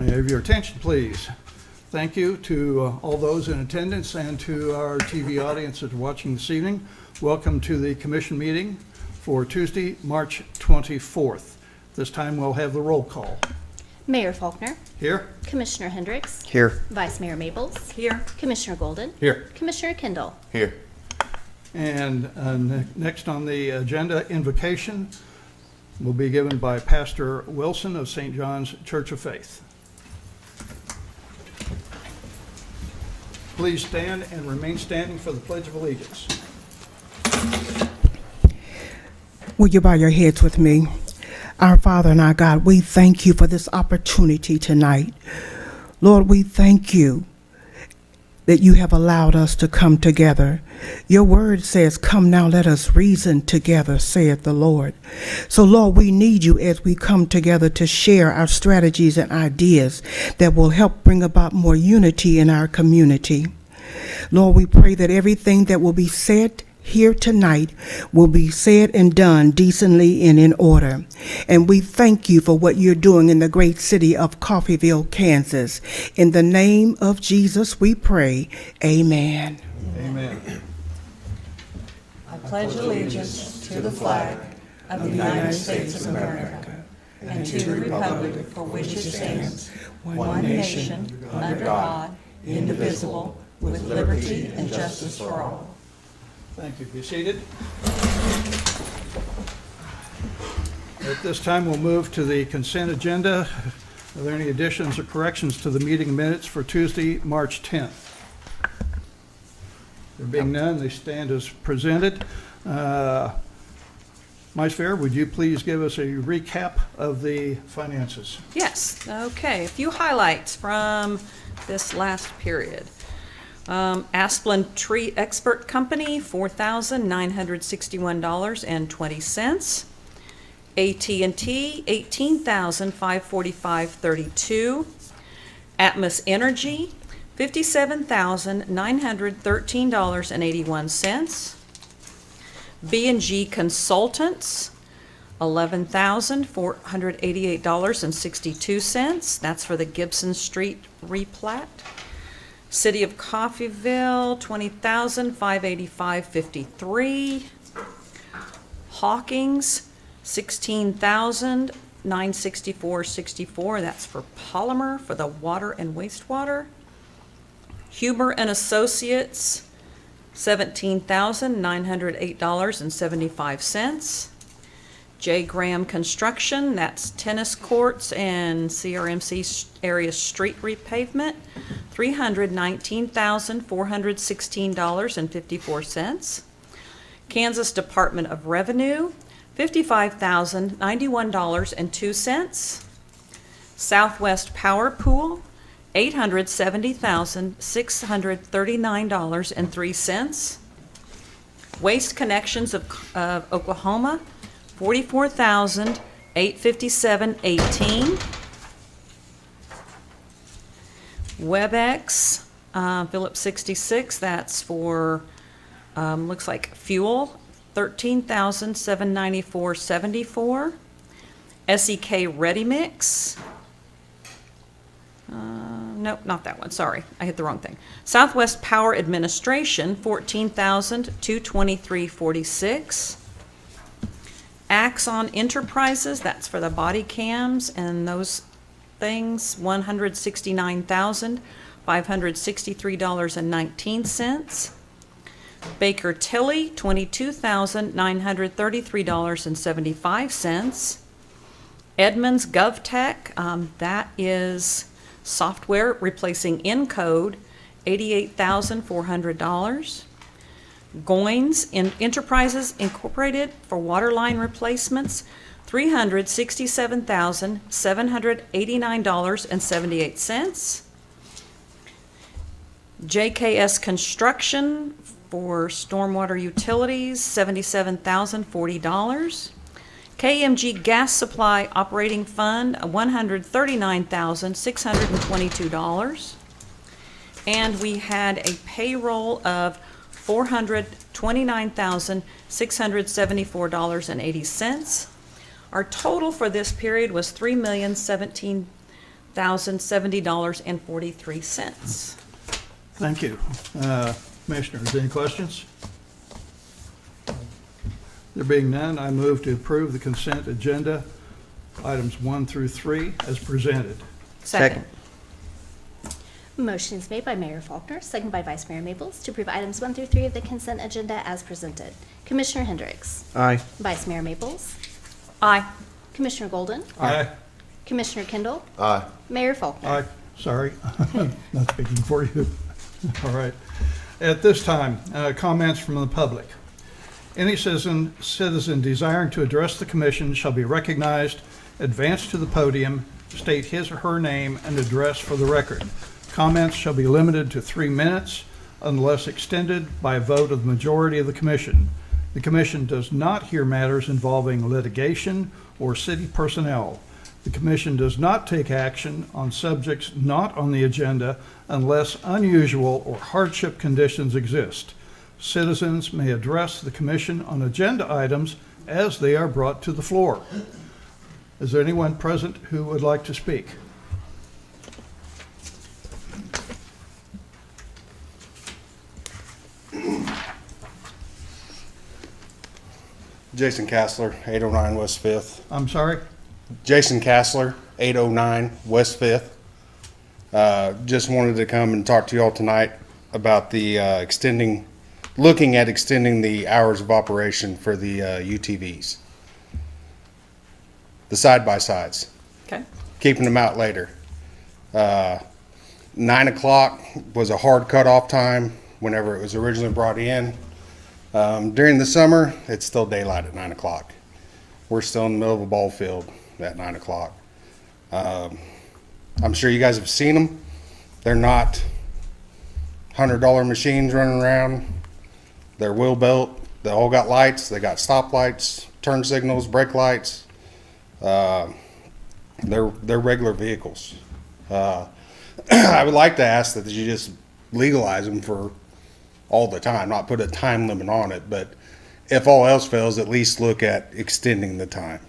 May I have your attention, please? Thank you to all those in attendance and to our TV audience that are watching this evening. Welcome to the commission meeting for Tuesday, March 24th. This time we'll have the roll call. Mayor Faulkner. Here. Commissioner Hendricks. Here. Vice Mayor Maples. Here. Commissioner Golden. Here. Commissioner Kendall. Here. And next on the agenda, invocation will be given by Pastor Wilson of St. John's Church of Faith. Please stand and remain standing for the Pledge of Allegiance. Will you bow your heads with me? Our Father and our God, we thank you for this opportunity tonight. Lord, we thank you that you have allowed us to come together. Your word says, "Come now, let us reason together," saith the Lord. So, Lord, we need you as we come together to share our strategies and ideas that will help bring about more unity in our community. Lord, we pray that everything that will be said here tonight will be said and done decently and in order. And we thank you for what you're doing in the great city of Coffeyville, Kansas. In the name of Jesus, we pray. Amen. Amen. I pledge allegiance to the flag of the United States of America and to the republic for which it stands, one nation, under God, indivisible, with liberty and justice for all. Thank you. Be seated. At this time, we'll move to the consent agenda. Are there any additions or corrections to the meeting minutes for Tuesday, March 10th? There being none, they stand as presented. Vice Fair, would you please give us a recap of the finances? Yes, okay, a few highlights from this last period. Asplin Tree Expert Company, $4,961.20. AT&T, $18,545.32. Atmos Energy, $57,913.81. B&G Consultants, $11,488.62. That's for the Gibson Street replat. City of Coffeyville, $20,585.53. Hawkins, $16,964.64. That's for polymer for the water and wastewater. Huber and Associates, $17,908.75. J. Graham Construction, that's tennis courts and CRMC area street repavement, $319,416.54. Kansas Department of Revenue, $55,091.02. Southwest Power Pool, $870,639.03. Waste Connections of Oklahoma, $44,857.18. WebEx, Phillips 66, that's for, looks like fuel, $13,794.74. SEK Ready Mix, nope, not that one, sorry, I hit the wrong thing. Southwest Power Administration, $14,223.46. Axon Enterprises, that's for the body cams and those things, $169,563.19. Baker Tilly, $22,933.75. Edmunds GovTech, that is software replacing Encode, $88,400. Goins Enterprises Incorporated for water line replacements, $367,789.78. JKS Construction for stormwater utilities, $77,040. KMG Gas Supply Operating Fund, $139,622. And we had a payroll of $429,674.80. Our total for this period was $3,017,000 $1,070.43. Thank you. Commissioners, any questions? There being none, I move to approve the consent agenda, items 1 through 3, as presented. Second. Motion is made by Mayor Faulkner, second by Vice Mayor Maples, to approve items 1 through 3 of the consent agenda as presented. Commissioner Hendricks. Aye. Vice Mayor Maples. Aye. Commissioner Golden. Aye. Commissioner Kendall. Aye. Mayor Faulkner. Aye. Sorry, not speaking for you. All right. At this time, comments from the public. Any citizen desiring to address the commission shall be recognized, advance to the podium, state his or her name and address for the record. Comments shall be limited to 3 minutes unless extended by a vote of the majority of the commission. The commission does not hear matters involving litigation or city personnel. The commission does not take action on subjects not on the agenda unless unusual or hardship conditions exist. Citizens may address the commission on agenda items as they are brought to the floor. Is there anyone present who would like to speak? Jason Kassler, 809 West 5th. I'm sorry? Jason Kassler, 809 West 5th. Just wanted to come and talk to you all tonight about the looking at extending the hours of operation for the UTVs. The side-by-sides, Okay. keeping them out later. 9 o'clock was a hard cutoff time whenever it was originally brought in. During the summer, it's still daylight at 9 o'clock. We're still in the middle of a ball field at 9 o'clock. I'm sure you guys have seen them. They're not $100 machines running around. They're wheel built. They all got lights. They got stop lights, turn signals, brake lights. They're regular vehicles. I would like to ask that you just legalize them for all the time, not put a time limit on it, but if all else fails, at least look at extending the time.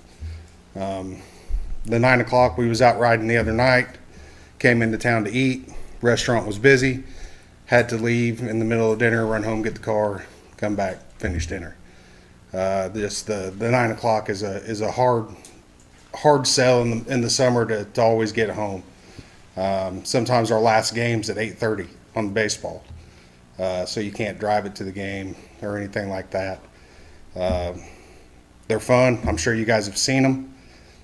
The 9 o'clock, we was out riding the other night, came into town to eat, restaurant was busy, had to leave in the middle of dinner, run home, get the car, come back, finish dinner. Just the 9 o'clock is a hard sell in the summer to always get home. Sometimes our last game's at 8:30 on the baseball. So you can't drive it to the game or anything like that. They're fun. I'm sure you guys have seen them.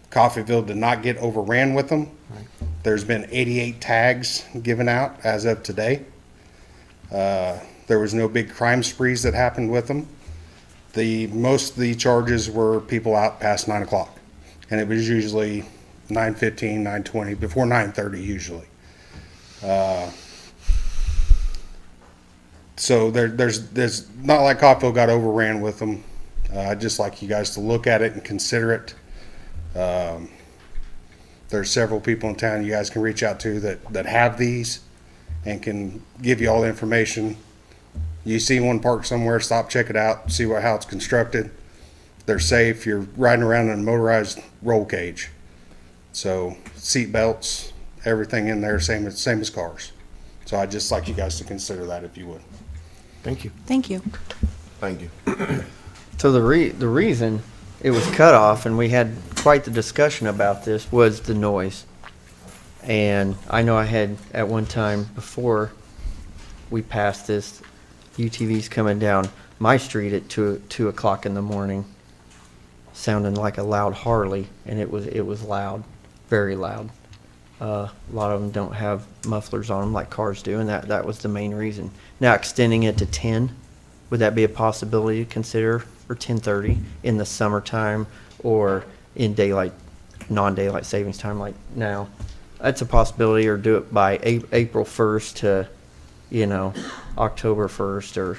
Coffeyville did not get overran with them. There's been 88 tags given out as of today. There was no big crime sprees that happened with them. Most of the charges were people out past 9 o'clock, and it was usually 9:15, 9:20, before 9:30 usually. So there's not like Coffeyville got overran with them. I'd just like you guys to look at it and consider it. There's several people in town you guys can reach out to that have these and can give you all the information. You see one parked somewhere, stop, check it out, see how it's constructed. They're safe. You're riding around in a motorized roll cage. So seat belts, everything in there, same as cars. So I'd just like you guys to consider that if you would. Thank you. Thank you. Thank you. So the reason it was cut off, and we had quite the discussion about this, was the noise. And I know I had at one time before we passed this, UTVs coming down my street at 2 o'clock in the morning, sounding like a loud Harley, and it was loud, very loud. A lot of them don't have mufflers on them like cars do, and that was the main reason. Now extending it to 10, would that be a possibility to consider for 10:30 in the summertime or in non-daylight savings time like now? That's a possibility, or do it by April 1st to, October 1st or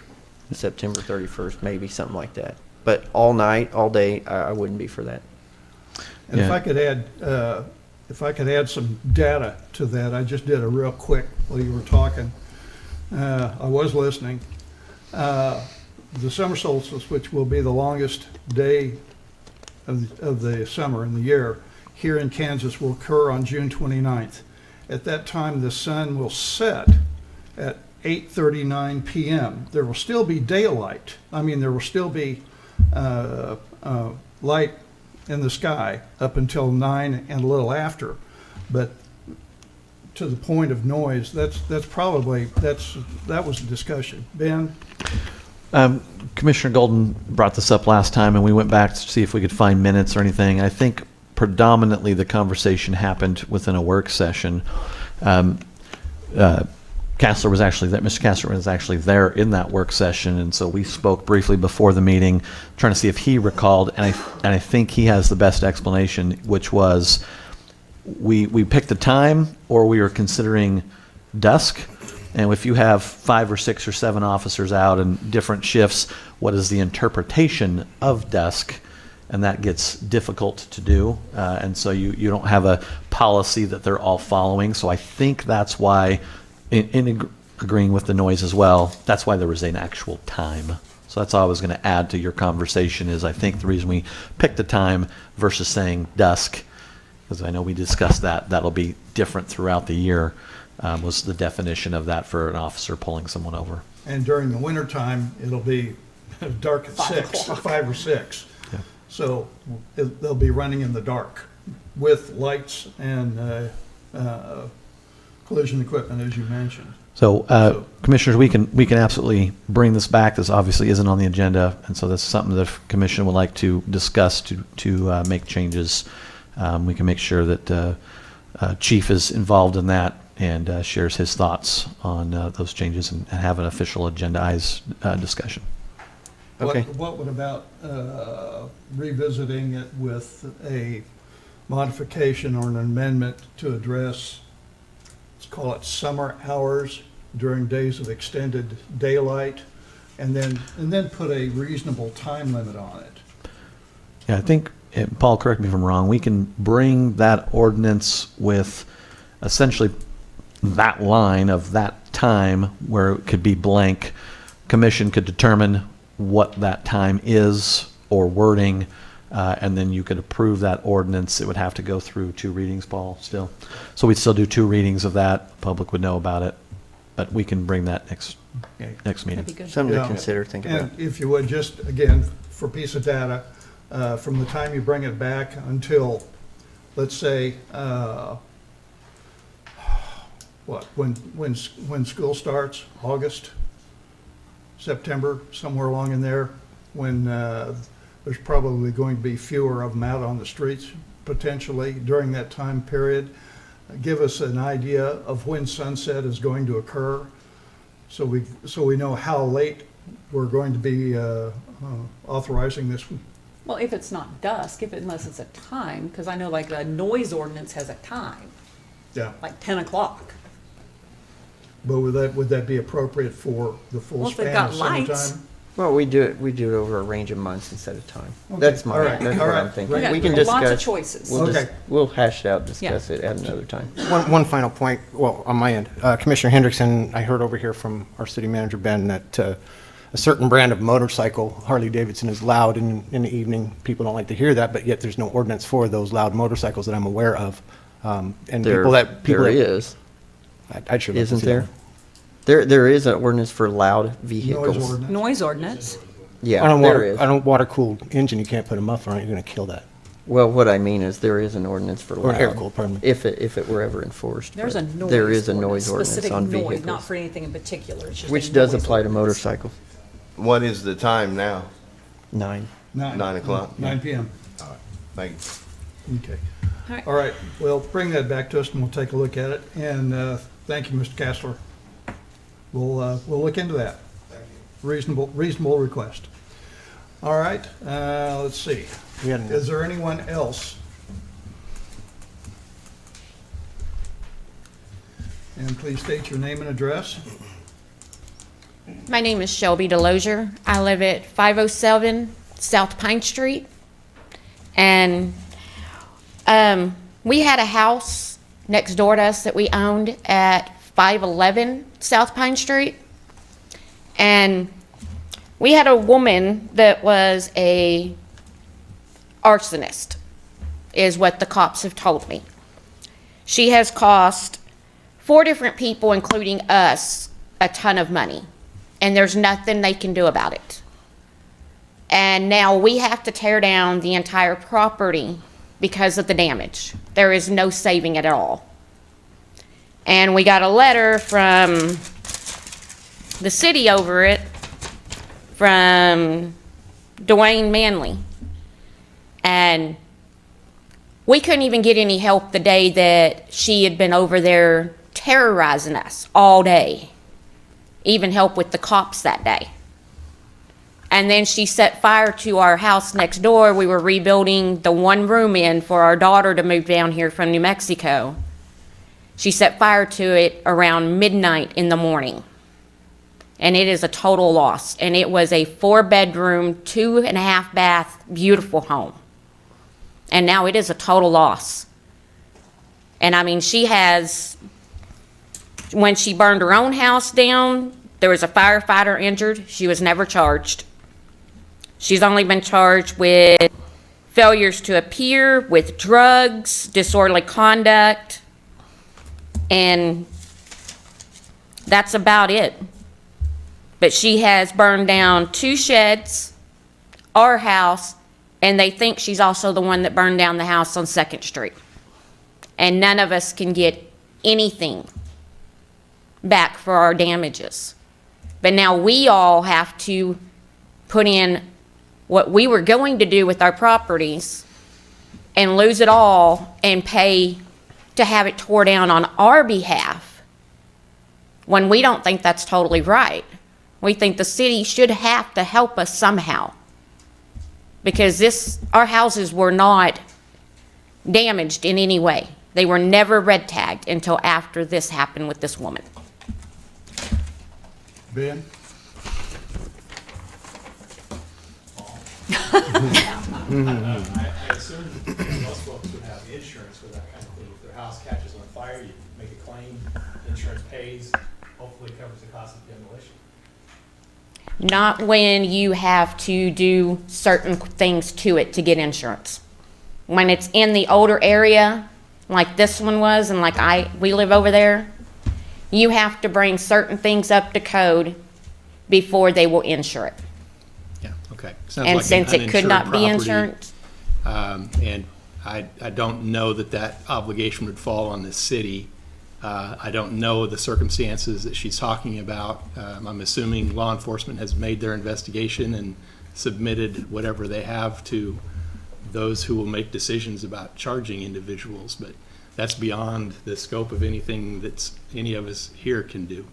September 31st, maybe something like that. But all night, all day, I wouldn't be for that. And if I could add some data to that, I just did a real quick while you were talking. I was listening. The summer solstice, which will be the longest day of the summer in the year, here in Kansas will occur on June 29th. At that time, the sun will set at 8:39 p.m. There will still be daylight. I mean, there will still be light in the sky up until 9 and a little after. But to the point of noise, that was a discussion. Ben? Commissioner Golden brought this up last time, and we went back to see if we could find minutes or anything. I think predominantly the conversation happened within a work session. Mr. Castler was actually there in that work session, and so we spoke briefly before the meeting, trying to see if he recalled, and I think he has the best explanation, which was we picked the time, or we were considering dusk. And if you have 5 or 6 or 7 officers out in different shifts, what is the interpretation of dusk? And that gets difficult to do. And so you don't have a policy that they're all following. So I think that's why, in agreeing with the noise as well, that's why there was an actual time. So that's all I was going to add to your conversation is I think the reason we picked the time versus saying dusk, because I know we discussed that'll be different throughout the year. Was the definition of that for an officer pulling someone over. And during the wintertime, it'll be dark at 5 or 6. Yeah. So they'll be running in the dark with lights and collision equipment, as you mentioned. So, commissioners, we can absolutely bring this back. This obviously isn't on the agenda, and so that's something that the commission would like to discuss to make changes. We can make sure that Chief is involved in that and shares his thoughts on those changes and have an official agendized discussion. Okay. What about revisiting it with a modification or an amendment to address, let's call it summer hours during days of extended daylight, and then put a reasonable time limit on it? Yeah, I think, Paul, correct me if I'm wrong, we can bring that ordinance with essentially that line of that time where it could be blank. Commission could determine what that time is or wording, and then you could approve that ordinance. It would have to go through 2 readings, Paul, still. So we'd still do 2 readings of that. Public would know about it, but we can bring that next meeting. That'd be good. Something Yeah. to consider, think about. And if you would, just again, for a piece of data, from the time you bring it back until, let's say, when school starts, August, September, somewhere along in there, when there's probably going to be fewer of them out on the streets potentially during that time period. Give us an idea of when sunset is going to occur, so we know how late we're going to be authorizing this. Well, if it's not dusk, unless it's a time, because I know like the noise ordinance has a time, Yeah. like 10 o'clock. But would that be appropriate for the full Well, if they've span got of lights. summertime? Well, we do it over a range of months instead of time. Okay. That's All right. that's All what right. I'm thinking. Okay. We can Lots of discuss. choices. Okay. We'll hash it out, discuss it at another time. One final point, well, on my end. Commissioner Hendrickson, I heard over here from our city manager, Ben, that a certain brand of motorcycle, Harley Davidson, is loud in the evening. People don't like to hear that, but yet there's no ordinance for those loud motorcycles that I'm aware of. And There is, I'd sure like to isn't see there? that. There is an ordinance for loud vehicles. Noise ordinance. Noise ordinance. Yeah, On there is. a water-cooled engine, you can't put a muffler on it, you're gonna kill that. Well, what I mean is there is an ordinance for Or loud. air-cooled, pardon me. If it were ever enforced. There's but a noise. There is a noise ordinance specific on noise, vehicles. not for anything in particular. It's just a Which does noise apply to ordinance. motorcycles. What is the time now? 9. 9 o'clock? 9 p.m. Thank you. Okay. All right. All right, well, bring that back to us and we'll take a look at it. And thank you, Mr. Castler. We'll look into that. Reasonable request. All right, let's see. We had Is there anyone else? And please state your name and address. My name is Shelby Delozier. I live at 507 South Pine Street. And we had a house next door to us that we owned at 511 South Pine Street. And we had a woman that was a arsonist, is what the cops have told me. She has caused 4 different people, including us, a ton of money, and there's nothing they can do about it. And now we have to tear down the entire property because of the damage. There is no saving it at all. And we got a letter from the city over it, from Dwayne Manley. And we couldn't even get any help the day that she had been over there terrorizing us all day. Even help with the cops that day. And then she set fire to our house next door. We were rebuilding the one room in for our daughter to move down here from New Mexico. She set fire to it around midnight in the morning. And it is a total loss. And it was a 4-bedroom, 2.5 bath, beautiful home. And now it is a total loss. And I mean, she has, when she burned her own house down, there was a firefighter injured. She was never charged. She's only been charged with failures to appear, with drugs, disorderly conduct, and that's about it. But she has burned down 2 sheds, our house, and they think she's also the one that burned down the house on 2nd Street. And none of us can get anything back for our damages. But now we all have to put in what we were going to do with our properties and lose it all and pay to have it tore down on our behalf, when we don't think that's totally right. We think the city should have to help us somehow, because our houses were not damaged in any way. They were never red tagged until after this happened with this woman. Ben? I assume most folks would have insurance for that kind of thing. If their house catches on fire, you make a claim, insurance pays, hopefully covers the cost of demolition. Not when you have to do certain things to it to get insurance. When it's in the older area, like this one was, and like we live over there, you have to bring certain things up to code before they will insure it. Yeah, okay. Sounds And like since an it could not be uninsured insured, property. And I don't know that obligation would fall on the city. I don't know the circumstances that she's talking about. I'm assuming law enforcement has made their investigation and submitted whatever they have to those who will make decisions about charging individuals, but that's beyond the scope of anything that any of us here can do.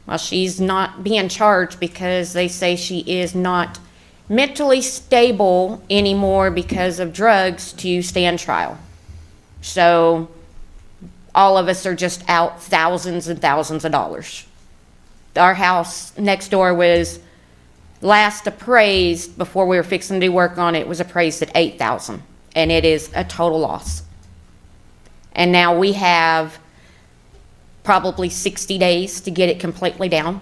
well, she's not being charged because they say she is not mentally stable anymore because of drugs to stand trial. So all of us are just out thousands and thousands of dollars. Our house next door was last appraised, before we were fixing to do work on it, was appraised at $8,000, and it is a total loss. And now we have probably 60 days to get it completely down.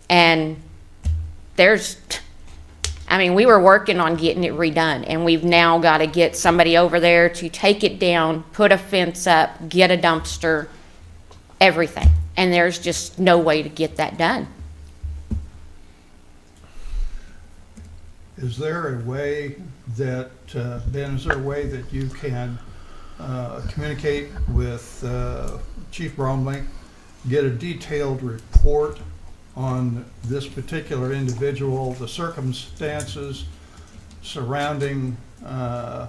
And we were working on getting it redone, and we've now got to get somebody over there to take it down, put a fence up, get a dumpster, everything. And there's just no way to get that done. Is there a way that, Ben, is there a way that you can communicate with Chief Bromley, get a detailed report on this particular individual, the circumstances surrounding at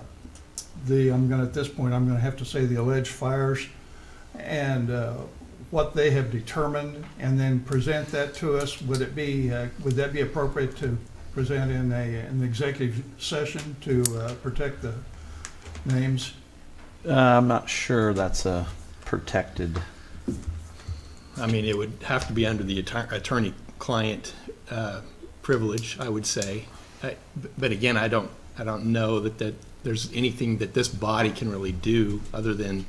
this point, I'm gonna have to say the alleged fires, and what they have determined, and then present that to us? Would that be appropriate to present in an executive session to protect the names? I'm not sure that's a protected. It would have to be under the attorney-client privilege, I would say. But again, I don't know that there's anything that this body can really do other than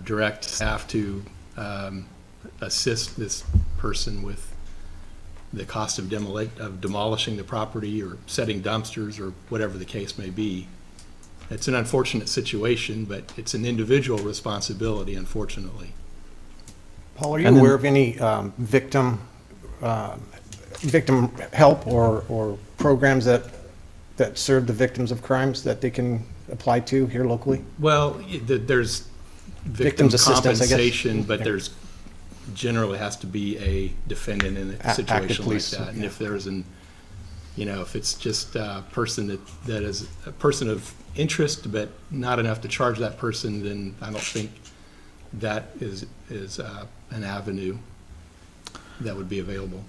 direct staff to assist this person with the cost of demolishing the property or setting dumpsters or whatever the case may be. it's an unfortunate situation, but it's an individual responsibility, unfortunately. Paul, are you And then- aware of any victim help or programs that serve the victims of crimes that they can apply to here locally? Well, there's victim Victims assistance, I guess. compensation, but Yeah. there's generally has to be a defendant in a Active situation like police, that. And yeah. if there's if it's just a person that is a person of interest, but not enough to charge that person, then I don't think that is an avenue that would be available.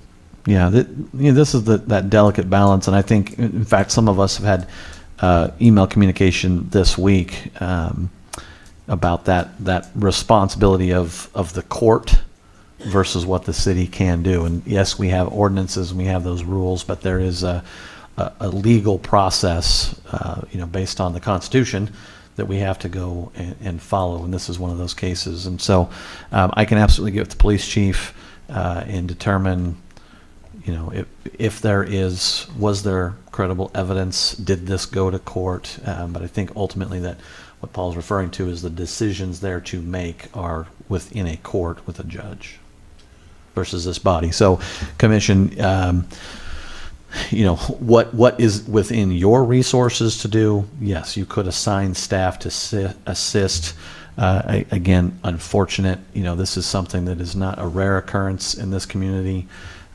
Yeah, this is that delicate balance, and I think, in fact, some of us have had email communication this week about that responsibility of the court versus what the city can do. And yes, we have ordinances and we have those rules, but there is a legal process, based on the Constitution that we have to go and follow, and this is one of those cases. And so I can absolutely get with the police chief and determine, if was there credible evidence, did this go to court? But I think ultimately that what Paul's referring to is the decisions there to make are within a court with a judge versus this body. So, Commission, what is within your resources to do? Yes, you could assign staff to assist. Again, unfortunate, this is something that is not a rare occurrence in this community.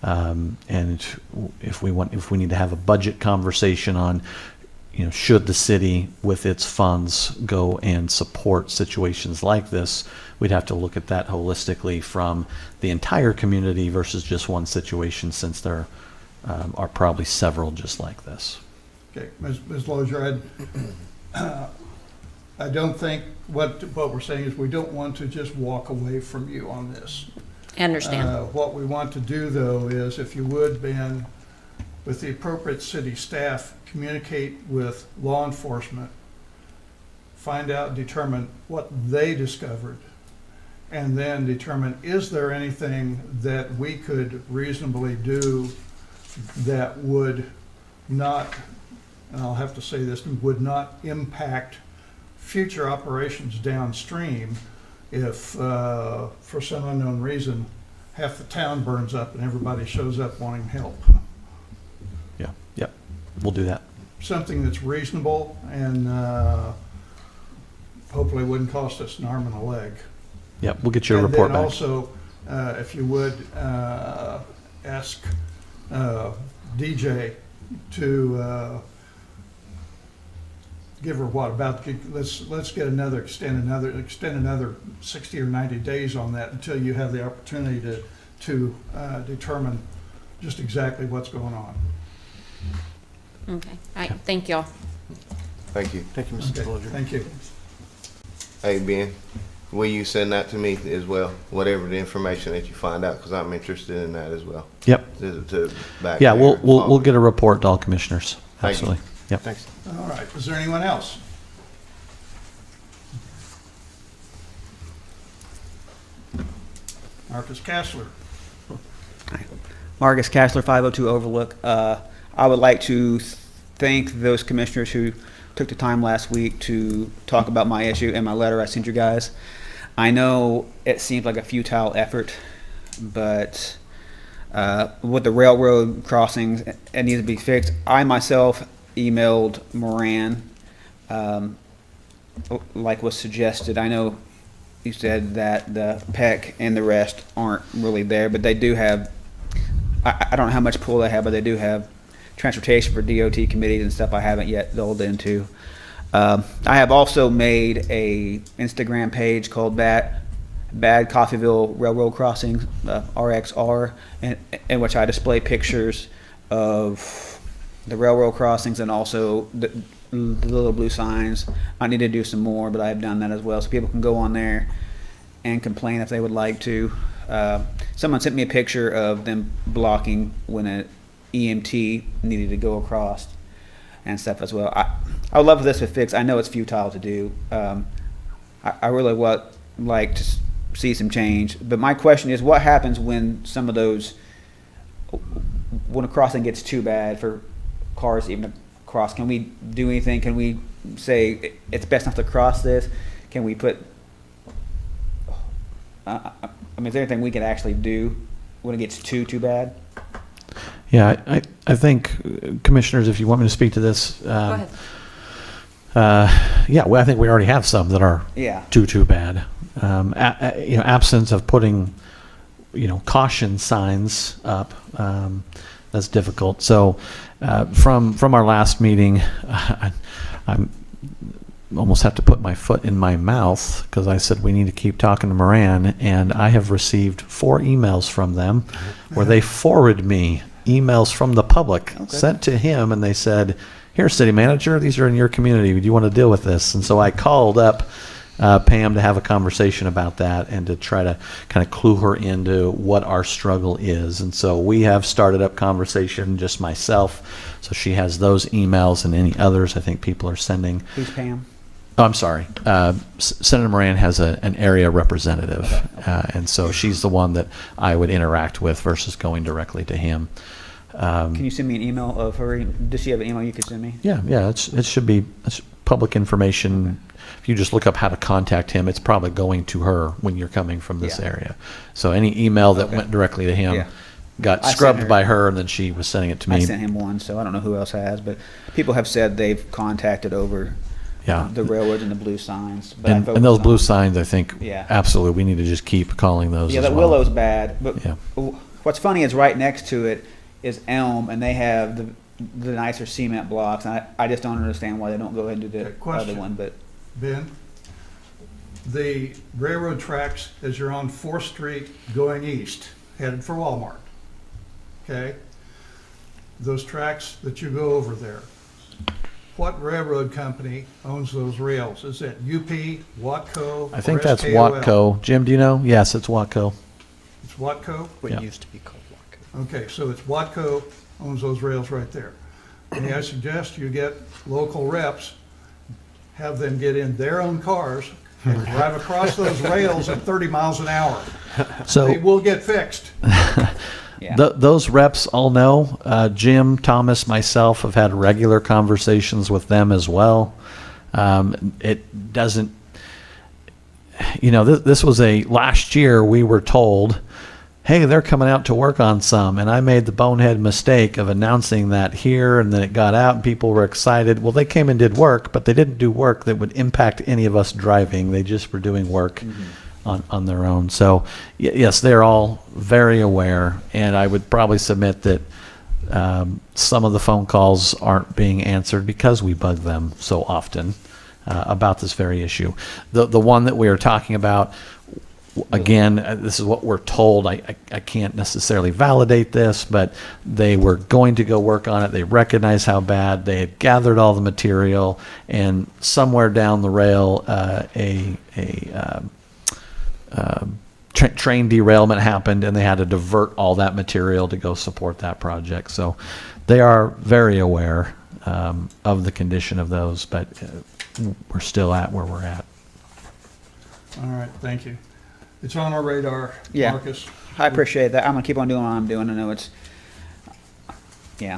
And if we need to have a budget conversation on, should the city with its funds go and support situations like this, we'd have to look at that holistically from the entire community versus just one situation, since there are probably several just like this. Okay, Ms. Lozier, I don't think what we're saying is we don't want to just walk away from you on this. I understand. What we want to do, though, is if you would, Ben, with the appropriate city staff, communicate with law enforcement, find out, determine what they discovered, and then determine, is there anything that we could reasonably do that would not, and I'll have to say this, would not impact future operations downstream if, for some unknown reason, half the town burns up and everybody shows up wanting help. Yep, we'll do that. Something that's reasonable and hopefully wouldn't cost us an arm and a leg. Yep, we'll get your report back. And then also, if you would, ask DJ to give her let's get extend another 60 or 90 days on that until you have the opportunity to determine just exactly what's going on. Okay. All right. Thank y'all. Thank you. Thank you, Mr. Okay, Lozier. thank you. Hey, Ben, will you send that to me as well? Whatever the information that you find out, because I'm interested in that as well. Yep. To back Yeah, there we'll and we'll follow. we'll get a report to all commissioners. Thank you. Absolutely. Yep. Thanks. All right, is there anyone else? Marcus Kassler. Marcus Kassler, 502 Overlook. I would like to thank those commissioners who took the time last week to talk about my issue and my letter I sent you guys. I know it seems like a futile effort, but with the railroad crossings, it needs to be fixed. I myself emailed Moran, like was suggested. I know you said that the PEC and the rest aren't really there, but they do have, I don't know how much pull they have, but they do have transportation for DOT committees and stuff I haven't yet delved into. I have also made a Instagram page called Bad Coffeyville Railroad Crossings, RXR, in which I display pictures of the railroad crossings and also the little blue signs. I need to do some more, but I've done that as well, so people can go on there and complain if they would like to. Someone sent me a picture of them blocking when an EMT needed to go across and stuff as well. I would love for this to fix. I know it's futile to do. I really would like to see some change. But my question is, what happens when some of those, when a crossing gets too bad for cars even to cross? Can we do anything? Can we say it's best not to cross this, can we put, I mean, is there anything we can actually do when it gets too bad? Yeah, I think, commissioners, if you want me to speak to this. Go ahead. Yeah, well, I think we already have some that are Yeah. too bad. Absence of putting, caution signs up, that's difficult. So, from our last meeting, I'm almost have to put my foot in my mouth because I said we need to keep talking to Moran, and I have received 4 emails from them where they forward me emails from the public sent to him, and they said, "Here, city manager, these are in your community. Do you want to deal with this?" And so I called up Pam to have a conversation about that and to try to kind of clue her into what our struggle is. And so we have started up conversation, just myself. So she has those emails and any others I think people are sending. Who's Pam? Oh, I'm sorry. Senator Moran has an area representative, and so she's the one that I would interact with versus going directly to him. Can you send me an email of her? Does she have an email you could send me? Yeah, it should be public information. If you just look up how to contact him, it's probably going to her when you're coming from this area. So any email that went directly to him got I sent scrubbed her- by her, and then she was sending it to me. I sent him one, so I don't know who else has, but people have said they've contacted over Yeah. the railroads and the blue signs. But I And focused those blue on- signs, I think, Yeah. absolutely, we need to just keep calling those Yeah, as that well. willow's bad, but Yeah. what's funny is right next to it is elm, and they have the nicer cement blocks, and I just don't understand why they don't go ahead and do the Okay, question. other one, but. Ben, the railroad tracks as you're on 4th Street going east, headed for Walmart, okay? Those tracks that you go over there, what railroad company owns those rails? Is it UP, Watco, I think or that's SKOL? Watco. Jim, do you know? Yes, it's Watco. It's Watco? What Yeah. used to be called Waco. Okay, so it's Watco owns those rails right there. May I suggest you get local reps, have them get in their own cars and drive across those rails at 30 miles an hour. So They will get fixed. Yeah. those reps all know. Jim, Thomas, myself have had regular conversations with them as well. It doesn't, this was last year we were told, hey, they're coming out to work on some. And I made the bonehead mistake of announcing that here, and then it got out and people were excited. Well, they came and did work, but they didn't do work that would impact any of us driving. They just were doing work on their own. So, yes, they're all very aware. And I would probably submit that some of the phone calls aren't being answered because we bug them so often about this very issue. The one that we are talking about, again, this is what we're told. I can't necessarily validate this, but they were going to go work on it. They recognized how bad. They had gathered all the material, and somewhere down the rail, train derailment happened, and they had to divert all that material to go support that project. So they are very aware of the condition of those, but we're still at where we're at. All right, thank you. It's on our radar, Yeah. Marcus. I appreciate that. I'm gonna keep on doing what I'm doing. I know it's, yeah.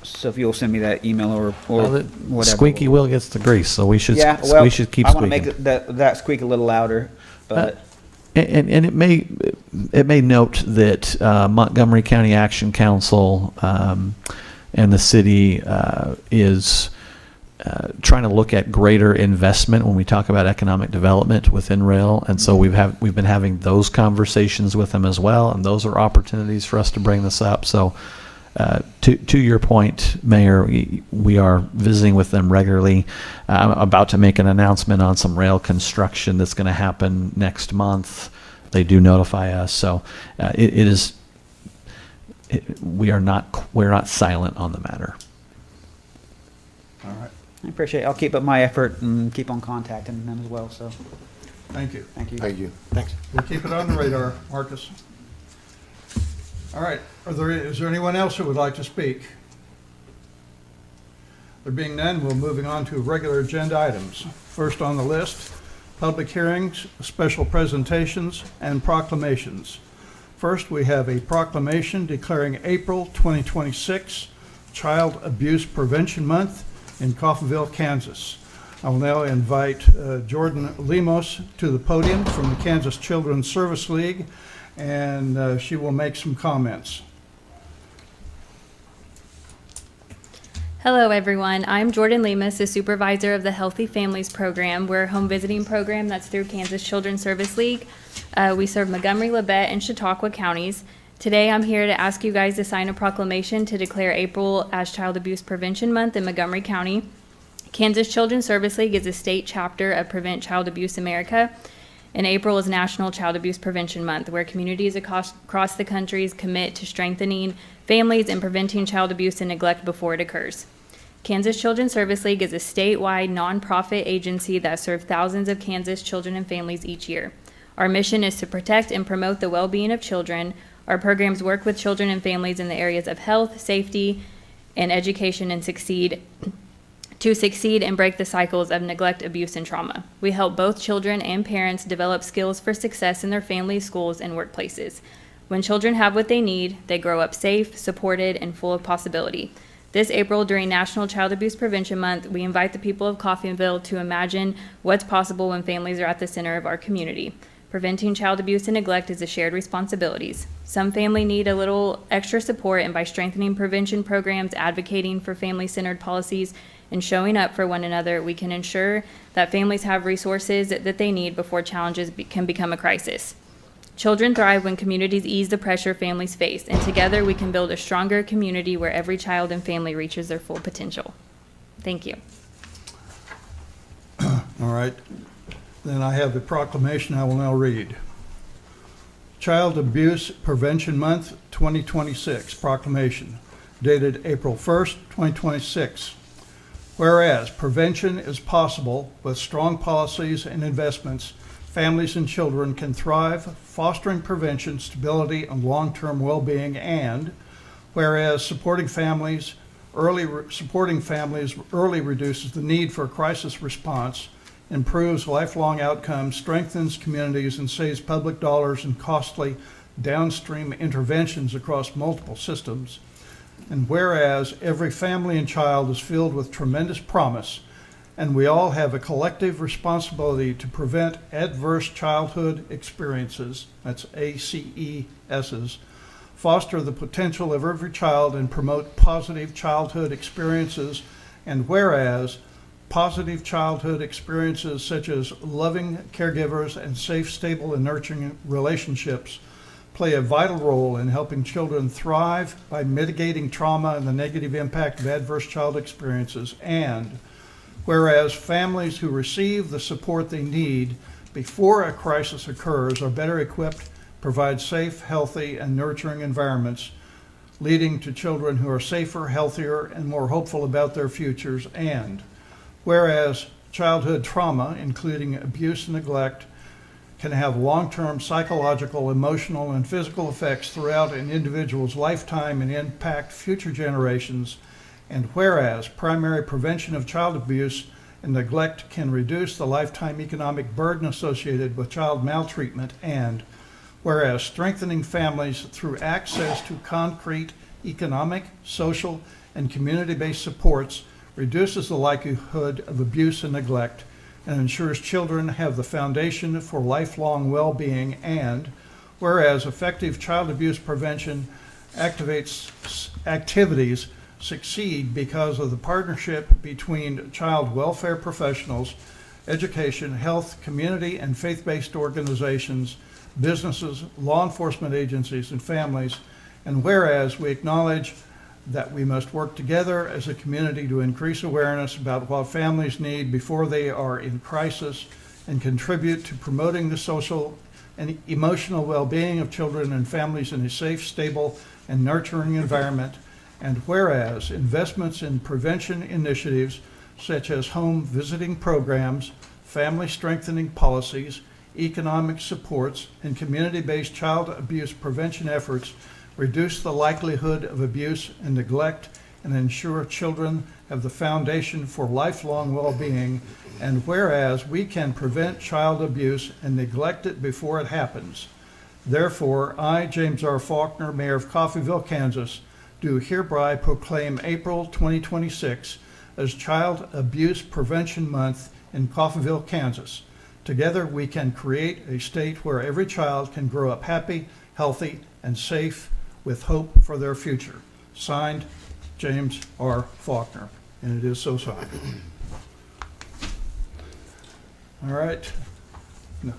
So if you'll send me that email or whatever. Squeaky wheel gets the grease, so we should Yeah, well, we should keep I want to squeaking. make that squeak a little louder, but And it may note that Montgomery County Action Council and the city is trying to look at greater investment when we talk about economic development within rail, and so we've been having those conversations with them as well, and those are opportunities for us to bring this up. So, to your point, Mayor, we are visiting with them regularly. I'm about to make an announcement on some rail construction that's going to happen next month. They do notify us, so we're not silent on the matter. All right, I appreciate it. I'll keep up my effort and keep on contacting them as well, so, thank you. thank you. Thank you. Thanks. We'll keep it on the radar, Marcus. All right, is there anyone else who would like to speak? There being none, we're moving on to regular agenda items. First on the list, public hearings, special presentations, and proclamations. First, we have a proclamation declaring April 2026 Child Abuse Prevention Month in Coffeyville, Kansas. I will now invite Jordan Lemos to the podium from the Kansas Children's Service League, and she will make some comments. Hello, everyone. I'm Jordan Lemus, the supervisor of the Healthy Families Program. We're a home visiting program that's through Kansas Children's Service League. We serve Montgomery, Labette, and Chautauqua counties. Today, I'm here to ask you guys to sign a proclamation to declare April as Child Abuse Prevention Month in Montgomery County. Kansas Children's Service League is a state chapter of Prevent Child Abuse America, and April is National Child Abuse Prevention Month, where communities across the country commit to strengthening families and preventing child abuse and neglect before it occurs. Kansas Children's Service League is a statewide nonprofit agency that serves thousands of Kansas children and families each year. Our mission is to protect and promote the well-being of children. Our programs work with children and families in the areas of health, safety, and education and succeed and break the cycles of neglect, abuse, and trauma. We help both children and parents develop skills for success in their families, schools, and workplaces. When children have what they need, they grow up safe, supported, and full of possibility. This April, during National Child Abuse Prevention Month, we invite the people of Coffeyville to imagine what's possible when families are at the center of our community. Preventing child abuse and neglect is a shared responsibility. Some families need a little extra support, and by strengthening prevention programs, advocating for family-centered policies, and showing up for one another, we can ensure that families have resources that they need before challenges can become a crisis. Children thrive when communities ease the pressure families face, and together we can build a stronger community where every child and family reaches their full potential. Thank you. All right. Then I have the proclamation I will now read. Child Abuse Prevention Month 2026 proclamation dated April 1st, 2026. Whereas prevention is possible with strong policies and investments, families and children can thrive, fostering prevention, stability, and long-term well-being. And whereas supporting families early reduces the need for a crisis response, improves lifelong outcomes, strengthens communities, and saves public dollars in costly downstream interventions across multiple systems. And whereas every family and child is filled with tremendous promise, and we all have a collective responsibility to prevent adverse childhood experiences, that's ACESs, foster the potential of every child, and promote positive childhood experiences. And whereas positive childhood experiences such as loving caregivers and safe, stable, and nurturing relationships play a vital role in helping children thrive by mitigating trauma and the negative impact of adverse child experiences. And whereas families who receive the support they need before a crisis occurs are better equipped to provide safe, healthy, and nurturing environments, leading to children who are safer, healthier, and more hopeful about their futures. And whereas childhood trauma, including abuse and neglect, can have long-term psychological, emotional, and physical effects throughout an individual's lifetime and impact future generations. And whereas primary prevention of child abuse and neglect can reduce the lifetime economic burden associated with child maltreatment. And whereas strengthening families through access to concrete economic, social, and community-based supports reduces the likelihood of abuse and neglect, and ensures children have the foundation for lifelong well-being. And whereas effective child abuse prevention activities succeed because of the partnership between child welfare professionals, education, health, community, and faith-based organizations, businesses, law enforcement agencies, and families. And whereas we acknowledge that we must work together as a community to increase awareness about what families need before they are in crisis, and contribute to promoting the social and emotional well-being of children and families in a safe, stable, and nurturing environment. And whereas investments in prevention initiatives such as home visiting programs, family strengthening policies, economic supports, and community-based child abuse prevention efforts reduce the likelihood of abuse and neglect, and ensure children have the foundation for lifelong well-being. And whereas we can prevent child abuse and neglect it before it happens, therefore, I, James R. Faulkner, Mayor of Coffeyville, Kansas, do hereby proclaim April 2026 as Child Abuse Prevention Month in Coffeyville, Kansas. Together, we can create a state where every child can grow up happy, healthy, and safe with hope for their future. Signed, James R. Faulkner, and it is so signed. All right.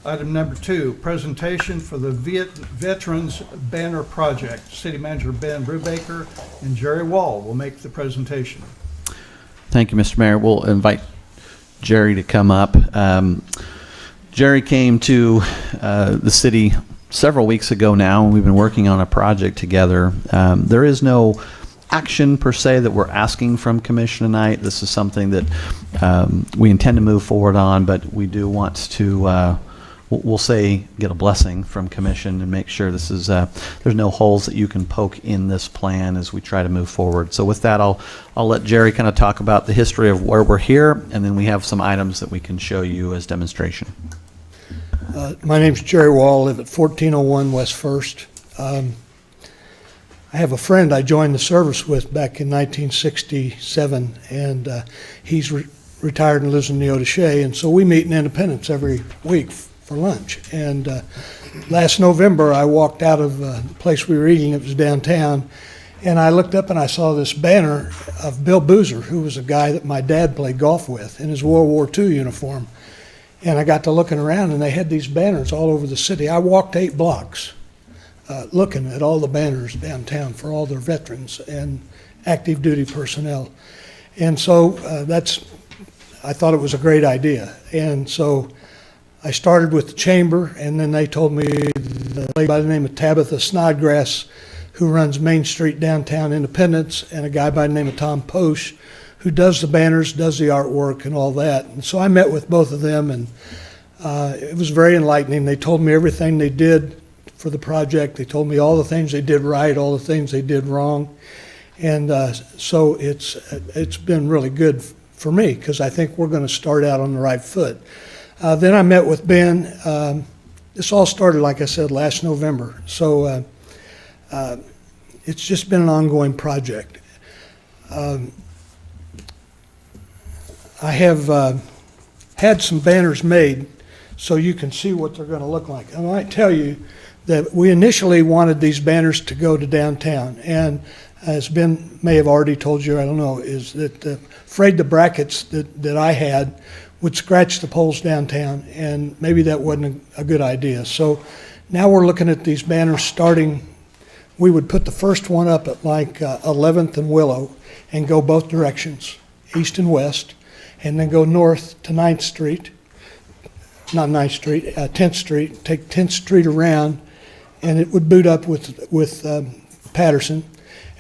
Item number 2, presentation for the Veterans Banner Project. City Manager Ben Brubaker and Jerry Wall will make the presentation. Thank you, Mr. Mayor. We'll invite Jerry to come up. Jerry came to the city several weeks ago now, and we've been working on a project together. There is no action per se that we're asking from commission tonight. This is something that we intend to move forward on, but we do want to, we'll say, get a blessing from commission and make sure this is, there's no holes that you can poke in this plan as we try to move forward. So with that, I'll let Jerry kind of talk about the history of where we're here, and then we have some items that we can show you as demonstration. My name's Jerry Wall, live at 1401 West First. I have a friend I joined the service with back in 1967, and he's retired and lives in Neodesha, and so we meet in Independence every week for lunch. And last November, I walked out of the place we were eating, it was downtown, and I looked up and I saw this banner of Bill Boozer, who was a guy that my dad played golf with in his World War II uniform. And I got to looking around, and they had these banners all over the city. I walked 8 blocks looking at all the banners downtown for all their veterans and active duty personnel. And so I thought it was a great idea. And so I started with the chamber, and then they told me the lady by the name of Tabitha Snodgrass, who runs Main Street downtown Independence, and a guy by the name of Tom Posch, who does the banners, does the artwork and all that. And so I met with both of them, and it was very enlightening. They told me everything they did for the project. They told me all the things they did right, all the things they did wrong. And so it's been really good for me, because I think we're going to start out on the right foot. Then I met with Ben. This all started, like I said, last November. So it's just been an ongoing project. I have had some banners made so you can see what they're going to look like. I might tell you that we initially wanted these banners to go to downtown, and as Ben may have already told you, I don't know, is that afraid the brackets that I had would scratch the poles downtown, and maybe that wasn't a good idea. So now we're looking at these banners starting, we would put the first one up at like 11th and Willow and go both directions, east and west, and then go north to 9th Street, not 9th Street, 10th Street, take 10th Street around, and it would boot up with Patterson,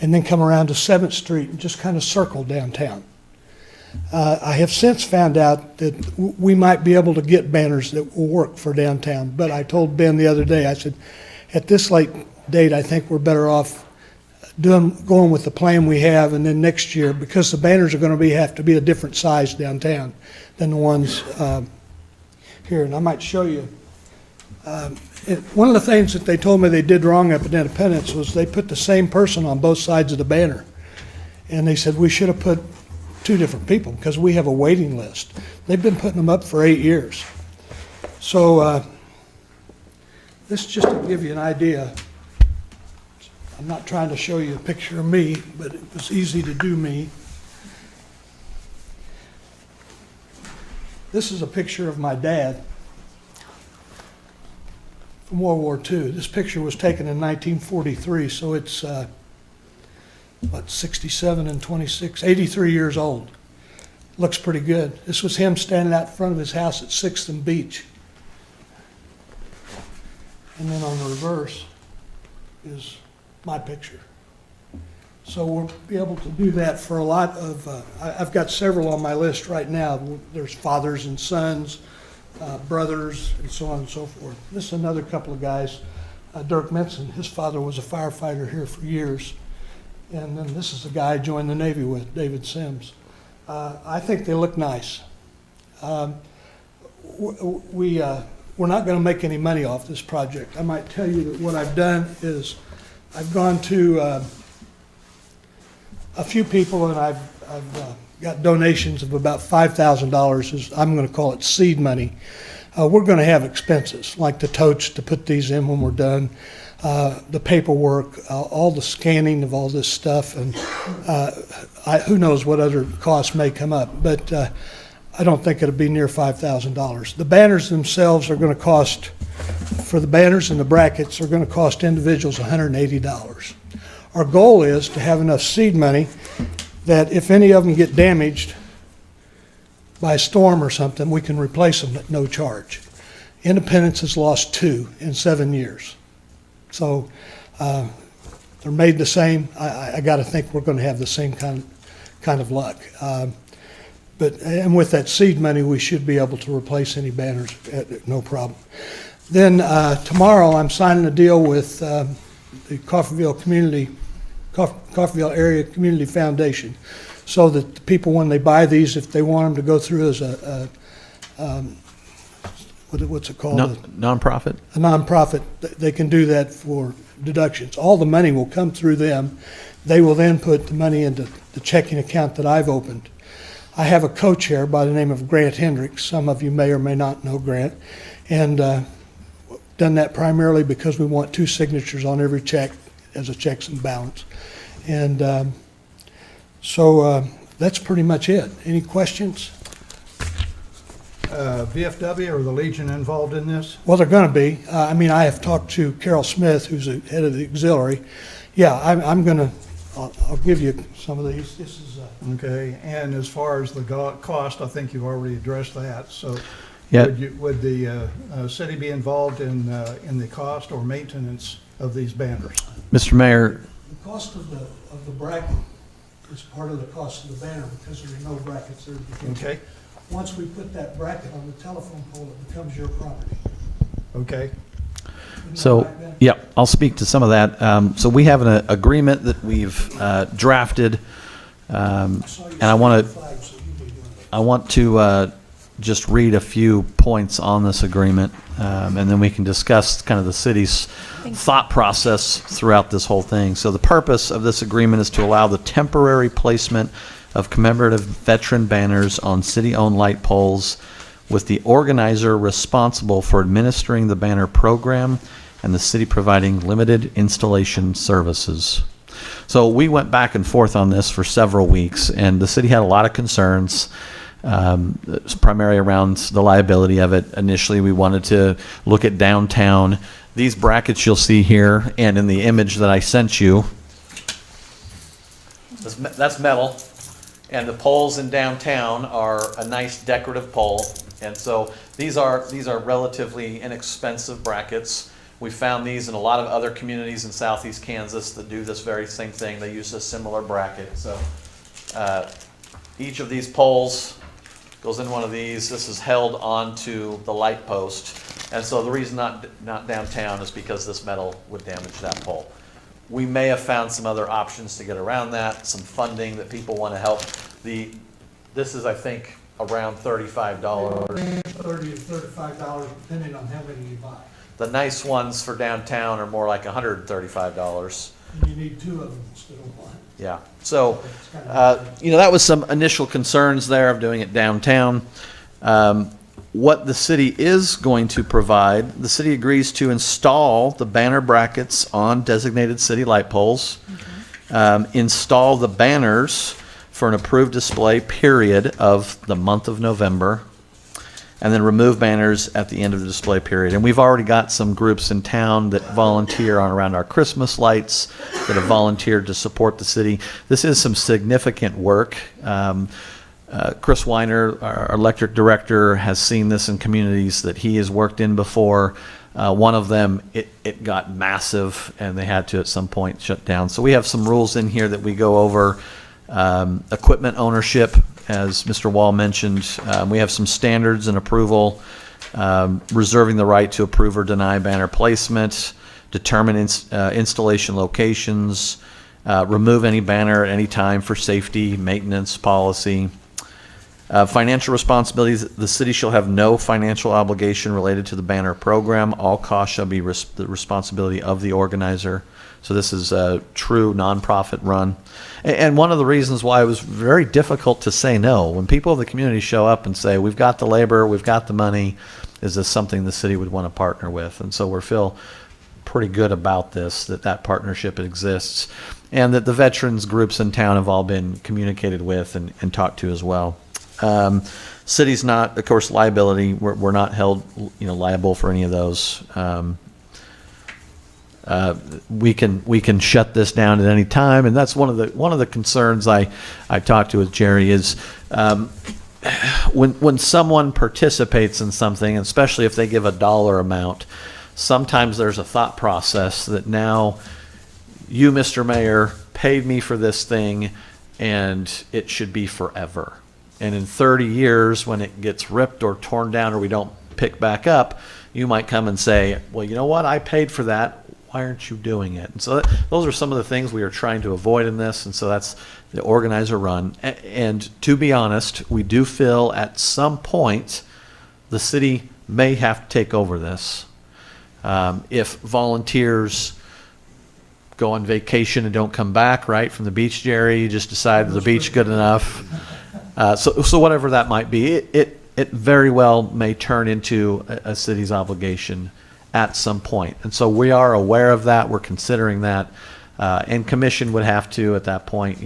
and then come around to 7th Street and just kind of circle downtown. I have since found out that we might be able to get banners that will work for downtown, but I told Ben the other day, I said, at this late date, I think we're better off going with the plan we have, and then next year, because the banners are going to have to be a different size downtown than the ones here. And I might show you. One of the things that they told me they did wrong up at Independence was they put the same person on both sides of the banner. And they said we should have put 2 different people because we have a waiting list. They've been putting them up for 8 years. So this is just to give you an idea. I'm not trying to show you a picture of me, but it was easy to do me. This is a picture of my dad from World War II. This picture was taken in 1943, so it's, 67 and 26, 83 years old. Looks pretty good. This was him standing out in front of his house at 6th and Beach. And then on the reverse is my picture. So we'll be able to do that for a lot of, I've got several on my list right now. There's fathers and sons, brothers, and so on and so forth. This is another couple of guys. Dirk Menson, his father was a firefighter here for years. And then this is the guy I joined the Navy with, David Sims. I think they look nice. We're not going to make any money off this project. I might tell you that what I've done is I've gone to a few people and I've got donations of about $5,000, is, I'm going to call it seed money. We're going to have expenses, like the totes to put these in when we're done, the paperwork, all the scanning of all this stuff, and who knows what other costs may come up, but I don't think it'll be near $5,000. The banners themselves are going to cost, for the banners and the brackets, are going to cost individuals $180. Our goal is to have enough seed money that if any of them get damaged by a storm or something, we can replace them at no charge. Independence has lost 2 in 7 years. So they're made the same. I got to think we're going to have the same kind of luck. And with that seed money, we should be able to replace any banners at no problem. Then tomorrow, I'm signing a deal with the Coffeyville Area Community Foundation, so that the people, when they buy these, if they want them to go through as what's it called? Nonprofit? A nonprofit, they can do that for deductions. All the money will come through them. They will then put the money into the checking account that I've opened. I have a co-chair by the name of Grant Hendricks. Some of you may or may not know Grant. And done that primarily because we want 2 signatures on every check as a checks and balance. And so that's pretty much it. Any questions? VFW or the Legion involved in this? Well, they're going to be. I mean, I have talked to Carol Smith, who's the head of the auxiliary. Yeah, I'm going to, I'll give you some of these. This is Okay, and as far as the cost, I think you've already addressed that. So Yeah. would the city be involved in the cost or maintenance of these banners? Mr. Mayor, the cost of the bracket is part of the cost of the banner because there are no brackets there. Okay. Once we put that bracket on the telephone pole, it becomes your property. Okay. so, yeah, I'll speak to some of that. So we have an agreement that we've drafted, and I want to just read a few points on this agreement, and then we can discuss kind of the city's thought process throughout this whole thing. So the purpose of this agreement is to allow the temporary placement of commemorative veteran banners on city-owned light poles, with the organizer responsible for administering the banner program and the city providing limited installation services. So we went back and forth on this for several weeks, and the city had a lot of concerns, primarily around the liability of it. Initially, we wanted to look at downtown. These brackets you'll see here, and in the image that I sent you, that's metal, and the poles in downtown are a nice decorative pole. And so these are relatively inexpensive brackets. We found these in a lot of other communities in southeast Kansas that do this very same thing. They use a similar bracket. So each of these poles goes in one of these. This is held onto the light post. And so the reason not downtown is because this metal would damage that pole. We may have found some other options to get around that, some funding that people want to help. This is, I think, around $35. $30 to $35, depending on how many you buy. The nice ones for downtown are more like $135. And you need 2 of them instead of 1. Yeah. So, that was some initial concerns there of doing it downtown. What the city is going to provide, the city agrees to install the banner brackets on designated city light poles, install the banners for an approved display period of the month of November, and then remove banners at the end of the display period. And we've already got some groups in town that volunteer on around our Christmas lights that have volunteered to support the city. This is some significant work. Chris Weiner, our electric director, has seen this in communities that he has worked in before. One of them, it got massive, and they had to at some point shut down. So we have some rules in here that we go over. Equipment ownership, as Mr. Wall mentioned, we have some standards and approval, reserving the right to approve or deny banner placement, determine installation locations, remove any banner at any time for safety, maintenance policy. Financial responsibilities, the city shall have no financial obligation related to the banner program. All costs shall be the responsibility of the organizer. So this is a true nonprofit run. And one of the reasons why it was very difficult to say no, when people of the community show up and say, we've got the labor, we've got the money, is this something the city would want to partner with? And so we feel pretty good about this, that partnership exists, and that the veterans groups in town have all been communicated with and talked to as well. City's not, of course, liability. We're not held, liable for any of those. We can shut this down at any time, and that's one of the concerns I talked to with Jerry is when someone participates in something, especially if they give a dollar amount, sometimes there's a thought process that now you, Mr. Mayor, paid me for this thing, and it should be forever. And in 30 years, when it gets ripped or torn down or we don't pick back up, you might come and say, well, you know what? I paid for that. Why aren't you doing it? And so those are some of the things we are trying to avoid in this. And so that's the organizer run. And to be honest, we do feel at some point the city may have to take over this. If volunteers go on vacation and don't come back, right, from the beach, Jerry, you just decide the beach good enough. So whatever that might be, it very well may turn into a city's obligation at some point. And so we are aware of that. We're considering that. And commission would have to, at that point,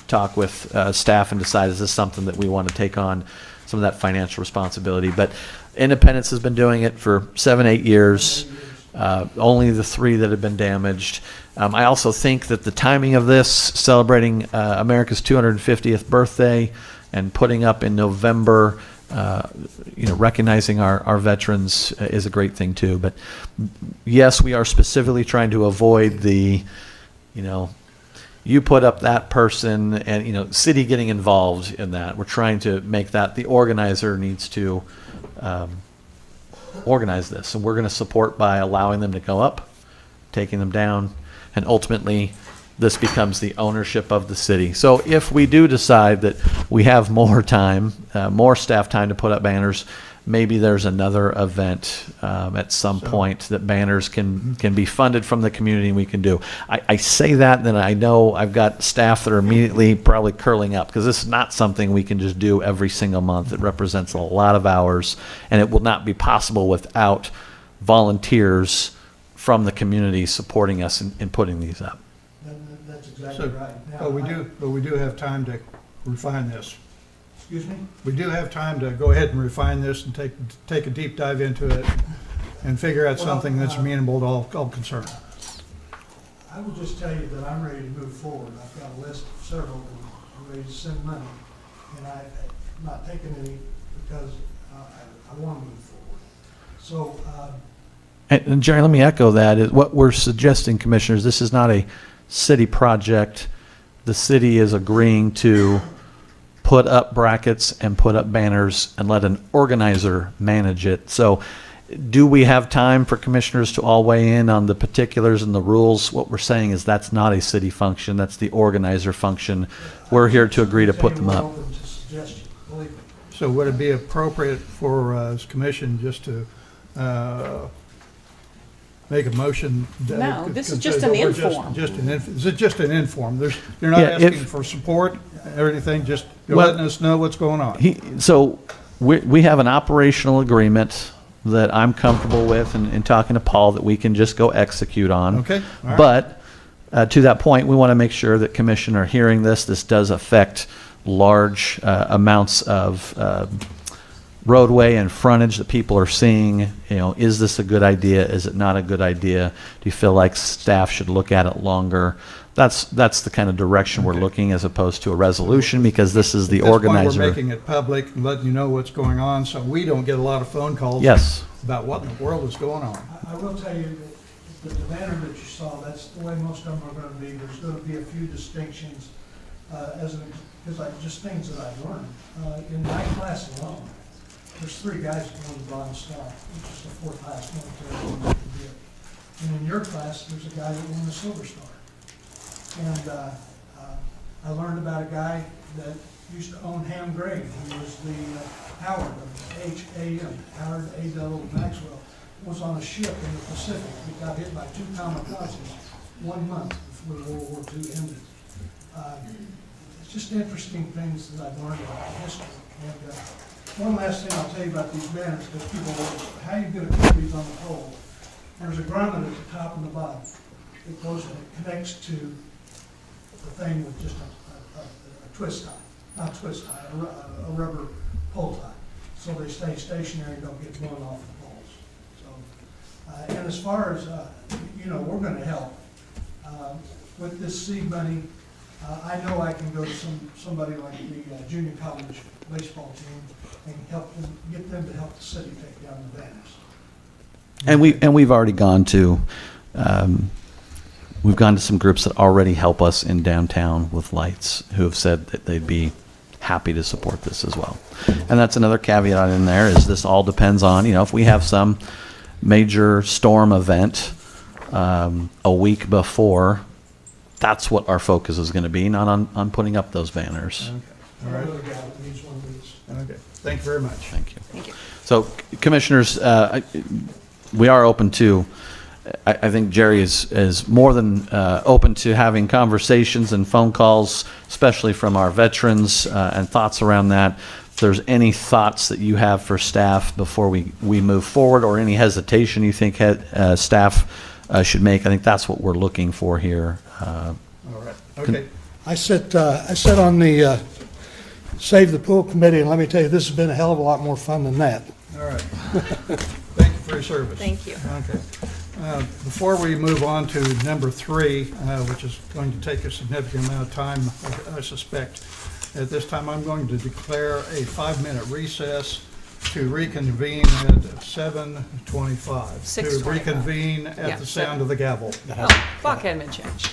talk with staff and decide, is this something that we want to take on some of that financial responsibility? But Independence has been doing it for 7-8 years. Only the 3 that have been damaged. I also think that the timing of this, celebrating America's 250th birthday and putting up in November, recognizing our veterans is a great thing too. But yes, we are specifically trying to avoid the, you put up that person and, city getting involved in that. We're trying to make that the organizer needs to organize this. And we're going to support by allowing them to go up, taking them down, and ultimately this becomes the ownership of the city. So if we do decide that we have more time, more staff time to put up banners, maybe there's another event at some point that banners can be funded from the community and we can do. I say that, and then I know I've got staff that are immediately probably curling up because this is not something we can just do every single month. It represents a lot of hours, and it will not be possible without volunteers from the community supporting us in putting these up. That's exactly right. Now, But we do have time to refine this. Excuse me? We do have time to go ahead and refine this and take a deep dive into it and figure out something that's amenable to all concerned. I will just tell you that I'm ready to move forward. I've got a list of several that are ready to send money, and I'm not taking any because I want to move forward. So, And Jerry, let me echo that. Is what we're suggesting, commissioners, this is not a city project. The city is agreeing to put up brackets and put up banners and let an organizer manage it. So do we have time for commissioners to all weigh in on the particulars and the rules? What we're saying is that's not a city function. That's the organizer function. We're here to agree to put them up. So would it be appropriate for us commission just to make a motion? No, this is just an inform. Is it just an inform? You're not asking for support or anything, just you're letting us know what's going on. So we have an operational agreement that I'm comfortable with and talking to Paul that we can just go execute on. Okay. All right. But to that point, we want to make sure that commission are hearing this. This does affect large amounts of roadway and frontage that people are seeing. Is this a good idea? Is it not a good idea? Do you feel like staff should look at it longer? That's the kind of direction we're looking, as opposed to a resolution, because this is the organizer. We're making it public and letting you know what's going on, so we don't get a lot of phone calls. Yes. About what in the world is going on. I will tell you that the banner that you saw, that's the way most of them are going to be. There's going to be a few distinctions just things that I've learned. In my class alone, there's 3 guys that won the Bronze Star, which is the 4th highest military award you can get. And in your class, there's a guy that won the Silver Star. And I learned about a guy that used to own Ham Gray, who was the Howard of H.A.M., Howard A. Maxwell, was on a ship in the Pacific. He got hit by 2 kamikazes 1 month before World War II ended. It's just interesting things that I've learned about the history. And one last thing I'll tell you about these banners, because people will, how are you going to put these on the pole? There's a grommet at the top and the bottom. It goes and it connects to the thing with just a twist tie, not twist tie, a rubber pole tie. So they stay stationary, don't get blown off the poles. So, and as far as, we're going to help with this seed money. I know I can go to somebody like the junior college baseball team and help them, get them to help the city take down the banners. And we've already gone to some groups that already help us in downtown with lights who have said that they'd be happy to support this as well. And that's another caveat in there is this all depends on, if we have some major storm event a week before, that's what our focus is going to be, not on putting up those banners. Okay. All right. Okay. Thank you very much. Thank you. Thank you. So, commissioners, we are open to. I think Jerry is more than open to having conversations and phone calls, especially from our veterans, and thoughts around that. If there's any thoughts that you have for staff before we move forward, or any hesitation you think staff should make, I think that's what we're looking for here. All right. Okay. I sit on the Save the Pool Committee, and let me tell you, this has been a hell of a lot more fun than that. All right. Thank you for your service. Thank you. Okay. Before we move on to number 3, which is going to take a significant amount of time, I suspect, at this time I'm going to declare a 5-minute recess to reconvene at 7:25. 6:25. To reconvene at the sound of the gavel. Clock hadn't been changed.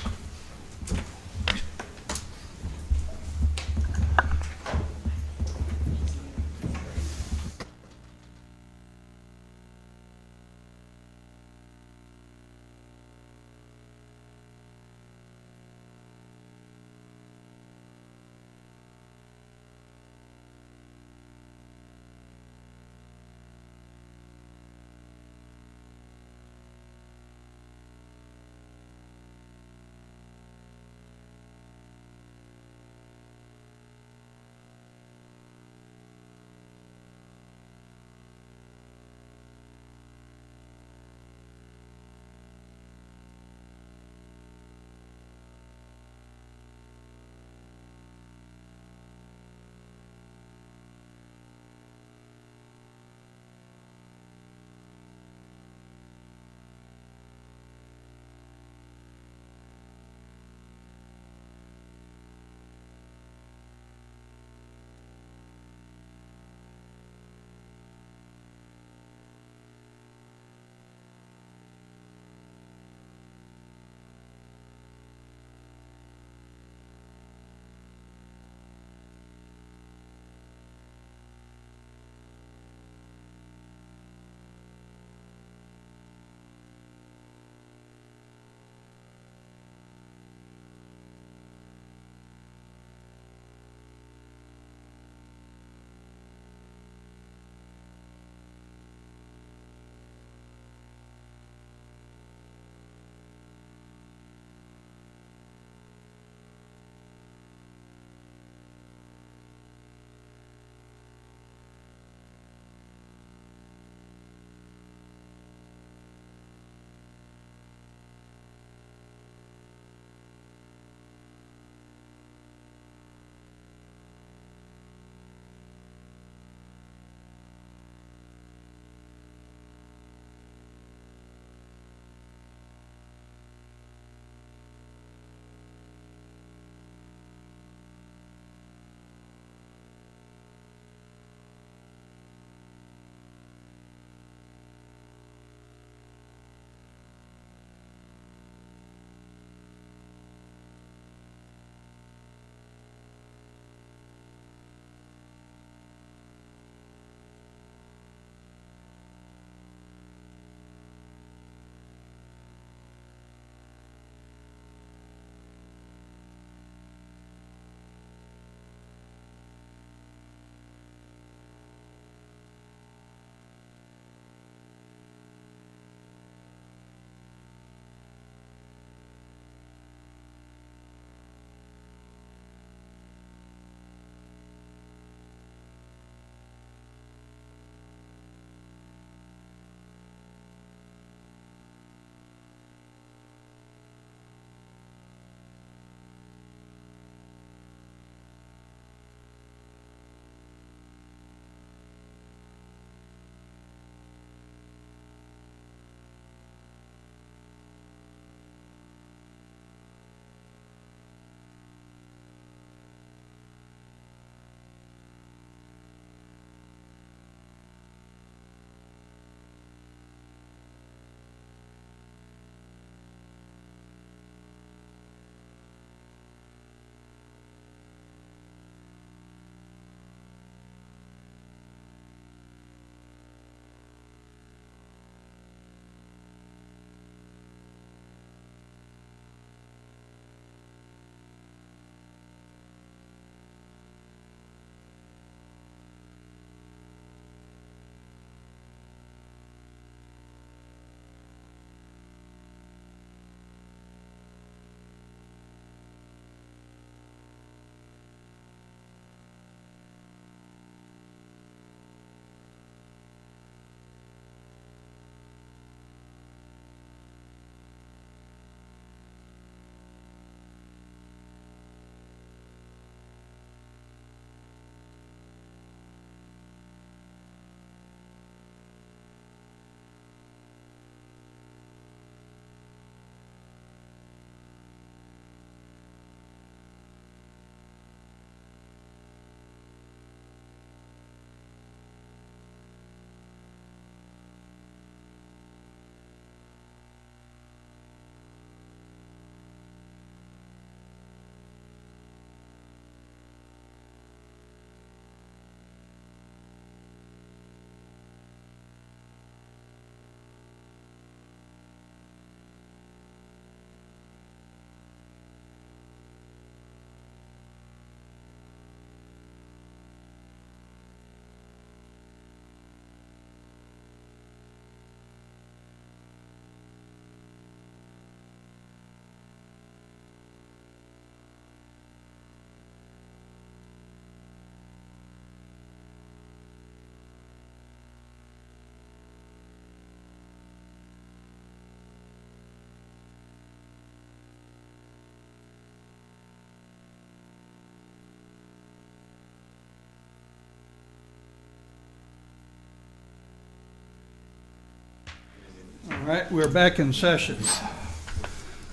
All right, we're back in session.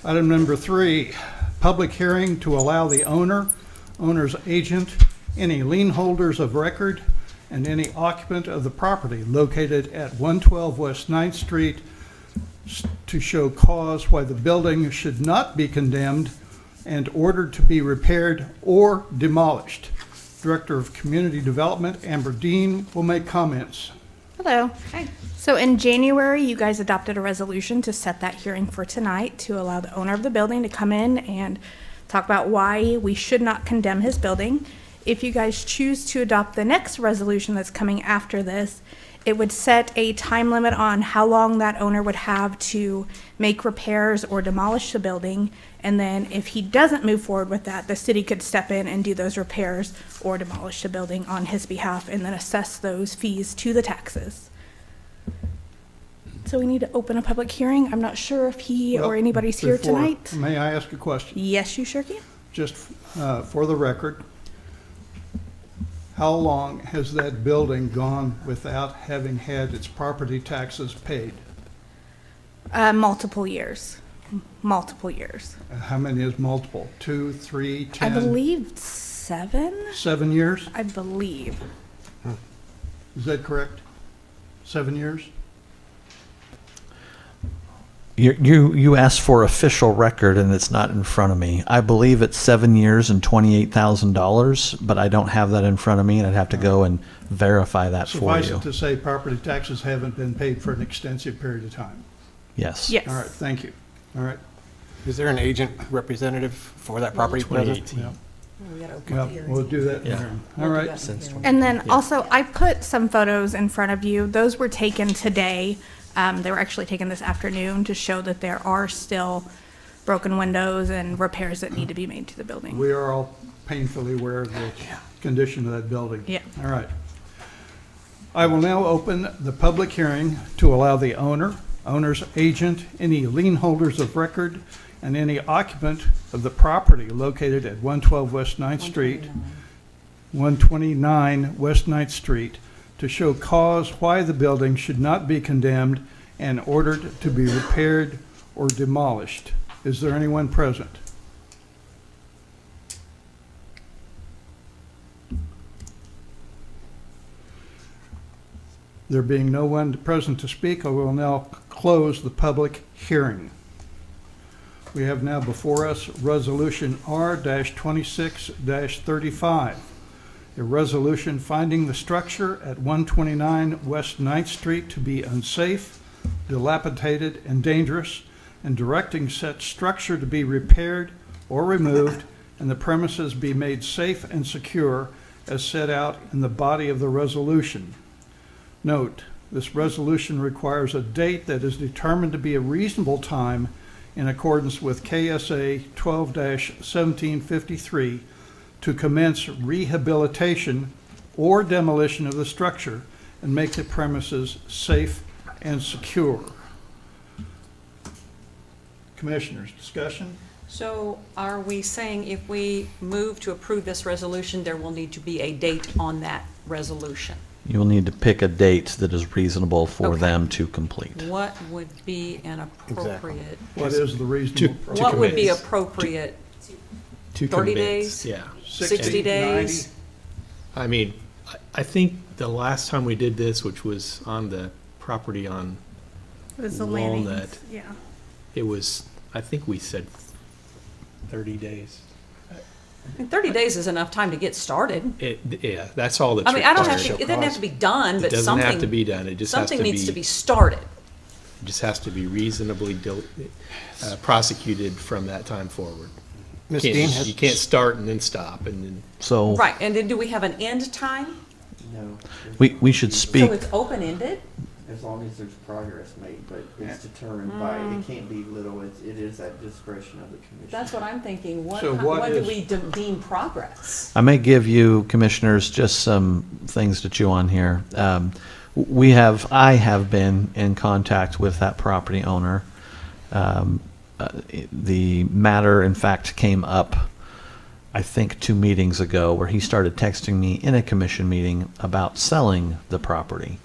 Item number 3, public hearing to allow the owner's agent, any lien holders of record, and any occupant of the property located at 112 West 9th Street to show cause why the building should not be condemned and ordered to be repaired or demolished. Director of Community Development, Amber Dean, will make comments. Hello. Hi. So in January, you guys adopted a resolution to set that hearing for tonight to allow the owner of the building to come in and talk about why we should not condemn his building. If you guys choose to adopt the next resolution that's coming after this, it would set a time limit on how long that owner would have to make repairs or demolish the building. And then if he doesn't move forward with that, the city could step in and do those repairs or demolish the building on his behalf and then assess those fees to the taxes. So we need to open a public hearing. I'm not sure if he or anybody's here Before- tonight. May I ask a question? Yes, you sure can. Just for the record, how long has that building gone without having had its property taxes paid? Multiple years. Multiple years. How many is multiple? 2, 3, 10? I believe 7. 7 years? I believe. Is that correct? 7 years? You asked for official record, and it's not in front of me. I believe it's 7 years and $28,000, but I don't have that in front of me, and I'd have to go and verify that for Suffice you. it to say, property taxes haven't been paid for an extensive period of time. Yes. Yes. All right, thank you. All right. Is there an agent representative for that property present? Yeah. Well, we'll do that. All right. And then also, I put some photos in front of you. Those were taken today. They were actually taken this afternoon to show that there are still broken windows and repairs that need to be made to the building. We are all painfully aware of the condition of that building. Yeah. All right. I will now open the public hearing to allow the owner's agent, any lien holders of record, and any occupant of the property located at 112 West 9th Street, 129 West 9th Street, to show cause why the building should not be condemned and ordered to be repaired or demolished. Is there anyone present? There being no one present to speak, I will now close the public hearing. We have now before us Resolution R-26-35, a resolution finding the structure at 129 West 9th Street to be unsafe, dilapidated, and dangerous, and directing such structure to be repaired or removed and the premises be made safe and secure as set out in the body of the resolution. Note, this resolution requires a date that is determined to be a reasonable time in accordance with KSA 12-1753 to commence rehabilitation or demolition of the structure and make the premises safe and secure. Commissioners, discussion? So are we saying if we move to approve this resolution, there will need to be a date on that resolution? You'll need to pick a date that is reasonable for Okay. them to complete. What would be an appropriate? What is the reasonable? What would be commit. appropriate? To 30 convince, days? Yeah. 60 days? I mean, I think the last time we did this, which was on the property on It was the Walnut, landings, yeah. it was, I think we said 30 days. I mean, 30 days is enough time to get started. Yeah, that's all that's I mean, I don't have required. to, it doesn't have to be done, It but doesn't have to something, be done, it just has to something needs to be, be started. just has to be reasonably prosecuted from that time forward. Ms. Can't- Dean has. You can't start and then stop and then. So Right, and then do we have an end time? No. we should speak. So it's open-ended? As long as there's progress made, but it's determined by, it can't be little, it is at discretion of the commission. That's what I'm thinking. What, So what when do is- we deem progress? I may give you, commissioners, just some things to chew on here. I have been in contact with that property owner. The matter, in fact, came up, I think, 2 meetings ago, where he started texting me in a commission meeting about selling the property.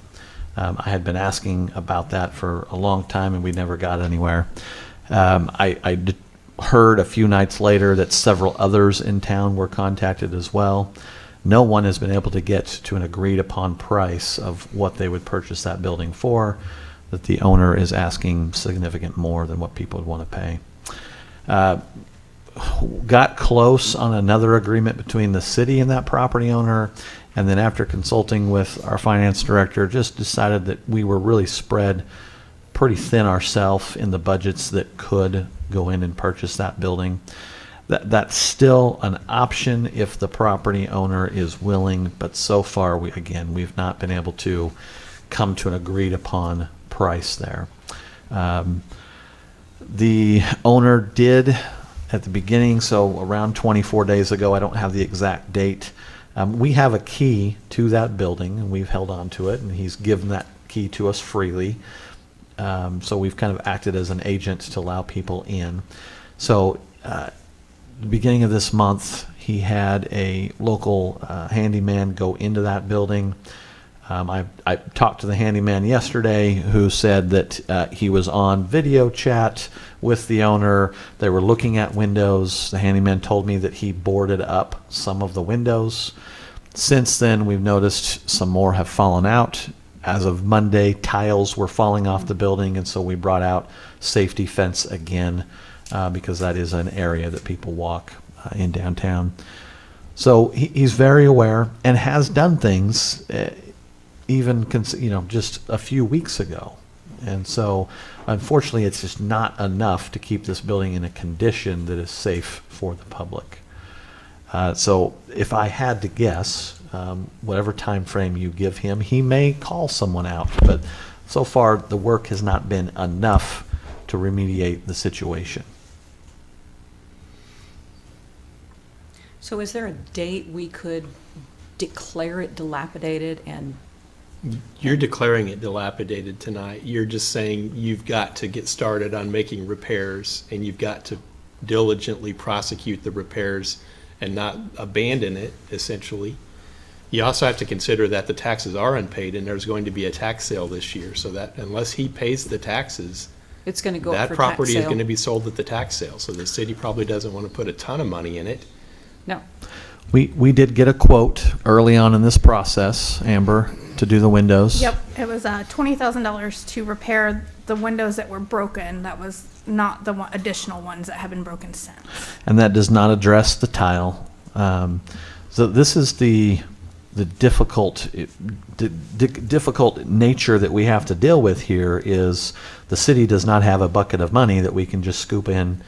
I had been asking about that for a long time, and we never got anywhere. I heard a few nights later that several others in town were contacted as well. No one has been able to get to an agreed upon price of what they would purchase that building for, that the owner is asking significant more than what people would want to pay. Got close on another agreement between the city and that property owner, and then after consulting with our finance director, just decided that we were really spread pretty thin ourselves in the budgets that could go in and purchase that building. That's still an option if the property owner is willing, but so far, we've not been able to come to an agreed upon price there. The owner did at the beginning, so around 24 days ago, I don't have the exact date. We have a key to that building, and we've held on to it, and he's given that key to us freely. So we've kind of acted as an agent to allow people in. So the beginning of this month, he had a local handyman go into that building. I talked to the handyman yesterday, who said that he was on video chat with the owner. They were looking at windows. The handyman told me that he boarded up some of the windows. Since then, we've noticed some more have fallen out. As of Monday, tiles were falling off the building, and so we brought out safety fence again, because that is an area that people walk in downtown. So he's very aware and has done things even just a few weeks ago. And so unfortunately, it's just not enough to keep this building in a condition that is safe for the public. So if I had to guess, whatever time frame you give him, he may call someone out, but so far the work has not been enough to remediate the situation. So is there a date we could declare it dilapidated and? You're declaring it dilapidated tonight. You're just saying you've got to get started on making repairs, and you've got to diligently prosecute the repairs and not abandon it, essentially. You also have to consider that the taxes are unpaid, and there's going to be a tax sale this year, so that unless he pays the taxes, It's going to go up that for property tax is sale? going to be sold at the tax sale. So the city probably doesn't want to put a ton of money in it. No. We did get a quote early on in this process, Amber, to do the windows. Yep, it was $20,000 to repair the windows that were broken. That was not the additional ones that have been broken since. And that does not address the tile. So this is the difficult nature that we have to deal with here. Is the city does not have a bucket of money that we can just scoop in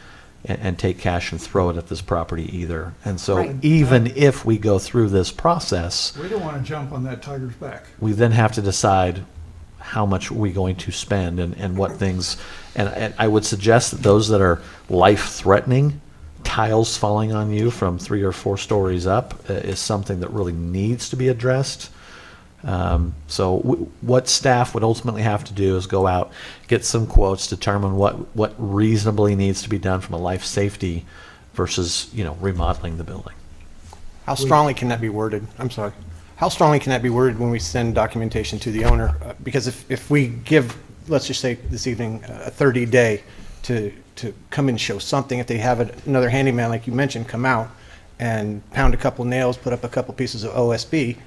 and take cash and throw it at this property either. And so Right. even if we go through this process, We don't want to jump on that tiger's back. we then have to decide how much are we going to spend and what things. And I would suggest that those that are life-threatening, tiles falling on you from 3 or 4 stories up, is something that really needs to be addressed. So what staff would ultimately have to do is go out, get some quotes, determine what reasonably needs to be done from a life safety versus, remodeling the building. How strongly can that be worded? I'm sorry. How strongly can that be worded when we send documentation to the owner? Because if we give, let's just say this evening, a 30-day to come and show something, if they have another handyman, like you mentioned, come out and pound a couple nails, put up a couple pieces of OSB,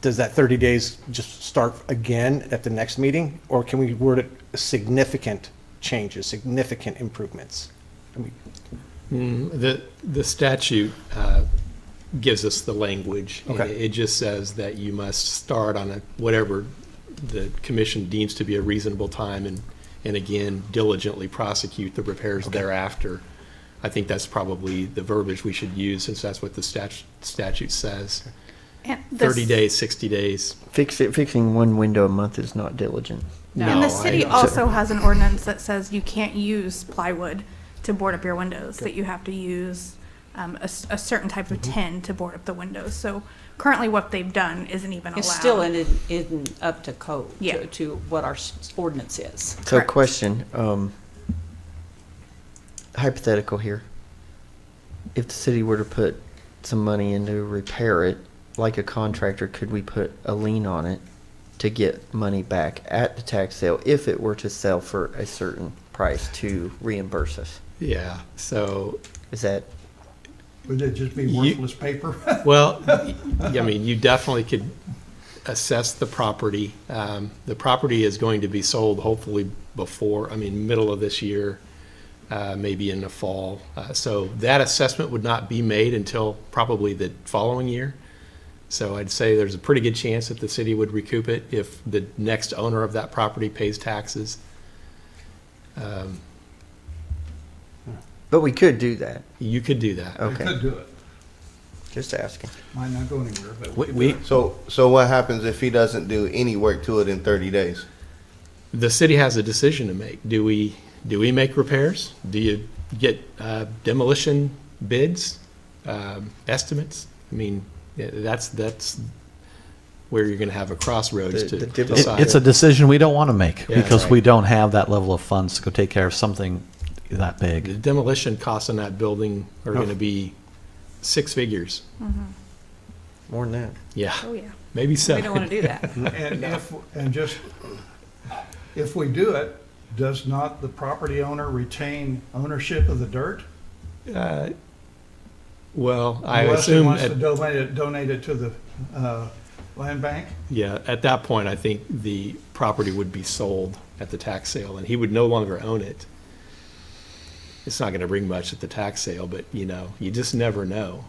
does that 30 days just start again at the next meeting? Or can we word it significant changes, significant improvements? The statute gives us the language. Okay. It just says that you must start on whatever the commission deems to be a reasonable time, and again, diligently prosecute the repairs thereafter. I think that's probably the verbiage we should use, since that's what the statute says. And 30 days, 60 days. Fixing one window a month is not diligent. And the city I- also has an ordinance that says you can't use plywood to board up your windows, that you have to use a certain type of tin to board up the windows. So currently what they've done isn't even allowed. It's still in up to code, Yeah. to what our ordinance is. So Correct. question, hypothetical here. If the city were to put some money in to repair it, like a contractor, could we put a lien on it to get money back at the tax sale if it were to sell for a certain price to reimburse us. Yeah, so, Is that, Would it just be You- worthless paper? well, I mean, you definitely could assess the property. The property is going to be sold hopefully before, middle of this year, maybe in the fall. So that assessment would not be made until probably the following year. So I'd say there's a pretty good chance that the city would recoup it if the next owner of that property pays taxes. but we could do that. You could do that. We Okay, could do it. just asking. Might not go anywhere, but we could We- do it. So what happens if he doesn't do any work to it in 30 days? The city has a decision to make. Do we make repairs? Do you get demolition bids, estimates? That's where you're going to have a crossroads The to difficult- decide. It's a decision we don't want to make Yeah, because right. we don't have that level of funds to go take care of something that The big. demolition costs on that building are going to be six figures. More than that. Yeah, Oh, yeah. maybe We seven. don't want to do that. If we do it, does not the property owner retain ownership of the dirt? Well, I Unless he assume, wants to donate it to the land bank? yeah, at that point, I think the property would be sold at the tax sale, and he would no longer own it. It's not going to bring much at the tax sale, but, you just never know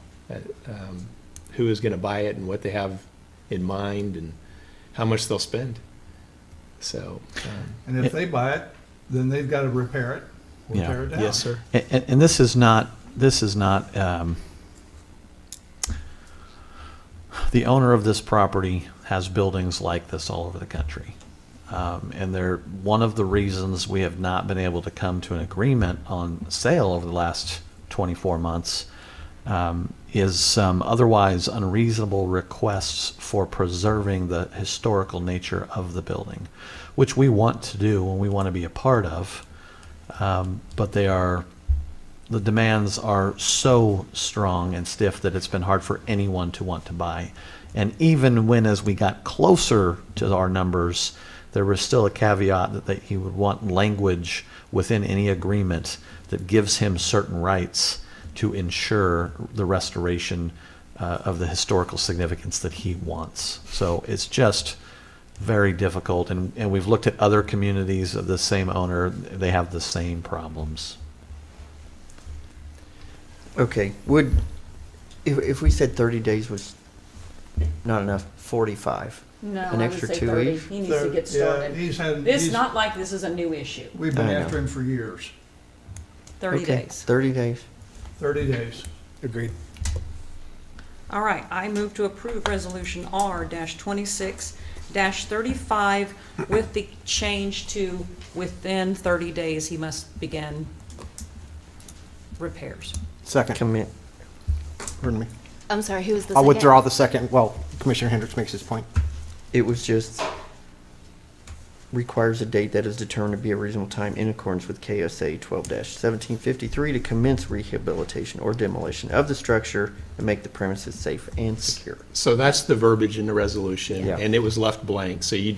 who is going to buy it and what they have in mind and how much they'll spend. So, And if they buy it, then they've got to repair it or Yeah. tear it down. yes, sir. And this is not, the owner of this property has buildings like this all over the country. And one of the reasons we have not been able to come to an agreement on sale over the last 24 months is some otherwise unreasonable requests for preserving the historical nature of the building, which we want to do and we want to be a part of. But the demands are so strong and stiff that it's been hard for anyone to want to buy. And even when, as we got closer to our numbers, there was still a caveat that he would want language within any agreement that gives him certain rights to ensure the restoration of the historical significance that he wants. So it's just very difficult, and we've looked at other communities of the same owner. They have the same problems. Okay, if we said 30 days was not enough, 45? No, An I extra would say 2 30. weeks? He needs to get Yeah, started. he's It's not like this is a new issue. We've been I know. after him for years. 30 Okay, days. 30 days. 30 days. Agreed. All right, I move to approve Resolution R-26-35 with the change to within 30 days he must begin repairs. Second. Pardon me. I'm sorry, who was the I'll second? withdraw the second. Well, Commissioner Hendricks makes his point. It was just requires a date that is determined to be a reasonable time in accordance with KSA 12-1753 to commence rehabilitation or demolition of the structure and make the premises safe and secure. So that's the verbiage in the resolution, Yeah. and it was left blank, so we'll we're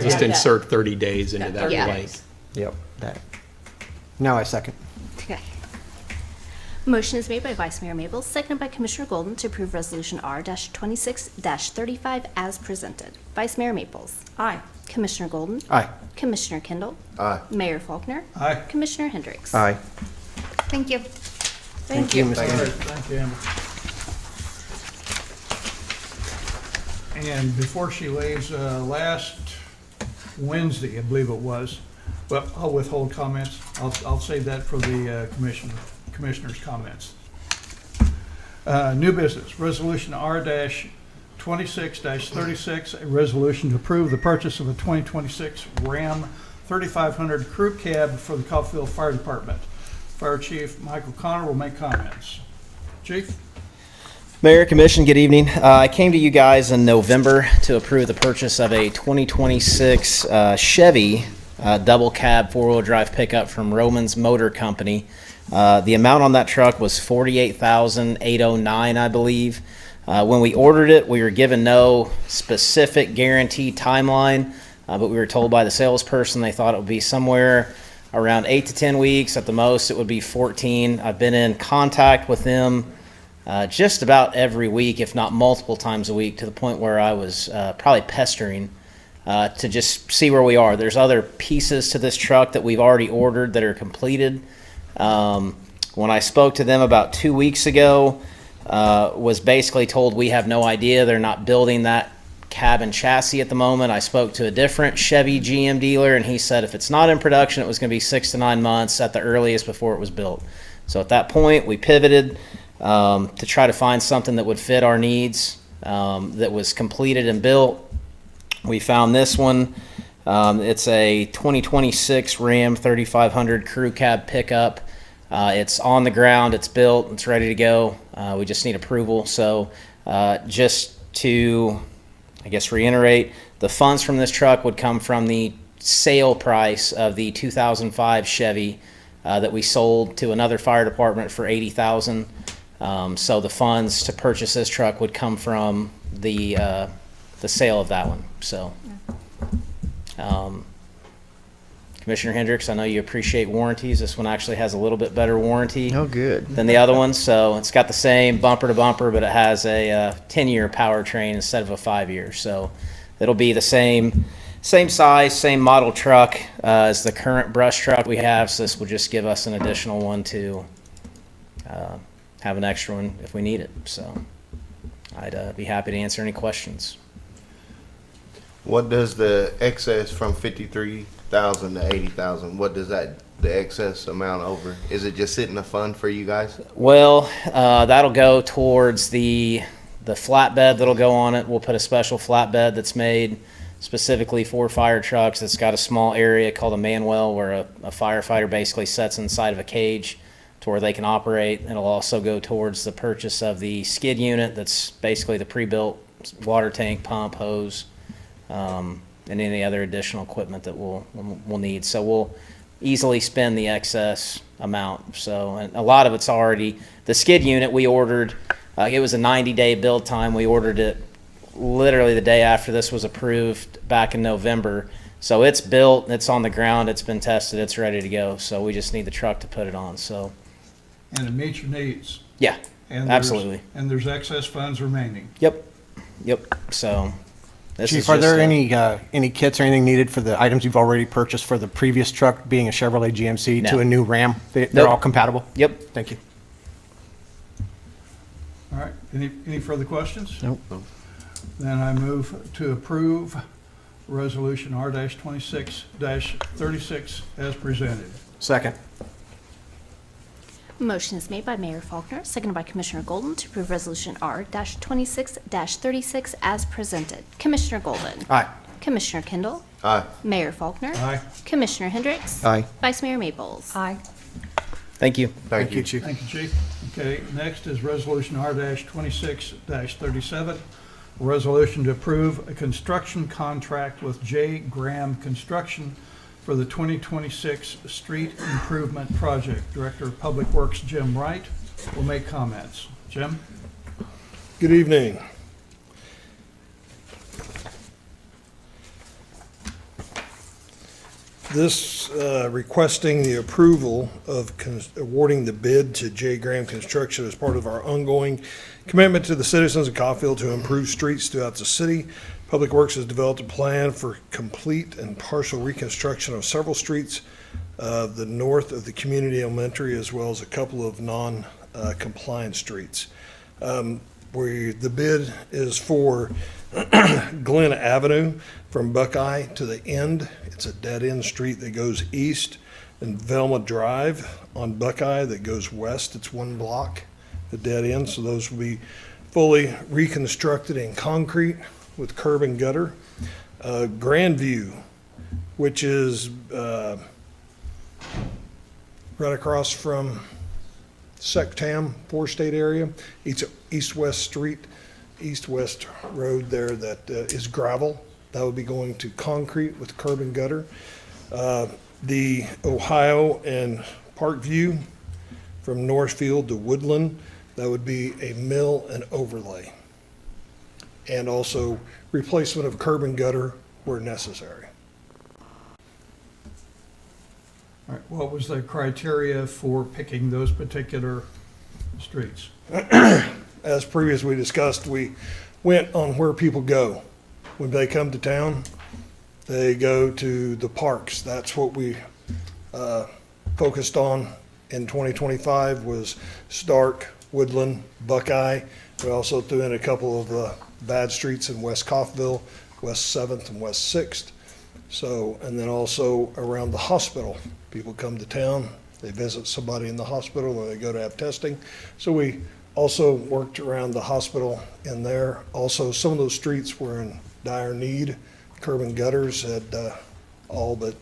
just gonna- insert 30 days into Got that 30 blank. days. Yep, that. Now I second. Okay. Motion is made by Vice Mayor Mabel, seconded by Commissioner Golden to approve Resolution R-26-35 as presented. Vice Mayor Maples. Aye. Commissioner Golden. Aye. Commissioner Kendall. Aye. Mayor Faulkner. Aye. Commissioner Hendricks. Aye. Thank you. Thank you. Mr. All right, Hendricks. thank you, Amber. And before she leaves, last Wednesday, I believe it was, well, I'll withhold comments. I'll save that for the commissioner's comments. New business, Resolution R-26-36, a resolution to approve the purchase of a 2026 Ram 3500 crew cab for the Coffeyville Fire Department. Fire Chief Michael Connor will make comments. Chief? Mayor, Commission, good evening. I came to you guys in November to approve the purchase of a 2026 Chevy double cab four-wheel drive pickup from Romans Motor Company. The amount on that truck was $48,809, I believe. When we ordered it, we were given no specific guaranteed timeline, but we were told by the salesperson they thought it would be somewhere around 8 to 10 weeks. At the most, it would be 14. I've been in contact with them just about every week, if not multiple times a week, to the point where I was probably pestering to just see where we are. There's other pieces to this truck that we've already ordered that are completed. When I spoke to them about 2 weeks ago, was basically told we have no idea. They're not building that cab and chassis at the moment. I spoke to a different Chevy GM dealer, and he said if it's not in production, it was going to be 6 to 9 months at the earliest before it was built. So at that point, we pivoted to try to find something that would fit our needs, that was completed and built. We found this one. It's a 2026 Ram 3500 crew cab pickup. It's on the ground, it's built, it's ready to go. We just need approval. So just to, I guess, reiterate, the funds from this truck would come from the sale price of the 2005 Chevy that we sold to another fire department for $80,000. So the funds to purchase this truck would come from the sale of that one. So, Commissioner Hendricks, I know you appreciate warranties. This one actually has a little bit better warranty than the other one. So it's got the same bumper to bumper, but it has a 10-year powertrain instead of a 5-year. So it'll be the same size, same model truck as the current brush truck we have. So this will just give us an additional one to have an extra one if we need it. So I'd be happy to answer any questions. What does the excess from 53,000 to 80,000? What does the excess amount over? Is it just sitting in a fund for you guys? Well, that'll go towards the flatbed that'll go on it. We'll put a special flatbed that's made specifically for fire trucks. It's got a small area called a manwell where a firefighter basically sits inside of a cage to where they can operate. It'll also go towards the purchase of the skid unit that's basically the pre-built water tank, pump, hose, and any other additional equipment that we'll need. So we'll easily spend the excess amount. So, and a lot of it's already, the skid unit we ordered, it was a 90-day build time. We ordered it literally the day after this was approved back in November. So it's built, it's on the ground, it's been tested, it's ready to go. So we just need the truck to put it on. So, And it meets your needs. yeah, And absolutely. there's excess funds remaining. Yep. So this Chief, is are just there any kits or anything needed for the items you've already purchased for the previous truck, being a Chevrolet GMC, No. to a new Ram? They're Nope. all compatible? Yep. Thank you. All right, any further questions? Nope. Then I move to approve Resolution R-26-36 as presented. Second. Motion is made by Mayor Faulkner, seconded by Commissioner Golden to approve Resolution R-26-36 as presented. Commissioner Golden. Aye. Commissioner Kendall. Aye. Mayor Faulkner. Aye. Commissioner Hendricks. Aye. Vice Mayor Maples. Aye. Thank you. Thank you. Chief. Thank you, Chief. Okay, next is Resolution R-26-37, a resolution to approve a construction contract with J. Graham Construction for the 2026 Street Improvement Project. Director of Public Works Jim Wright will make comments. Jim? Good evening. This requesting the approval of awarding the bid to J. Graham Construction as part of our ongoing commitment to the citizens of Coffeyville to improve streets throughout the city. Public Works has developed a plan for complete and partial reconstruction of several streets the north of the community elementary, as well as a couple of non-compliant streets. The bid is for Glen Avenue from Buckeye to the end. It's a dead-end street that goes east, and Velma Drive on Buckeye that goes west. It's one block, the dead end. So those will be fully reconstructed in concrete with curb and gutter. Grandview, which is right across from Sectam, four-state area. It's east-west street, east-west road there that is gravel. That would be going to concrete with curb and gutter. The Ohio and Parkview from Northfield to Woodland, that would be a mill and overlay. and also replacement of curb and gutter where necessary. All right, what was the criteria for picking those particular streets? As previously discussed, we went on where people go. When they come to town, they go to the parks. That's what we focused on in 2025 was Stark, Woodland, Buckeye. We also threw in a couple of bad streets in West Coffeyville, West 7th and West 6th. So, and then also around the hospital. People come to town, they visit somebody in the hospital, or they go to have testing. So we also worked around the hospital in there. Also, some of those streets were in dire need. Curb and gutters had all but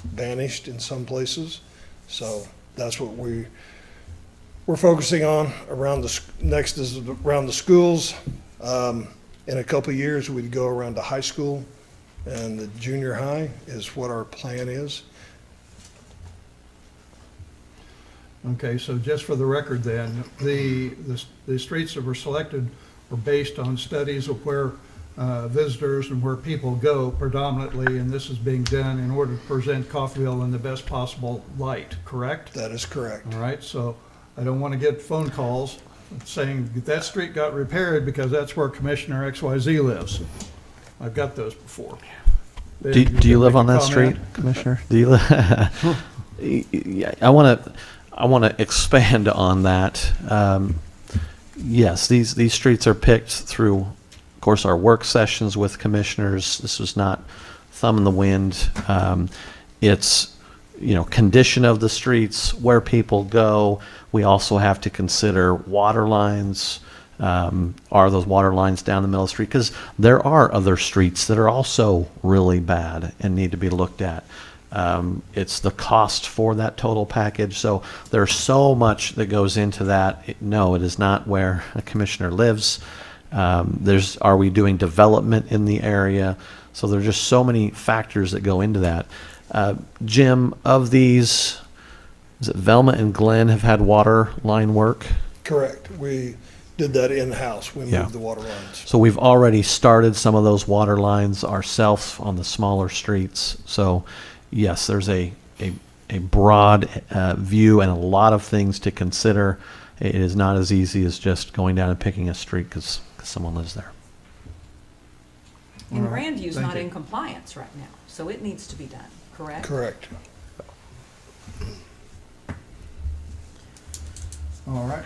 vanished in some places. So that's what we're focusing on around next is around the schools. In a couple of years, we'd go around the high school and the junior high is what our plan is. Okay, so just for the record then, the streets that were selected were based on studies of where visitors and where people go predominantly, and this is being done in order to present Coffeyville in the best possible light, correct? That is correct. All right, so I don't want to get phone calls saying that street got repaired because that's where Commissioner XYZ lives. I've got those before. Do you live on that street, Commissioner? Do you live? Yeah, I want to expand on that. Yes, these streets are picked through, of course, our work sessions with commissioners. This was not thumb in the wind. It's condition of the streets, where people go. We also have to consider water lines. Are those water lines down the middle of the street? Because there are other streets that are also really bad and need to be looked at. It's the cost for that total package. So there's so much that goes into that. No, it is not where a commissioner lives. Are we doing development in the area? So there's just so many factors that go into that. Jim, of these, is it Velma and Glenn have had water line work? Correct. We did that in-house. We moved the water lines. So we've already started some of those water lines ourselves on the smaller streets. So yes, there's a broad view and a lot of things to consider. It is not as easy as just going down and picking a street because someone lives there. And All right. Grandview's Thank not you. in compliance right now, so it needs to be done, correct? Correct. All right.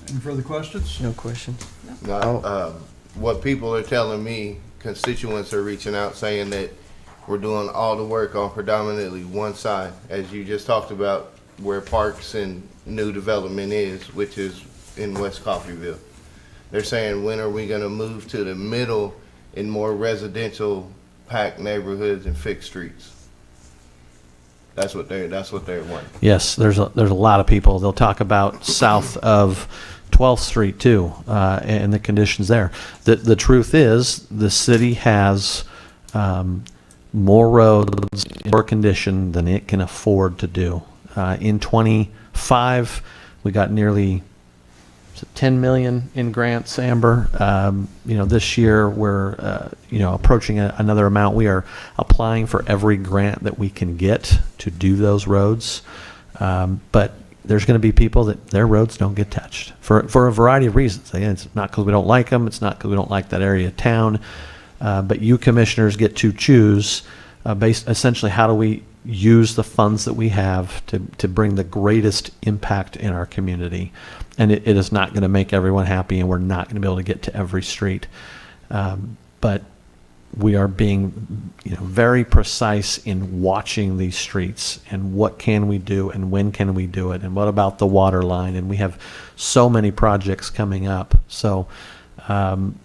Any further questions? No questions? No, what people are telling me, constituents are reaching out saying that we're doing all the work on predominantly one side, as you just talked about, where parks and new development is, which is in West Coffeyville. They're saying, when are we gonna move to the middle in more residential packed neighborhoods and fixed streets? That's what they're wanting. Yes, there's a lot of people. They'll talk about south of 12th Street too, and the conditions there. The truth is, the city has more roads in poor condition than it can afford to do. In 25, we got nearly 10 million in grants, Amber. This year we're approaching another amount. We are applying for every grant that we can get to do those roads. But there's going to be people that their roads don't get touched for a variety of reasons. Again, it's not because we don't like them. It's not because we don't like that area of town. But you commissioners get to choose based essentially how do we use the funds that we have to bring the greatest impact in our community. And it is not going to make everyone happy, and we're not going to be able to get to every street. But we are being very precise in watching these streets and what can we do and when can we do it and what about the water line. And we have so many projects coming up. So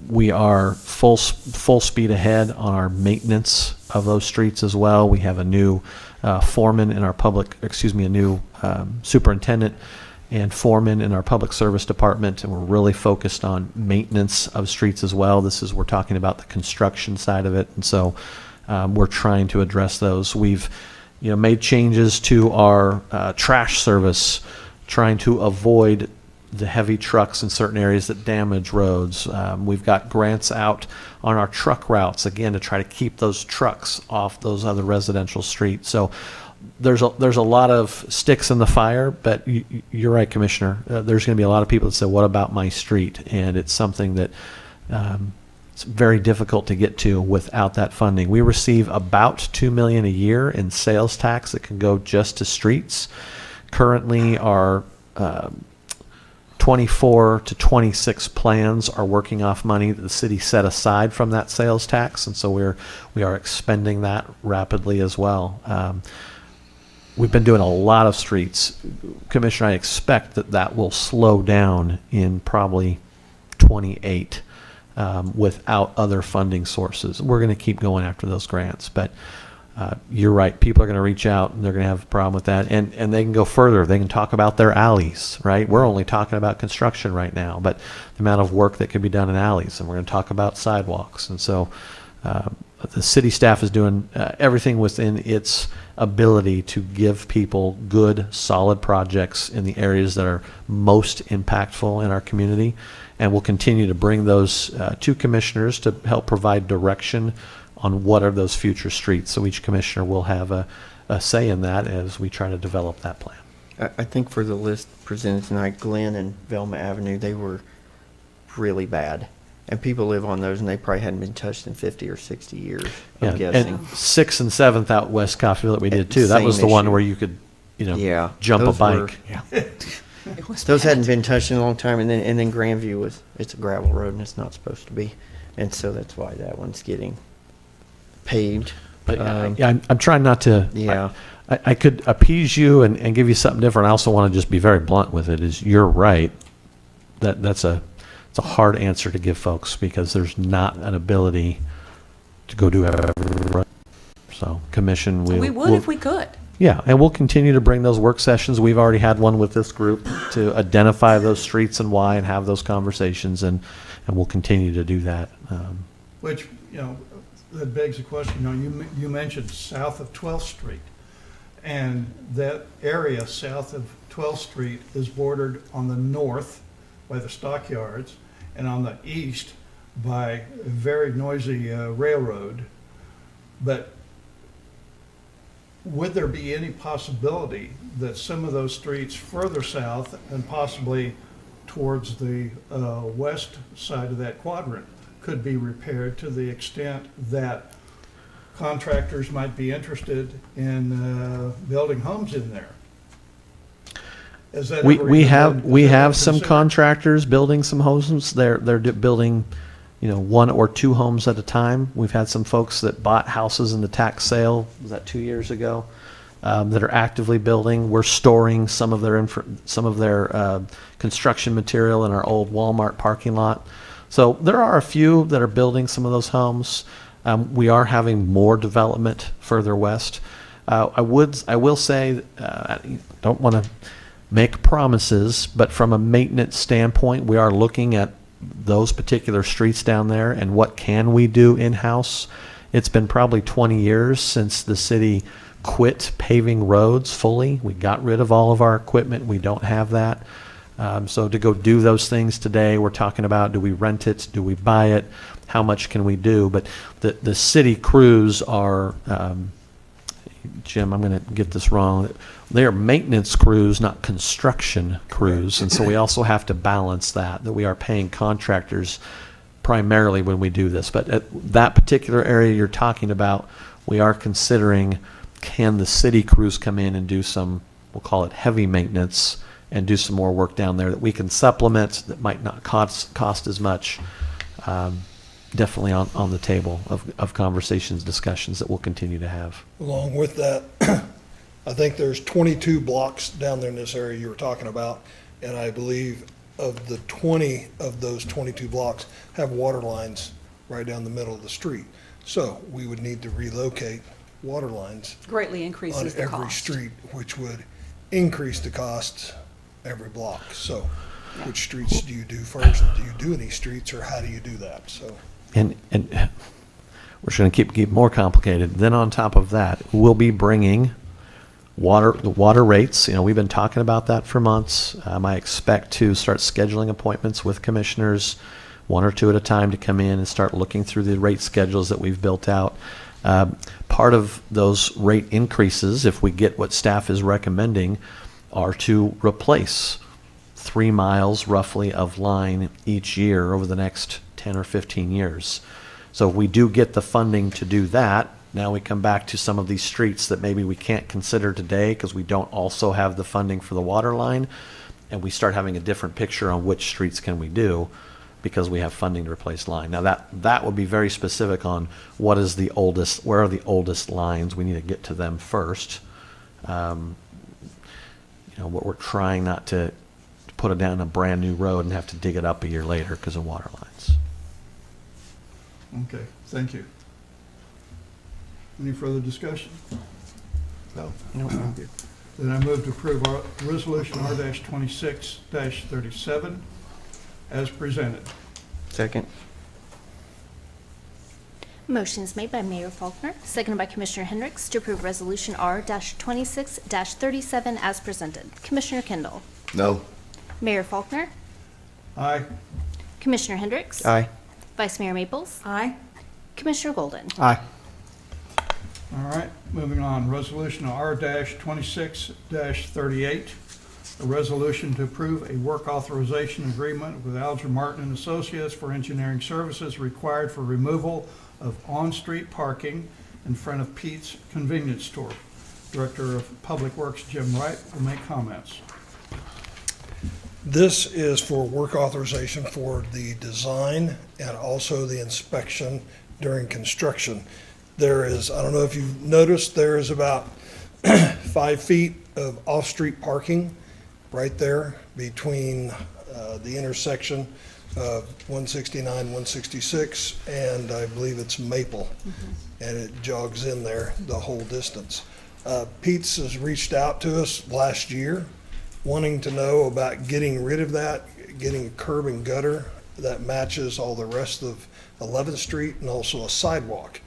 we are full speed ahead on our maintenance of those streets as well. We have a new foreman in our a new superintendent and foreman in our public service department, and we're really focused on maintenance of streets as well. We're talking about the construction side of it, and so we're trying to address those. We've made changes to our trash service, trying to avoid the heavy trucks in certain areas that damage roads. We've got grants out on our truck routes, again, to try to keep those trucks off those other residential streets. So there's a lot of sticks in the fire, but you're right, Commissioner. There's going to be a lot of people that say, what about my street? And it's something that it's very difficult to get to without that funding. We receive about $2 million a year in sales tax that can go just to streets. Currently, our 24 to 26 plans are working off money that the city set aside from that sales tax, and so we are expending that rapidly as well. We've been doing a lot of streets. Commissioner, I expect that will slow down in probably 28 without other funding sources. We're going to keep going after those grants, but you're right. People are going to reach out and they're going to have a problem with that, and they can go further. They can talk about their alleys, right? We're only talking about construction right now, but the amount of work that can be done in alleys, and we're going to talk about sidewalks. And so the city staff is doing everything within its ability to give people good, solid projects in the areas that are most impactful in our community. And we'll continue to bring those to commissioners to help provide direction on what are those future streets. So each commissioner will have a say in that as we try to develop that plan. I think for the list presented tonight, Glen and Velma Avenue, they were really bad. And people live on those, and they probably hadn't been touched in 50 or 60 years, I'm guessing. And 6th and 7th out west Coffeyville that we did too. That was the one where you could, jump a bike. Those hadn't been touched in a long time, and then Grandview it's a gravel road, and it's not supposed to be. And so that's why that one's getting paved. But I'm trying not to. Yeah. I could appease you and give you something different. I also want to just be very blunt with it. You're right. It's a hard answer to give folks because there's not an ability to go do every. So commission, We would if we could. Yeah, and we'll continue to bring those work sessions. We've already had one with this group to identify those streets and why, and have those conversations, and we'll continue to do that. Which, that begs the question, you mentioned south of 12th Street, and that area south of 12th Street is bordered on the north by the stockyards, and on the east by a very noisy railroad. But would there be any possibility that some of those streets further south and possibly towards the west side of that quadrant could be repaired to the extent that contractors might be interested in building homes in there? Is that We have some considered? contractors building some homes. They're building, one or two homes at a time. We've had some folks that bought houses in the tax sale, was that 2 years ago, that are actively building. We're storing some of their construction material in our old Walmart parking lot. So there are a few that are building some of those homes. We are having more development further west. I will say, I don't want to make promises, but from a maintenance standpoint, we are looking at those particular streets down there and what can we do in-house. It's been probably 20 years since the city quit paving roads fully. We got rid of all of our equipment. We don't have that. So to go do those things today, we're talking about, do we rent it? Do we buy it? How much can we do? But the city crews are, Jim, I'm going to get this wrong. They are maintenance crews, not construction crews. And so we also have to balance that we are paying contractors primarily when we do this. But at that particular area you're talking about, we are considering, can the city crews come in and do some, we'll call it heavy maintenance, and do some more work down there that we can supplement that might not cost as much. Definitely on the table of conversations, discussions that we'll continue to have. Along with that, I think there's 22 blocks down there in this area you were talking about, and I believe of the 20 of those 22 blocks have water lines right down the middle of the street. So we would need to relocate water lines Greatly on increases the every cost. street, which would increase the costs every block. So which streets do you do first? Do you do any streets, or how do you do that? So. And we're just going to keep more complicated. Then on top of that, we'll be bringing The water rates, we've been talking about that for months. I expect to start scheduling appointments with commissioners, one or two at a time, to come in and start looking through the rate schedules that we've built out. Part of those rate increases, if we get what staff is recommending, are to replace 3 miles roughly of line each year over the next 10 or 15 years. So if we do get the funding to do that, now we come back to some of these streets that maybe we can't consider today because we don't also have the funding for the water line, and we start having a different picture on which streets can we do because we have funding to replace line. Now that would be very specific on where are the oldest lines. We need to get to them first. We're trying not to put it down a brand new road and have to dig it up a year later because of water lines. Okay, thank you. Any further discussion? No. No, I'm good. Then I move to approve our resolution R-26-37 as presented. Second. Motion is made by Mayor Faulkner, seconded by Commissioner Hendricks to approve Resolution R-26-37 as presented. Commissioner Kendall. No. Mayor Faulkner. Aye. Commissioner Hendricks. Aye. Vice Mayor Maples. Aye. Commissioner Golden. Aye. All right, moving on. Resolution R-26-38, a resolution to approve a work authorization agreement with Alger Martin and Associates for engineering services required for removal of on-street parking in front of Pete's Convenience Store. Director of Public Works Jim Wright will make comments. This is for work authorization for the design and also the inspection during construction. There is, I don't know if you've noticed, there is about 5 feet of off-street parking right there between the intersection of 169, 166, and I believe it's Maple. And it jogs in there the whole distance. Pete's has reached out to us last year wanting to know about getting rid of that, getting a curb and gutter that matches all the rest of 11th Street and also a sidewalk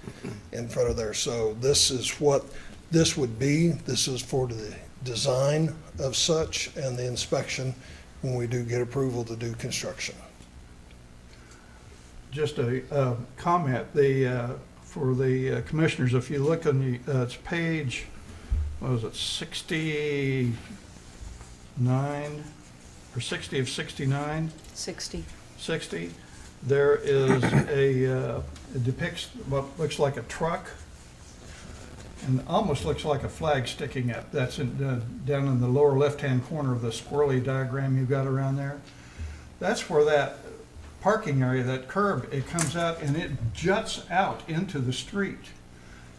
in front of there. So this is what this would be. This is for the design of such and the inspection when we do get approval to do construction. Just a comment, for the commissioners, if you look on the, it's page, what was it, 69 or 60 of 69? 60. 60, there is it depicts what looks like a truck and almost looks like a flag sticking up. That's down in the lower left-hand corner of the squirrely diagram you've got around there. That's where that parking area, that curb, it comes out and it juts out into the street.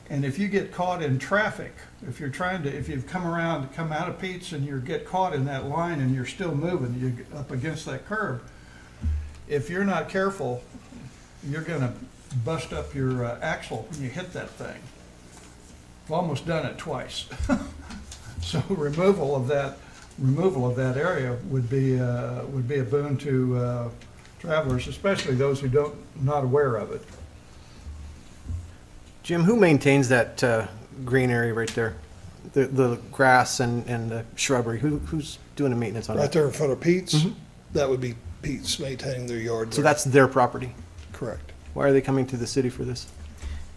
And if you get caught in traffic, if you've come out of Pete's and you get caught in that line and you're still moving, you're up against that curb, if you're not careful, you're gonna bust up your axle when you hit that thing. I've almost done it twice. So removal of that area would be a boon to travelers, especially those who not aware of it. Jim, who maintains that green area right there? The grass and the shrubbery, who's doing the maintenance on Right that? there in front of Pete's, that would be Pete's maintaining their yard So there. that's their property? Correct. Why are they coming to the city for this?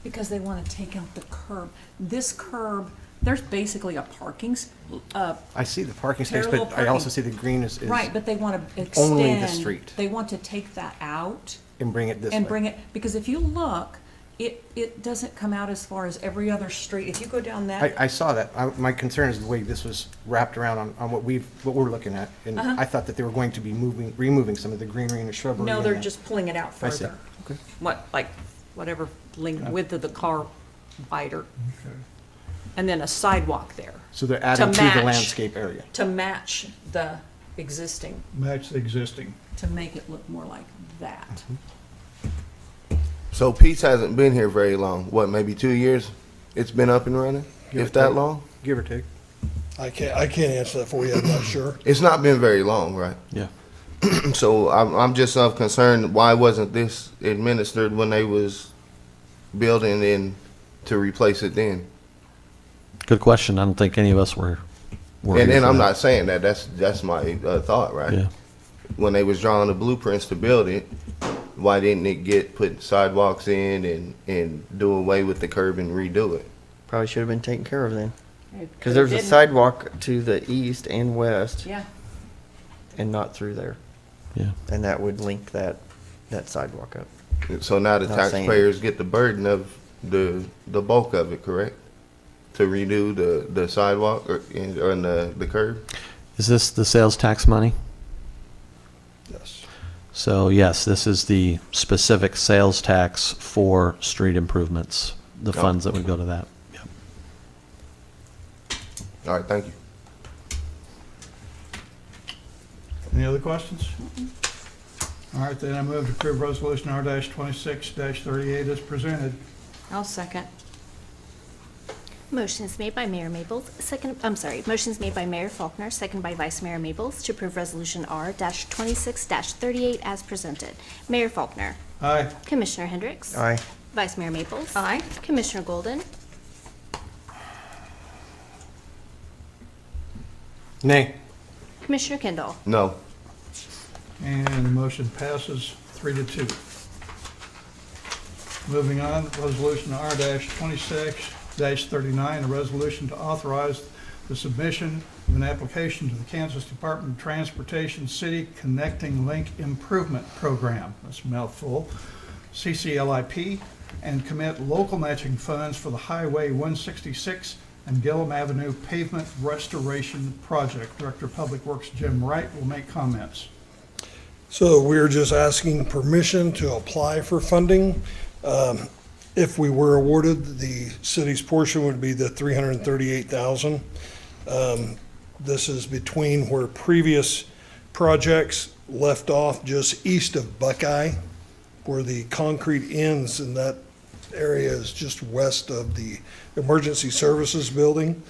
Because they want to take out the curb. This curb, there's basically a parking, I see the parking space, Parallel but I also parking. see the green is right, but they want to extend. only the street They want to take that out and bring it this way. and bring it, because if you look, it doesn't come out as far as every other street. If you go down that. I saw that. My concern is the way this was wrapped around on what we're looking at. And I thought that they were going to be removing some of the greenery and the shrubbery. No, and they're that. just pulling it out I see. further. Okay. Whatever width of the car wider. Okay. And then a sidewalk there. So they're adding to the match- landscape area. To match the existing, Match the existing. to make it look more like that. So Pete's hasn't been here very long. What, maybe 2 years? It's been up and running? Give or If that take. long? Give or take. I can't answer that for you, I'm not sure. It's not been very long, right? Yeah. So I'm just of concern, why wasn't this administered when they was building in to replace it then? Good question. I don't think any of us were. And here for I'm that. not saying that, that's my thought, right? Yeah. When they was drawing the blueprints to build it, why didn't it get put sidewalks in and do away with the curb and redo it? Probably should have been taken care of then. It Because there's a didn't. sidewalk to the east and west Yeah. and not through there. Yeah. And that would link that sidewalk up. So now the Not saying- taxpayers get the burden of the bulk of it, correct? To redo the sidewalk or the curb? Is this the sales tax money? Yes. So yes, this is the specific sales tax for street improvements, the Oh. funds that would go to that. Yep. All right, thank you. Any other questions? All right, then I move to approve Resolution R-26-38 as presented. I'll second. Motion is made by Mayor Maples, motion is made by Mayor Faulkner, second by Vice Mayor Maples to approve Resolution R-26-38 as presented. Mayor Faulkner. Aye. Commissioner Hendricks. Aye. Vice Mayor Maples. Aye. Commissioner Golden. Nay. Commissioner Kendall. No. And the motion passes 3-2. Moving on, Resolution R-26-39, a resolution to authorize the submission of an application to the Kansas Department of Transportation City Connecting Link Improvement Program, that's a mouthful, CCLIP, and commit local matching funds for the Highway 166 and Gillum Avenue Pavement Restoration Project. Director of Public Works Jim Wright will make comments. So we're just asking permission to apply for funding. If we were awarded, the city's portion would be the $338,000. This is between where previous projects left off just east of Buckeye, where the concrete ends, and that area is just west of the Emergency Services Building.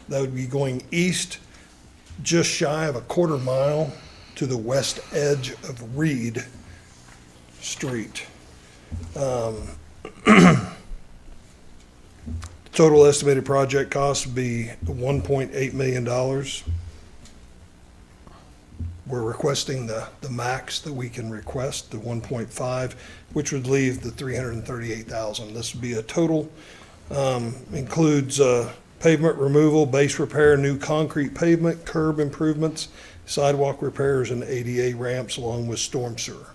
That would be going east, just shy of a quarter mile to the west edge of Reed Street. Total estimated project cost would be $1.8 million. We're requesting the max that we can request, the 1.5, which would leave the $338,000. This would be a total, includes pavement removal, base repair, new concrete pavement, curb improvements, sidewalk repairs, and ADA ramps, along with storm sewer.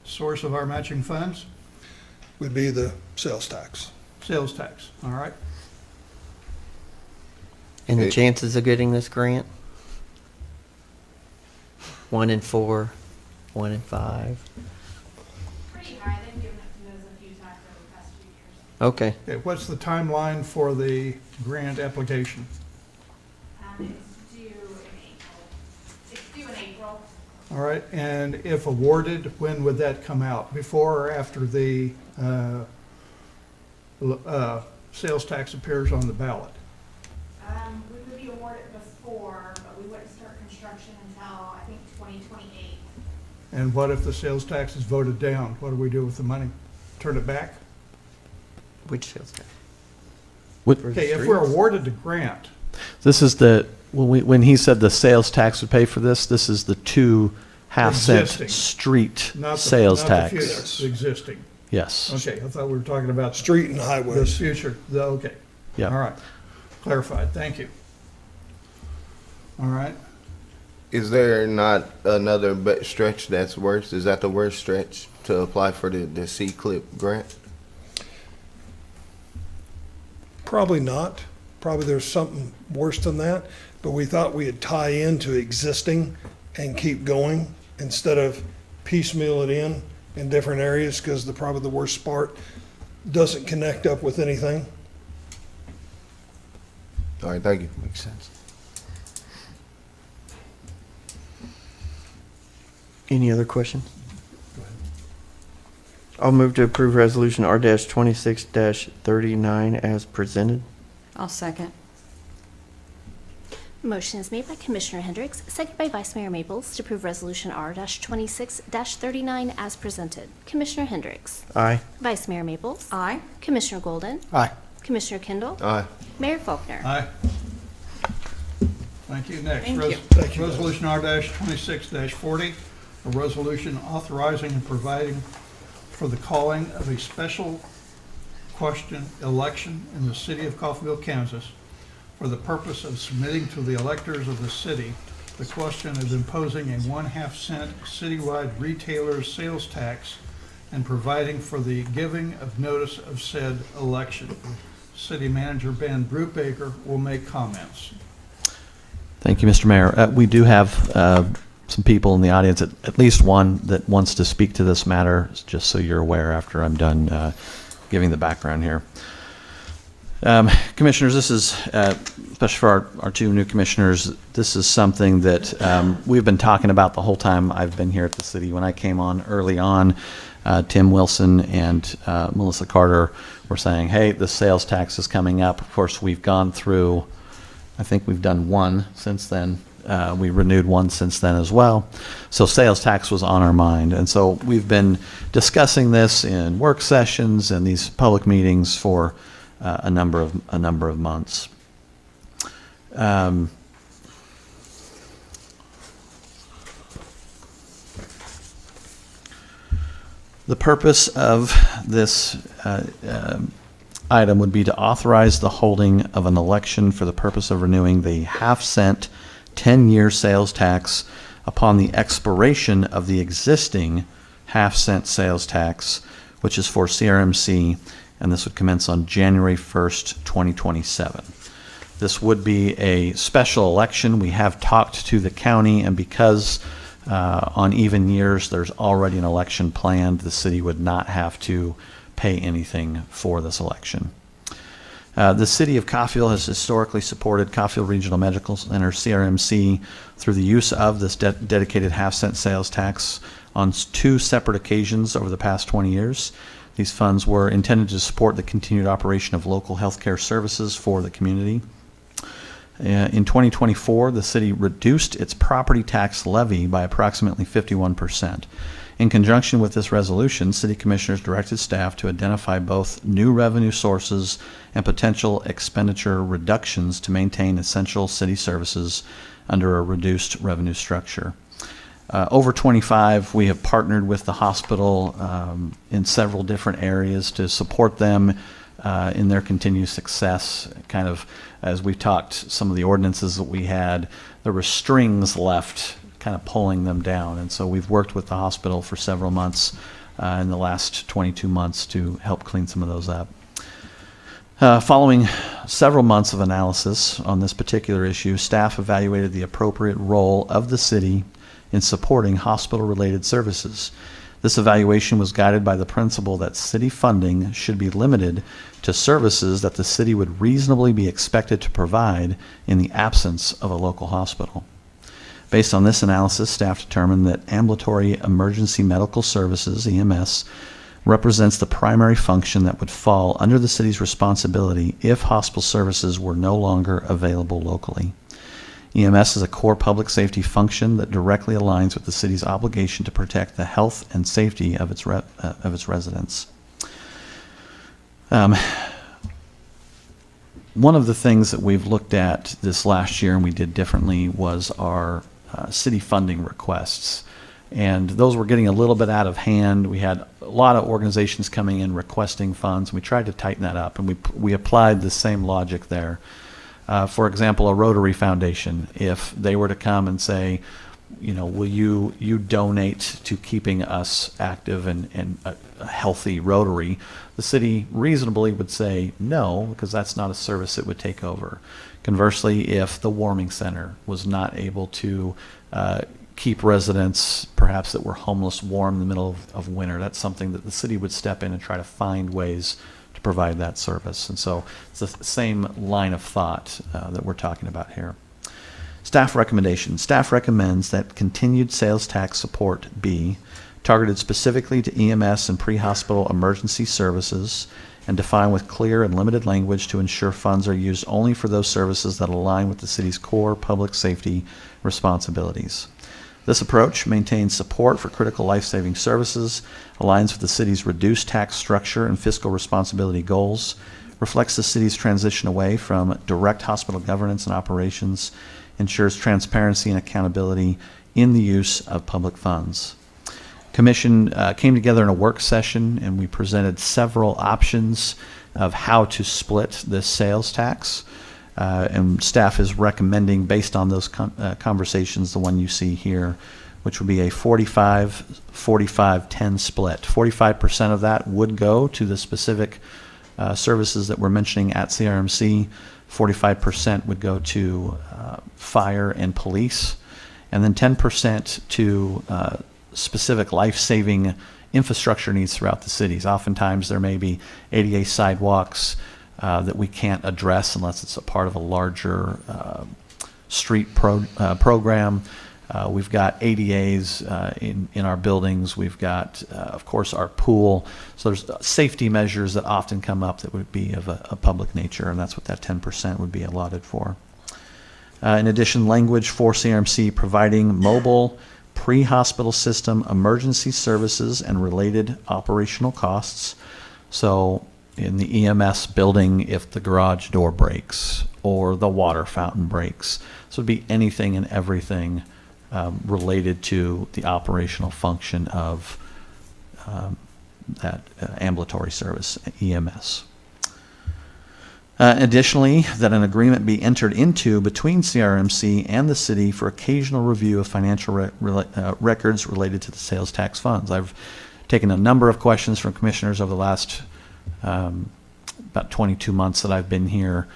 Source of our matching funds? Would be the sales tax. Sales tax, all right. And the Hey. chances of getting this grant? 1 in 4, 1 in 5. Pretty high, they've given it to us a few times over the past few years. Okay. Okay, what's the timeline for the grant application? It's due in April. It's due in April. All right, and if awarded, when would that come out? Before or after the sales tax appears on the ballot? We would be awarded before, but we wouldn't start construction until, I think, 2028. And what if the sales tax is voted down? What do we do with the money? Turn it back? Which sales tax? What, Okay, if we're awarded the grant, this is when he said the sales tax would pay for this, this is the 2 half-cent Existing. street not the, sales not tax. the future, the existing. Yes. Okay, I thought we were talking about Street and the highways. future, okay. Yeah. All right, clarified, thank you. All right, Is there not another stretch that's worse? Is that the worst stretch to apply for the C-CLIP grant? Probably not. Probably there's something worse than that, but we thought we'd tie into existing and keep going instead of piecemeal it in different areas, because probably the worst part doesn't connect up with anything. All right, thank you. Makes sense. Any other questions? I'll move to approve Resolution R-26-39 as presented. I'll second. Motion is made by Commissioner Hendricks, second by Vice Mayor Maples to approve Resolution R-26-39 as presented. Commissioner Hendricks. Aye. Vice Mayor Maples. Aye. Commissioner Golden. Aye. Commissioner Kendall? Aye. Mayor Faulkner? Aye. Thank you. Next, Thank you. Resolution R-26-40, a resolution authorizing and providing for the calling of a special question election in the city of Coffeyville, Kansas, for the purpose of submitting to the electors of the city the question of imposing a 1/2 cent citywide retailer's sales tax and providing for the giving of notice of said election. City Manager Ben Brubaker will make comments. Thank you, Mr. Mayor. We do have some people in the audience, at least one that wants to speak to this matter, just so you're aware after I'm done giving the background here. Commissioners, this is, especially for our two new commissioners, this is something that we've been talking about the whole time I've been here at the city. When I came on early on, Tim Wilson and Melissa Carter were saying, hey, the sales tax is coming up. Of course, we've gone through, I think we've done one since then. We renewed one since then as well. So sales tax was on our mind. And so we've been discussing this in work sessions and these public meetings for a number of months. The purpose of this item would be to authorize the holding of an election for the purpose of renewing the 1/2 cent 10-year sales tax upon the expiration of the existing 1/2 cent sales tax, which is for CRMC, and this would commence on January 1st, 2027. This would be a special election. We have talked to the county, and because on even years there's already an election planned, the city would not have to pay anything for this election. The city of Coffeyville has historically supported Coffeyville Regional Medical Center, CRMC, through the use of this dedicated 1/2 cent sales tax on 2 separate occasions over the past 20 years. These funds were intended to support the continued operation of local healthcare services for the community. In 2024, the city reduced its property tax levy by approximately 51%. In conjunction with this resolution, city commissioners directed staff to identify both new revenue sources and potential expenditure reductions to maintain essential city services under a reduced revenue structure. Over 25, we have partnered with the hospital in several different areas to support them in their continued success. Kind of, as we talked, some of the ordinances that we had, there were strings left kind of pulling them down. And so we've worked with the hospital for several months in the last 22 months to help clean some of those up. Following several months of analysis on this particular issue, staff evaluated the appropriate role of the city in supporting hospital-related services. This evaluation was guided by the principle that city funding should be limited to services that the city would reasonably be expected to provide in the absence of a local hospital. Based on this analysis, staff determined that ambulatory emergency medical services, EMS, represents the primary function that would fall under the city's responsibility if hospital services were no longer available locally. EMS is a core public safety function that directly aligns with the city's obligation to protect the health and safety of its residents. One of the things that we've looked at this last year and we did differently was our city funding requests. And those were getting a little bit out of hand. We had a lot of organizations coming in requesting funds. We tried to tighten that up, and we applied the same logic there. For example, a Rotary Foundation, if they were to come and say, you know, will you donate to keeping us active and a healthy Rotary, the city reasonably would say no, because that's not a service it would take over. Conversely, if the warming center was not able to keep residents, perhaps that were homeless, warm in the middle of winter, that's something that the city would step in and try to find ways to provide that service. And so it's the same line of thought that we're talking about here. Staff recommendation. Staff recommends that continued sales tax support be targeted specifically to EMS and pre-hospital emergency services and defined with clear and limited language to ensure funds are used only for those services that align with the city's core public safety responsibilities. This approach maintains support for critical life-saving services, aligns with the city's reduced tax structure and fiscal responsibility goals, reflects the city's transition away from direct hospital governance and operations, ensures transparency and accountability in the use of public funds. Commission came together in a work session, and we presented several options of how to split this sales tax. And staff is recommending, based on those conversations, the one you see here, which would be a 45-45-10 split. 45% of that would go to the specific services that we're mentioning at CRMC. 45% would go to fire and police, and then 10% to specific life-saving infrastructure needs throughout the cities. Oftentimes there may be ADA sidewalks that we can't address unless it's a part of a larger street program. We've got ADAs in our buildings. We've got, of course, our pool. So there's safety measures that often come up that would be of a public nature, and that's what that 10% would be allotted for. In addition, language for CRMC providing mobile pre-hospital system emergency services and related operational costs. So in the EMS building, if the garage door breaks or the water fountain breaks, so it'd be anything and everything related to the operational function of that ambulatory service, EMS. Additionally, that an agreement be entered into between CRMC and the city for occasional review of financial records related to the sales tax funds. I've taken a number of questions from commissioners over the last about 22 months that I've been here,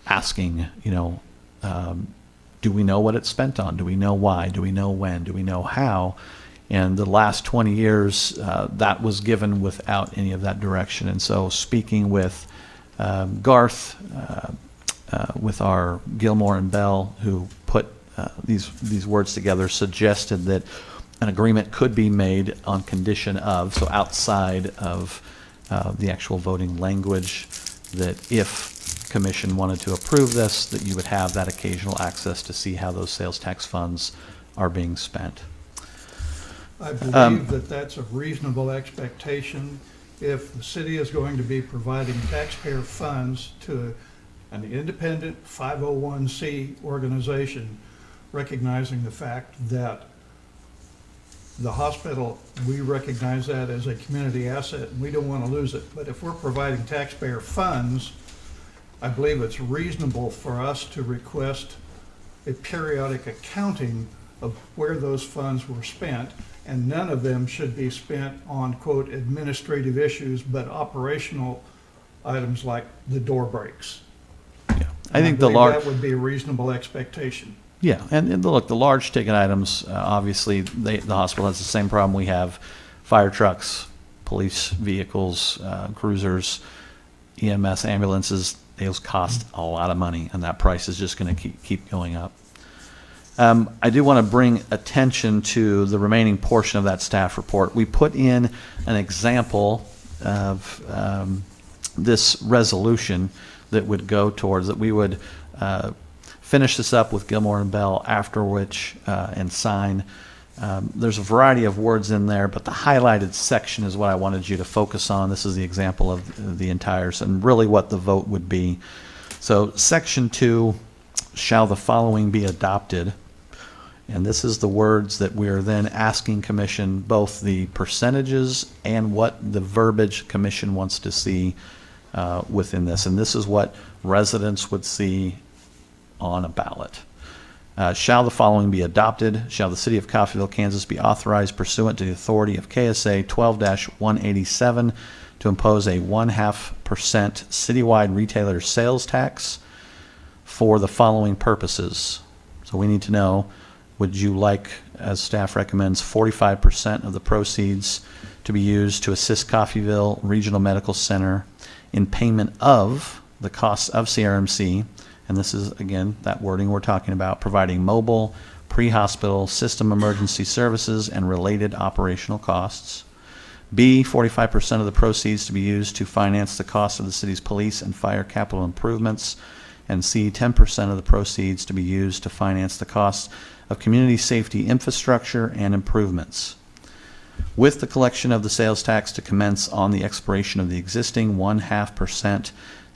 asking, do we know what it's spent on? Do we know why? Do we know when? Do we know how? And the last 20 years, that was given without any of that direction. And so speaking with Garth, with our Gilmore and Bell, who put these words together, suggested that an agreement could be made on condition of, so outside of the actual voting language, that if commission wanted to approve this, that you would have that occasional access to see how those sales tax funds are being spent. I believe that that's a reasonable expectation. If the city is going to be providing taxpayer funds to an independent 501c organization, recognizing the fact that the hospital, we recognize that as a community asset, and we don't want to lose it. But if we're providing taxpayer funds, I believe it's reasonable for us to request a periodic accounting of where those funds were spent, and none of them should be spent on, quote, administrative issues, but operational items like the door breaks. Yeah, I think that would be a reasonable expectation. Yeah, and look, the large ticket items, obviously, the hospital has the same problem we have: fire trucks, police vehicles, cruisers, EMS, ambulances. Those cost a lot of money, and that price is just going to keep going up. I do want to bring attention to the remaining portion of that staff report. We put in an example of this resolution that would go towards that. We would finish this up with Gilmore and Bell, after which and sign. There's a variety of words in there, but the highlighted section is what I wanted you to focus on. This is the example of the entire, and really what the vote would be. So section 2, shall the following be adopted? And this is the words that we are then asking commission, both the percentages and what the verbiage commission wants to see within this. And this is what residents would see on a ballot. Shall the following be adopted? Shall the city of Coffeyville, Kansas be authorized pursuant to the authority of KSA 12-187 to impose a 0.5% citywide retailer sales tax for the following purposes? So we need to know, would you like, as staff recommends, 45% of the proceeds to be used to assist Coffeyville Regional Medical Center in payment of the costs of CRMC? And this is, again, that wording we're talking about, providing mobile, pre-hospital system emergency services and related operational costs. B, 45% of the proceeds to be used to finance the cost of the city's police and fire capital improvements. And C, 10% of the proceeds to be used to finance the costs of community safety infrastructure and improvements, with the collection of the sales tax to commence on the expiration of the existing 0.5%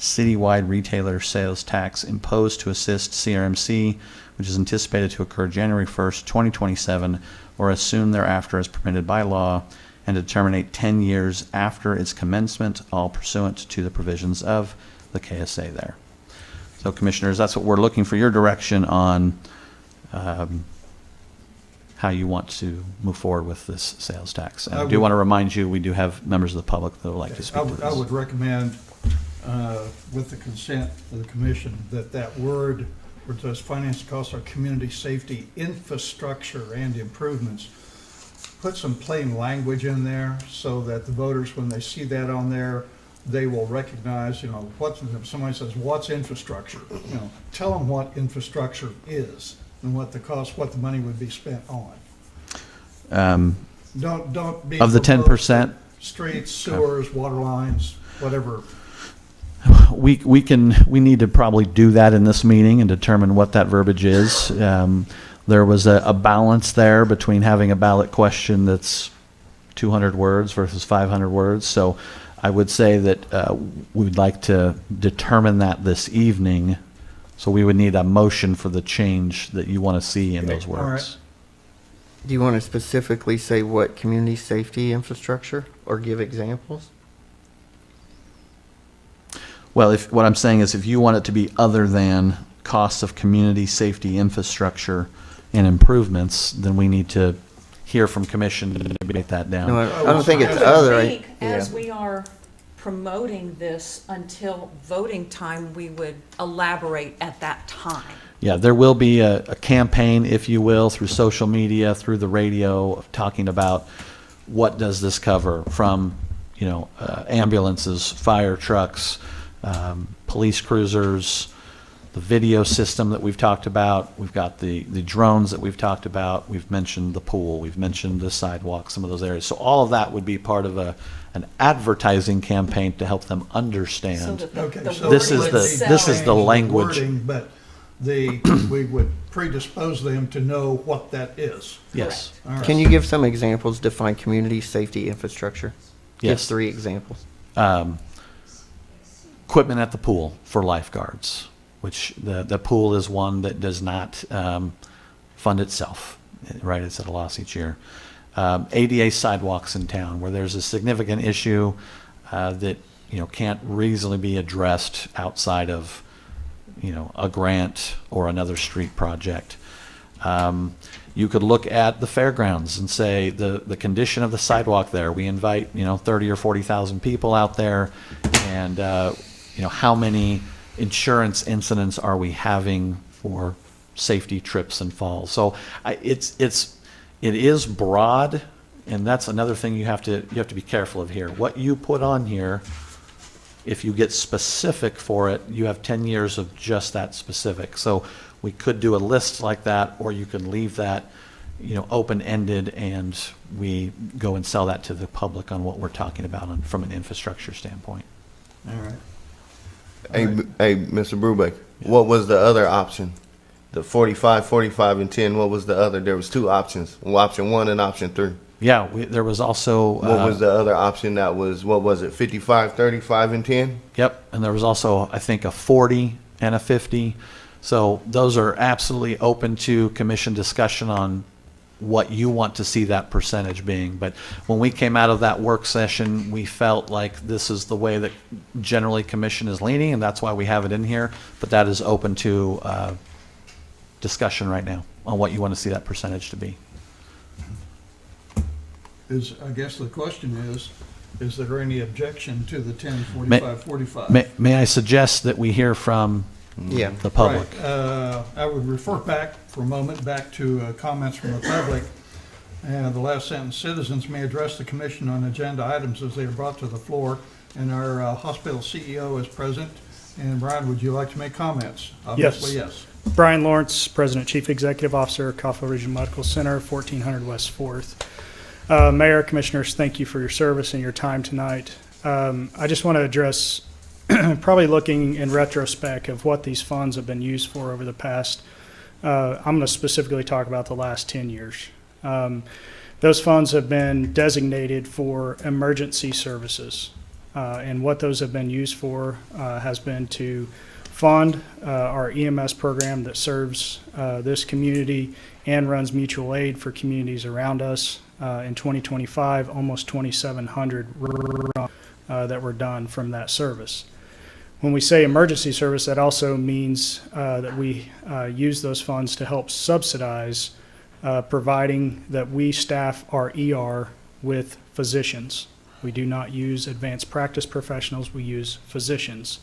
citywide retailer sales tax imposed to assist CRMC, which is anticipated to occur January 1st, 2027, or as soon thereafter as permitted by law, and to terminate 10 years after its commencement, all pursuant to the provisions of the KSA there. So, Commissioners, that's what we're looking for your direction on, how you want to move forward with this sales tax. And I do want to remind you, we do have members of the public that would like to speak to this. I would recommend, with the consent of the commission, that word, where those finance costs are community safety infrastructure and improvements, put some plain language in there so that the voters, when they see that on there, they will recognize, if somebody says, what's infrastructure? Tell them what infrastructure is and what the cost, what the money would be spent on. Don't be. Of the 10%? Streets, sewers, water lines, whatever. We need to probably do that in this meeting and determine what that verbiage is. There was a balance there between having a ballot question that's 200 words versus 500 words. So I would say that we would like to determine that this evening. So we would need a motion for the change that you want to see in those words. All right. Do you want to specifically say what community safety infrastructure or give examples? Well, what I'm saying is if you want it to be other than costs of community safety infrastructure and improvements, then we need to hear from commission to debate that down. No, I don't think it's other. I think as we are promoting this until voting time, we would elaborate at that time. Yeah, there will be a campaign, if you will, through social media, through the radio, of talking about what does this cover, from ambulances, fire trucks, police cruisers, the video system that we've talked about. We've got the drones that we've talked about. We've mentioned the pool. We've mentioned the sidewalk, some of those areas. So all of that would be part of an advertising campaign to help them understand. This is the language. Wording, but we would predispose them to know what that is. Yes. All right. Can you give some examples, define community safety infrastructure? Yes. Give 3 examples. Equipment at the pool for lifeguards, which the pool is one that does not fund itself, right? It's at a loss each year. ADA sidewalks in town, where there's a significant issue that can't reasonably be addressed outside of a grant or another street project. You could look at the fairgrounds and say the condition of the sidewalk there. We invite 30 or 40,000 people out there, and how many insurance incidents are we having for safety trips and falls? So it is broad, and that's another thing you have to be careful of here. What you put on here, if you get specific for it, you have 10 years of just that specific. So we could do a list like that, or you could leave that open-ended, and we go and sell that to the public on what we're talking about from an infrastructure standpoint. All right. Hey, Mr. Brubeck, what was the other option? The 45, 45, and 10, what was the other? There was 2 options, option 1 and option 3. Yeah, there was also... What was the other option that was, what was it, 55, 35, and 10? Yep, and there was also, I think, a 40 and a 50. So those are absolutely open to commission discussion on what you want to see that percentage being. But when we came out of that work session, we felt like this is the way that generally commission is leaning, and that's why we have it in here. But that is open to discussion right now on what you want to see that percentage to be. I guess the question is there any objection to the 10, 45, 45? May I suggest that we hear from the public? Right. I would refer back for a moment to comments from the public. The last sentence, citizens may address the commission on agenda items as they are brought to the floor, and our hospital CEO is present. And Brian, would you like to make comments? Obviously, yes. Brian Lawrence, President, Chief Executive Officer, Coffeyville Regional Medical Center, 1400 West 4th. Mayor, Commissioners, thank you for your service and your time tonight. I just want to address, probably looking in retrospect of what these funds have been used for over the past, I'm going to specifically talk about the last 10 years. Those funds have been designated for emergency services. And what those have been used for has been to fund our EMS program that serves this community and runs mutual aid for communities around us. In 2025, almost 2,700 that were done from that service. When we say emergency service, that also means that we use those funds to help subsidize providing that we staff our ER with physicians. We do not use advanced practice professionals, we use physicians.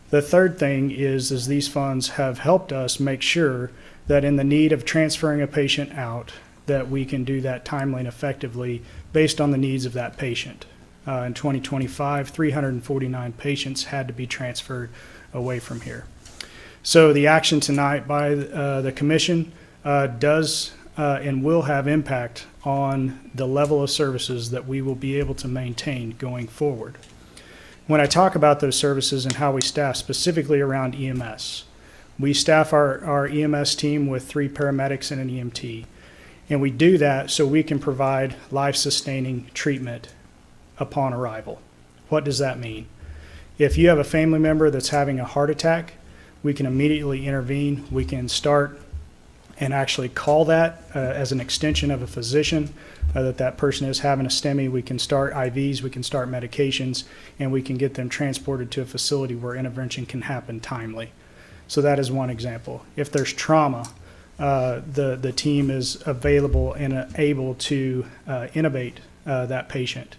The third thing is these funds have helped us make sure that in the need of transferring a patient out, that we can do that timely and effectively based on the needs of that patient. In 2025, 349 patients had to be transferred away from here. So the action tonight by the commission does and will have impact on the level of services that we will be able to maintain going forward. When I talk about those services and how we staff specifically around EMS, we staff our EMS team with 3 paramedics and an EMT. And we do that so we can provide life-sustaining treatment upon arrival. What does that mean? If you have a family member that's having a heart attack, we can immediately intervene. We can start and actually call that as an extension of a physician that person is having a STEMI. We can start IVs, we can start medications, and we can get them transported to a facility where intervention can happen timely. So that is one example. If there's trauma, the team is available and able to intubate that patient.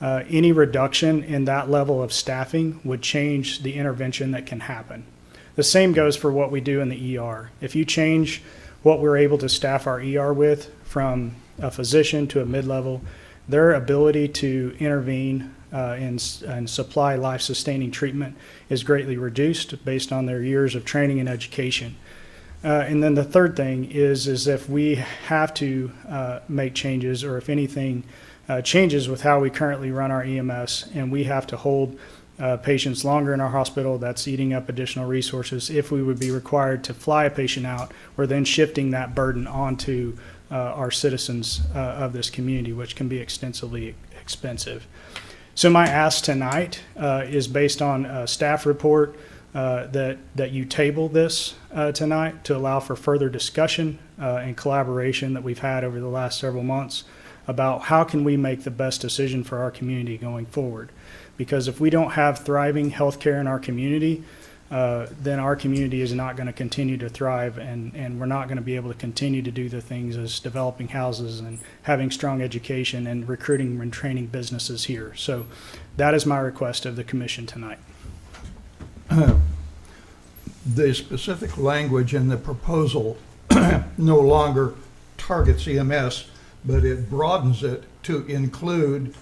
Any reduction in that level of staffing would change the intervention that can happen. The same goes for what we do in the ER. If you change what we're able to staff our ER with from a physician to a mid-level, their ability to intervene and supply life-sustaining treatment is greatly reduced based on their years of training and education. And then the third thing is if we have to make changes, or if anything changes with how we currently run our EMS, and we have to hold patients longer in our hospital, that's eating up additional resources. If we would be required to fly a patient out, we're then shifting that burden onto our citizens of this community, which can be extensively expensive. So my ask tonight is based on a staff report that you table this tonight to allow for further discussion and collaboration that we've had over the last several months about how can we make the best decision for our community going forward. Because if we don't have thriving healthcare in our community, then our community is not going to continue to thrive, and we're not going to be able to continue to do the things as developing houses and having strong education and recruiting and training businesses here. So that is my request of the commission tonight. The specific language in the proposal no longer targets EMS, but it broadens it to include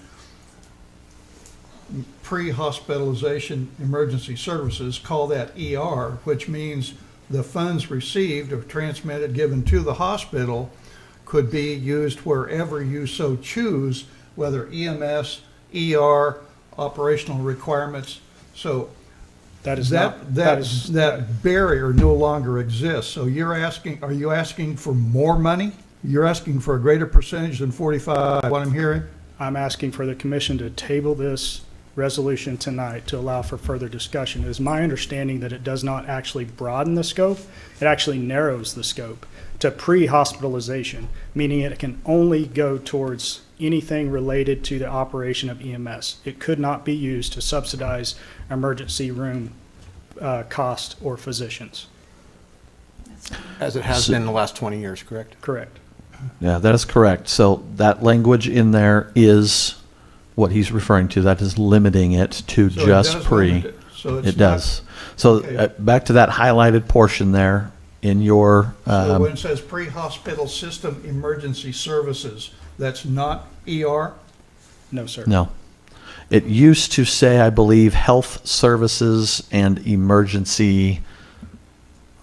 pre-hospitalization emergency services, call that ER, which means the funds received or transmitted given to the hospital could be used wherever you so choose, whether EMS, ER, operational requirements. So that barrier no longer exists. So are you asking for more money? You're asking for a greater percentage than 45, what I'm hearing? I'm asking for the commission to table this resolution tonight to allow for further discussion. It is my understanding that it does not actually broaden the scope, it actually narrows the scope to pre-hospitalization, meaning it can only go towards anything related to the operation of EMS. It could not be used to subsidize emergency room cost or physicians. As it has been the last 20 years, correct? Correct. Yeah, that is correct. So that language in there is what he's referring to. That is limiting it to So it just does pre. limit it. So it's It does. So Okay. back to that highlighted portion there in your, So when it says pre-hospital system emergency services, that's not ER? No, sir. no. It used to say, I believe, health services and emergency,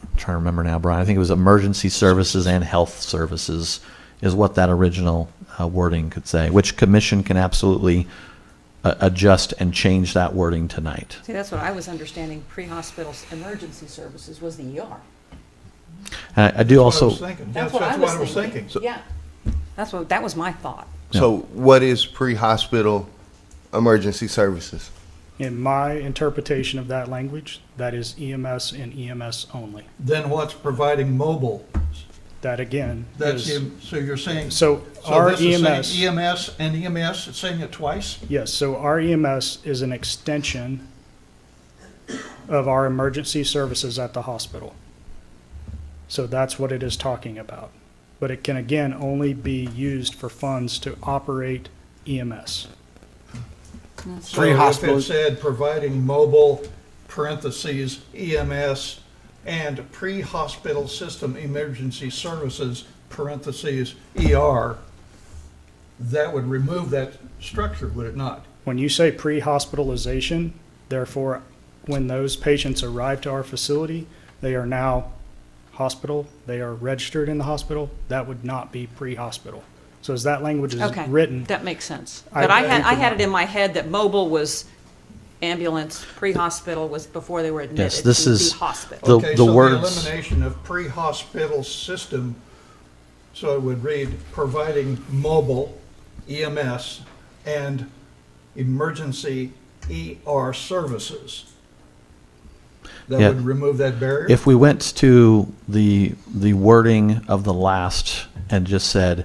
I'm trying to remember now, Brian. I think it was emergency services and health services is what that original wording could say, which commission can absolutely adjust and change that wording tonight. See, that's what I was understanding, pre-hospital emergency services was the ER. I do That's what I also, was thinking. That's what I was thinking. Yeah, that was my thought. So what is pre-hospital emergency services. In my interpretation of that language, that is EMS and EMS only. Then what's providing mobile? That again That's, is, so you're saying. so our this is EMS, saying EMS and EMS, it's saying it twice? yes, so our EMS is an extension of our emergency services at the hospital. So that's what it is talking about. But it can again only be used for funds to operate EMS. So if it said providing mobile, parentheses, EMS, and pre-hospital system emergency services, parentheses, ER, that would remove that structure, would it not? When you say pre-hospitalization, therefore, when those patients arrive to our facility, they are now hospital, they are registered in the hospital, that would not be pre-hospital. So as that language is Okay, written. that makes sense. But I had it in my head that mobile was ambulance, pre-hospital was before they were admitted Yes, this to is the hospital. the Okay, so words. the elimination of pre-hospital system, so it would read providing mobile, EMS, and emergency ER services. That Yeah. would remove that barrier? If we went to the wording of the last and just said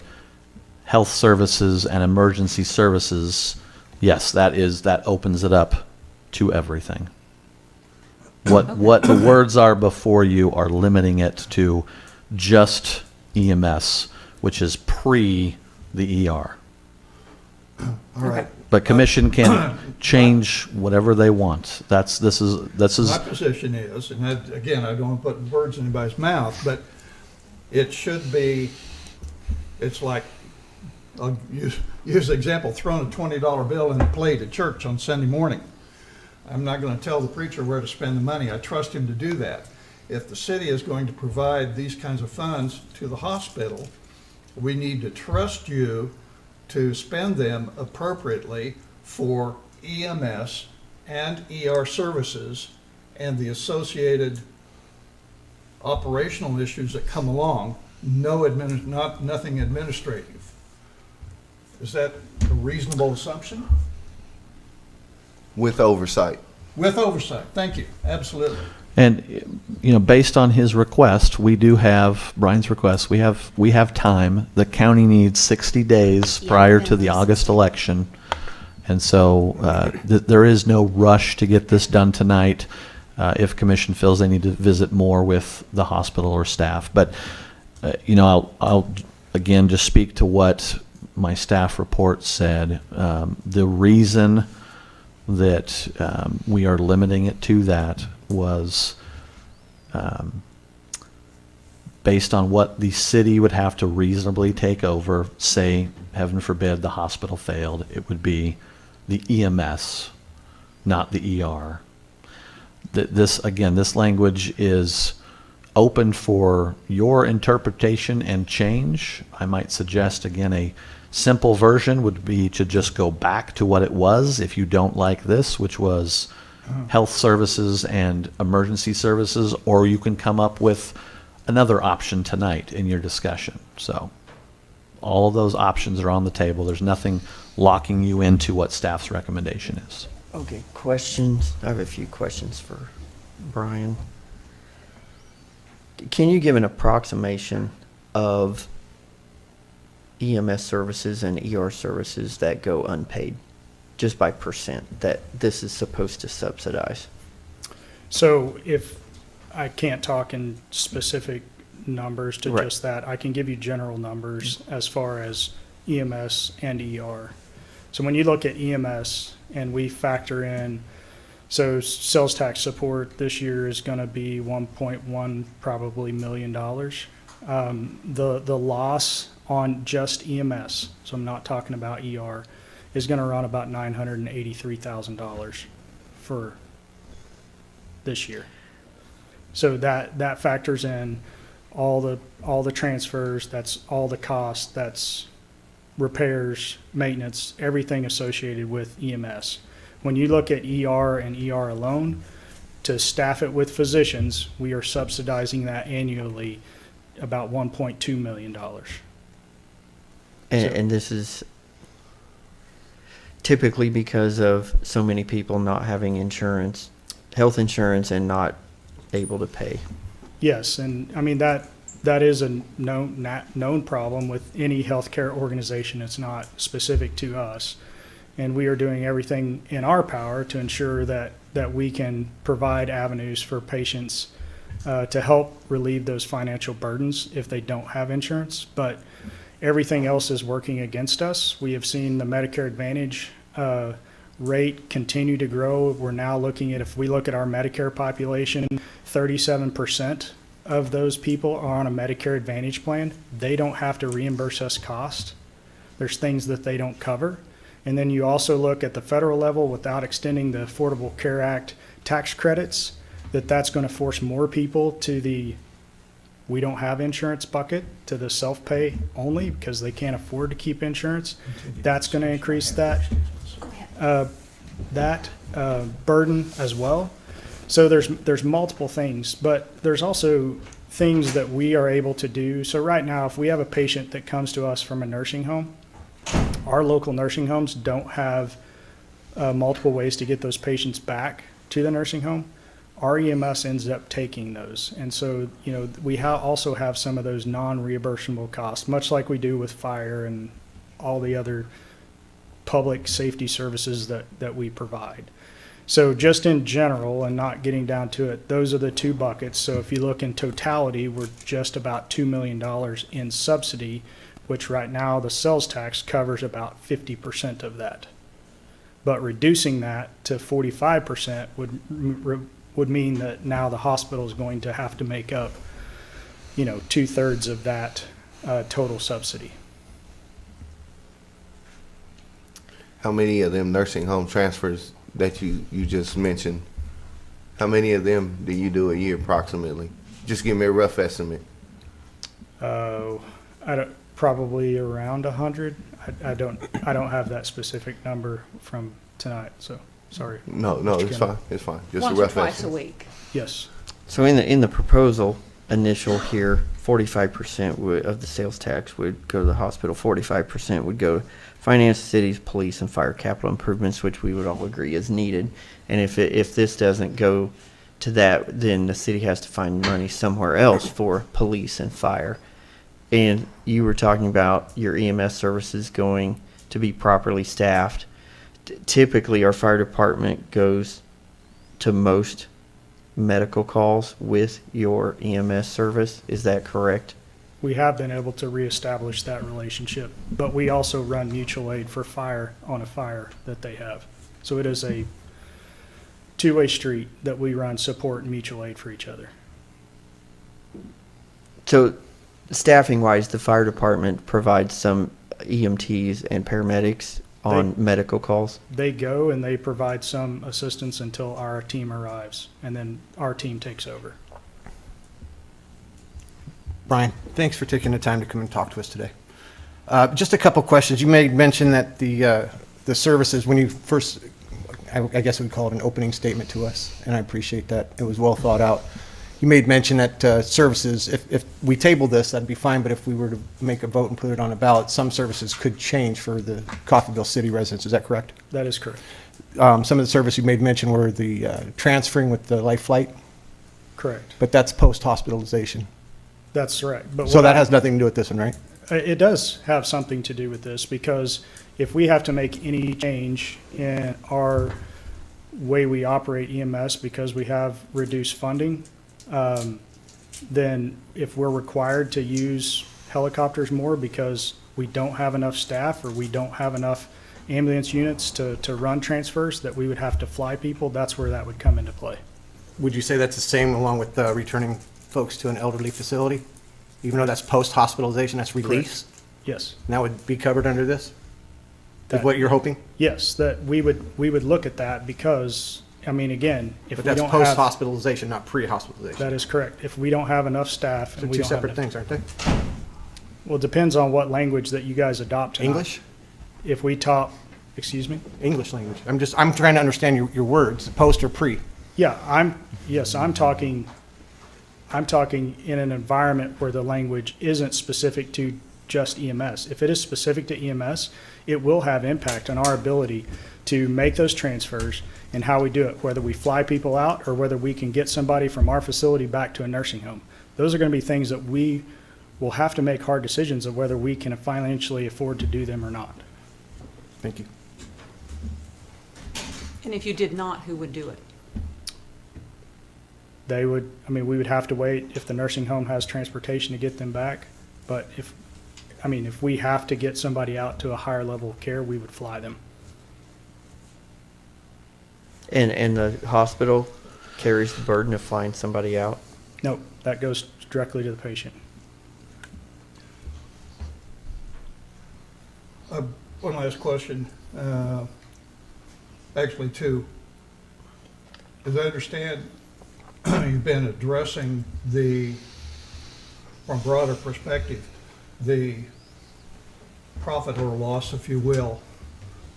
health services and emergency services, yes, that opens it up to everything. What the words are before you are limiting it to just EMS, which is pre the ER. All right. But commission can change whatever they want. This is My position is, and again, I don't want to put words in anybody's mouth, but it should be, it's like, I'll use the example, throwing a $20 bill in the plate at church on Sunday morning. I'm not going to tell the preacher where to spend the money. I trust him to do that. If the city is going to provide these kinds of funds to the hospital, we need to trust you to spend them appropriately for EMS and ER services and the associated operational issues that come along, nothing administrative. Is that a reasonable assumption? With oversight. With oversight, thank you, absolutely. And, based on his request, we do have, Brian's request, we have time. The county needs 60 days prior to the August election. And so there is no rush to get this done tonight if commission feels they need to visit more with the hospital or staff. But, I'll again just speak to what my staff report said. The reason that we are limiting it to that was based on what the city would have to reasonably take over. Say, heaven forbid, the hospital failed, it would be the EMS, not the ER. This language is open for your interpretation and change. I might suggest, again, a simple version would be to just go back to what it was if you don't like this, which was health services and emergency services, or you can come up with another option tonight in your discussion. So all of those options are on the table. There's nothing locking you into what staff's recommendation is. Okay, questions? I have a few questions for Brian. Can you give an approximation of EMS services and ER services that go unpaid, just by percent, that this is supposed to subsidize? So if I can't talk in specific numbers to Right. just that, I can give you general numbers as far as EMS and ER. So when you look at EMS and we factor in, so sales tax support this year is going to be 1.1 probably $1 million. The loss on just EMS, so I'm not talking about ER, is going to run about $983,000 for this year. So that factors in all the transfers, that's all the costs, that's repairs, maintenance, everything associated with EMS. When you look at ER and ER alone, to staff it with physicians, we are subsidizing that annually about $1.2 million. And this is, typically because of so many people not having insurance, health insurance, and not able to pay. Yes, and I mean, that is a known problem with any healthcare organization. It's not specific to us. And we are doing everything in our power to ensure that we can provide avenues for patients to help relieve those financial burdens if they don't have insurance. But everything else is working against us. We have seen the Medicare Advantage rate continue to grow. We're now looking at, if we look at our Medicare population, 37% of those people are on a Medicare Advantage plan. They don't have to reimburse us cost. There's things that they don't cover. And then you also look at the federal level, without extending the Affordable Care Act tax credits, that's going to force more people to the we don't have insurance bucket, to the self-pay only, because they can't afford to keep insurance. That's going to increase that burden as well. So there's multiple things, but there's also things that we are able to do. So right now, if we have a patient that comes to us from a nursing home, our local nursing homes don't have multiple ways to get those patients back to the nursing home. Our EMS ends up taking those. And so, we also have some of those non-reimbursable costs, much like we do with fire and all the other public safety services that we provide. So just in general, and not getting down to it, those are the two buckets. So if you look in totality, we're just about $2 million in subsidy, which right now the sales tax covers about 50% of that. But reducing that to 45% would mean that now the hospital is going to have to make up, 2/3 of that total subsidy. How many of them nursing home transfers that you just mentioned, how many of them do you do a year approximately? Just give me a rough estimate. Probably around 100. I don't have that specific number from tonight, so sorry. No, it's fine. It's fine. Just Once a or rough twice estimate. a week. Yes. So in the proposal initial here, 45% of the sales tax would go to the hospital, 45% would go to finance, cities, police, and fire capital improvements, which we would all agree is needed. And if this doesn't go to that, then the city has to find money somewhere else for police and fire. And you were talking about your EMS services going to be properly staffed. Typically, our fire department goes to most medical calls with your EMS service. Is that correct? We have been able to reestablish that relationship, but we also run mutual aid for fire on a fire that they have. So it is a two-way street that we run support and mutual aid for each other. So staffing wise, the fire department provides some EMTs and paramedics on medical calls? They go and they provide some assistance until our team arrives, and then our team takes over. Brian, thanks for taking the time to come and talk to us today. Just a couple questions. You made mention that the services, when you first, I guess we'd call it an opening statement to us, and I appreciate that. It was well thought out. You made mention that services, if we table this, that'd be fine, but if we were to make a vote and put it on a ballot, some services could change for the Coffeyville city residents. Is that correct? That is correct. Some of the services you made mention were the transferring with the life flight, Correct. but that's post-hospitalization. That's right. But So that has nothing to do with this one, right? It does have something to do with this, because if we have to make any change in our way we operate EMS because we have reduced funding, then if we're required to use helicopters more because we don't have enough staff or we don't have enough ambulance units to run transfers, that we would have to fly people, that's where that would come into play. Would you say that's the same along with returning folks to an elderly facility? Even though that's post-hospitalization, that's release? Yes. And that would be covered under this? Is That- what you're hoping? Yes, that we would look at that because, I mean, again, if But we that's don't have, post-hospitalization, not pre-hospitalization. that is correct. If we don't have enough staff. They're and we two don't have separate enough- things, aren't they? Well, it depends on what language that you guys adopt tonight. English? If we talk, excuse me? English language. I'm trying to understand your words, post or pre. Yeah, I'm talking in an environment where the language isn't specific to just EMS. If it is specific to EMS, it will have impact on our ability to make those transfers and how we do it, whether we fly people out or whether we can get somebody from our facility back to a nursing home. Those are going to be things that we will have to make hard decisions of whether we can financially afford to do them or not. Thank you. And if you did not, who would do it? They would, I mean, we would have to wait if the nursing home has transportation to get them back. But if we have to get somebody out to a higher level of care, we would fly them. And the hospital carries the burden of flying somebody out? No, that goes directly to the patient. One last question, actually two. As I understand, you've been addressing from a broader perspective, the profit or loss, if you will,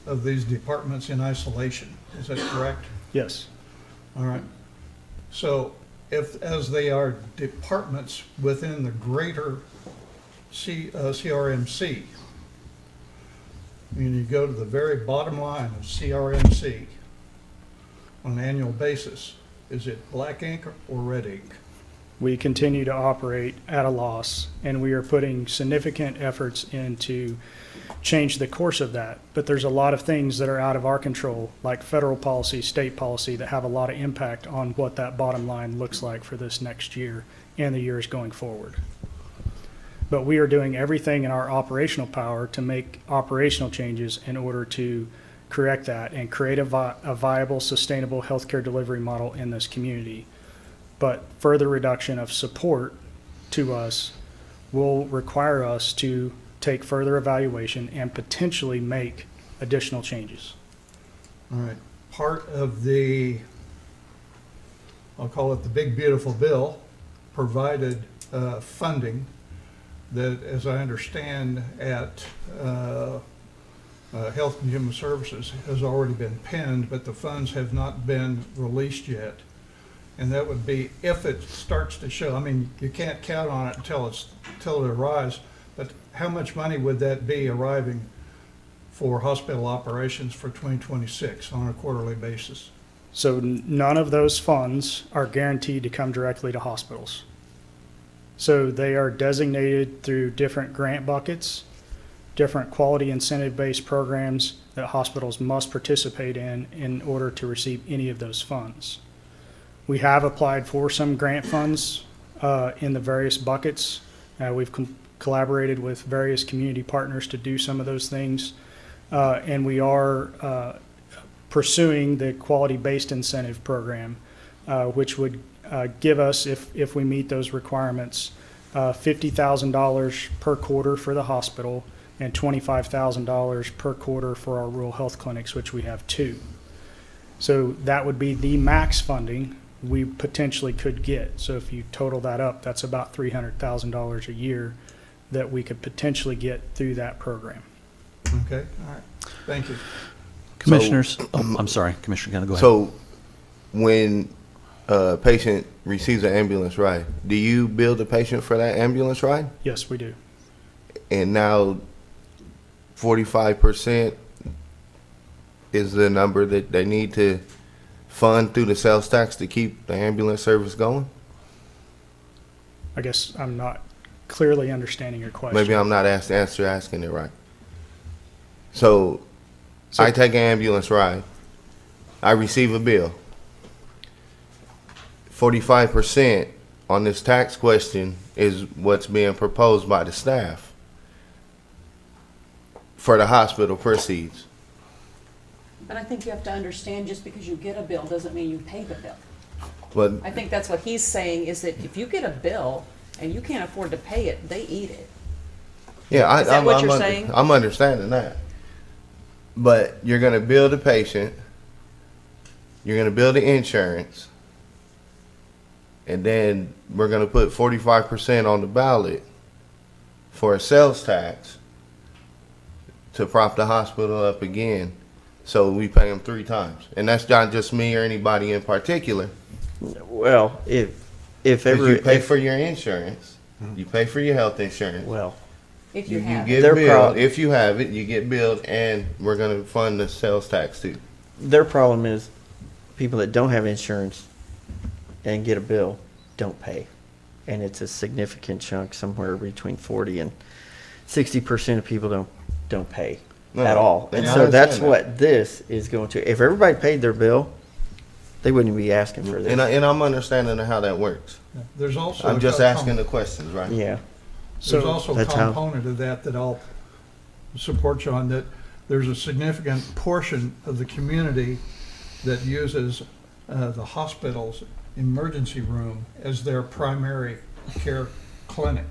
of these departments in isolation. Is that correct? Yes. All right. So as they are departments within the greater CRMC, and you go to the very bottom line of CRMC on an annual basis, is it black ink or red ink? We continue to operate at a loss, and we are putting significant efforts into change the course of that. But there's a lot of things that are out of our control, like federal policy, state policy, that have a lot of impact on what that bottom line looks like for this next year and the years going forward. But we are doing everything in our operational power to make operational changes in order to correct that and create a viable, sustainable healthcare delivery model in this community. But further reduction of support to us will require us to take further evaluation and potentially make additional changes. All right. Part of I'll call it the big beautiful bill, provided funding that, as I understand, at Health and Human Services has already been penned, but the funds have not been released yet. And that would be if it starts to show. I mean, you can't count on it until it arrives, but how much money would that be arriving for hospital operations for 2026 on a quarterly basis? So none of those funds are guaranteed to come directly to hospitals. So they are designated through different grant buckets, different quality incentive-based programs that hospitals must participate in order to receive any of those funds. We have applied for some grant funds in the various buckets. We've collaborated with various community partners to do some of those things. And we are pursuing the quality-based incentive program, which would give us, if we meet those requirements, $50,000 per quarter for the hospital and $25,000 per quarter for our rural health clinics, which we have 2. So that would be the max funding we potentially could get. So if you total that up, that's about $300,000 a year that we could potentially get through that program. Okay, all right. Thank you. Commissioners, I'm sorry, Commissioner Gunn, go ahead. So when a patient receives an ambulance ride, do you bill the patient for that ambulance ride? Yes, we do. And now 45% is the number that they need to fund through the sales tax to keep the ambulance service going? I guess I'm not clearly understanding your question. Maybe I'm not asking it right. So I take an ambulance ride. I receive a bill. 45% on this tax question is what's being proposed by the staff for the hospital proceeds. But I think you have to understand, just because you get a bill doesn't mean you pay the bill. But I think that's what he's saying, is that if you get a bill and you can't afford to pay it, they eat it. yeah, Is that what you're saying? I'm understanding that. But you're going to bill the patient, you're going to bill the insurance, and then we're going to put 45% on the ballot for a sales tax to prop the hospital up again. So we pay them 3 times. And that's not just me or anybody in particular. Well, if 'Cause ever you pay for your insurance, you pay for your health insurance. well, If You you have get Their billed, prob- if you have it, you get billed, and we're gonna fund the sales tax too. Their problem is people that don't have insurance and get a bill don't pay. And it's a significant chunk, somewhere between 40 and 60% of people don't pay No, at all. and And I so that's understand that. what this is going to, if everybody paid their bill, they wouldn't be asking for this. And I'm understanding of how that works. There's also. I'm a just asking the component- questions, right? Yeah. There's So also a that's how- component of that I'll support you on, that there's a significant portion of the community that uses the hospital's emergency room as their primary care clinic,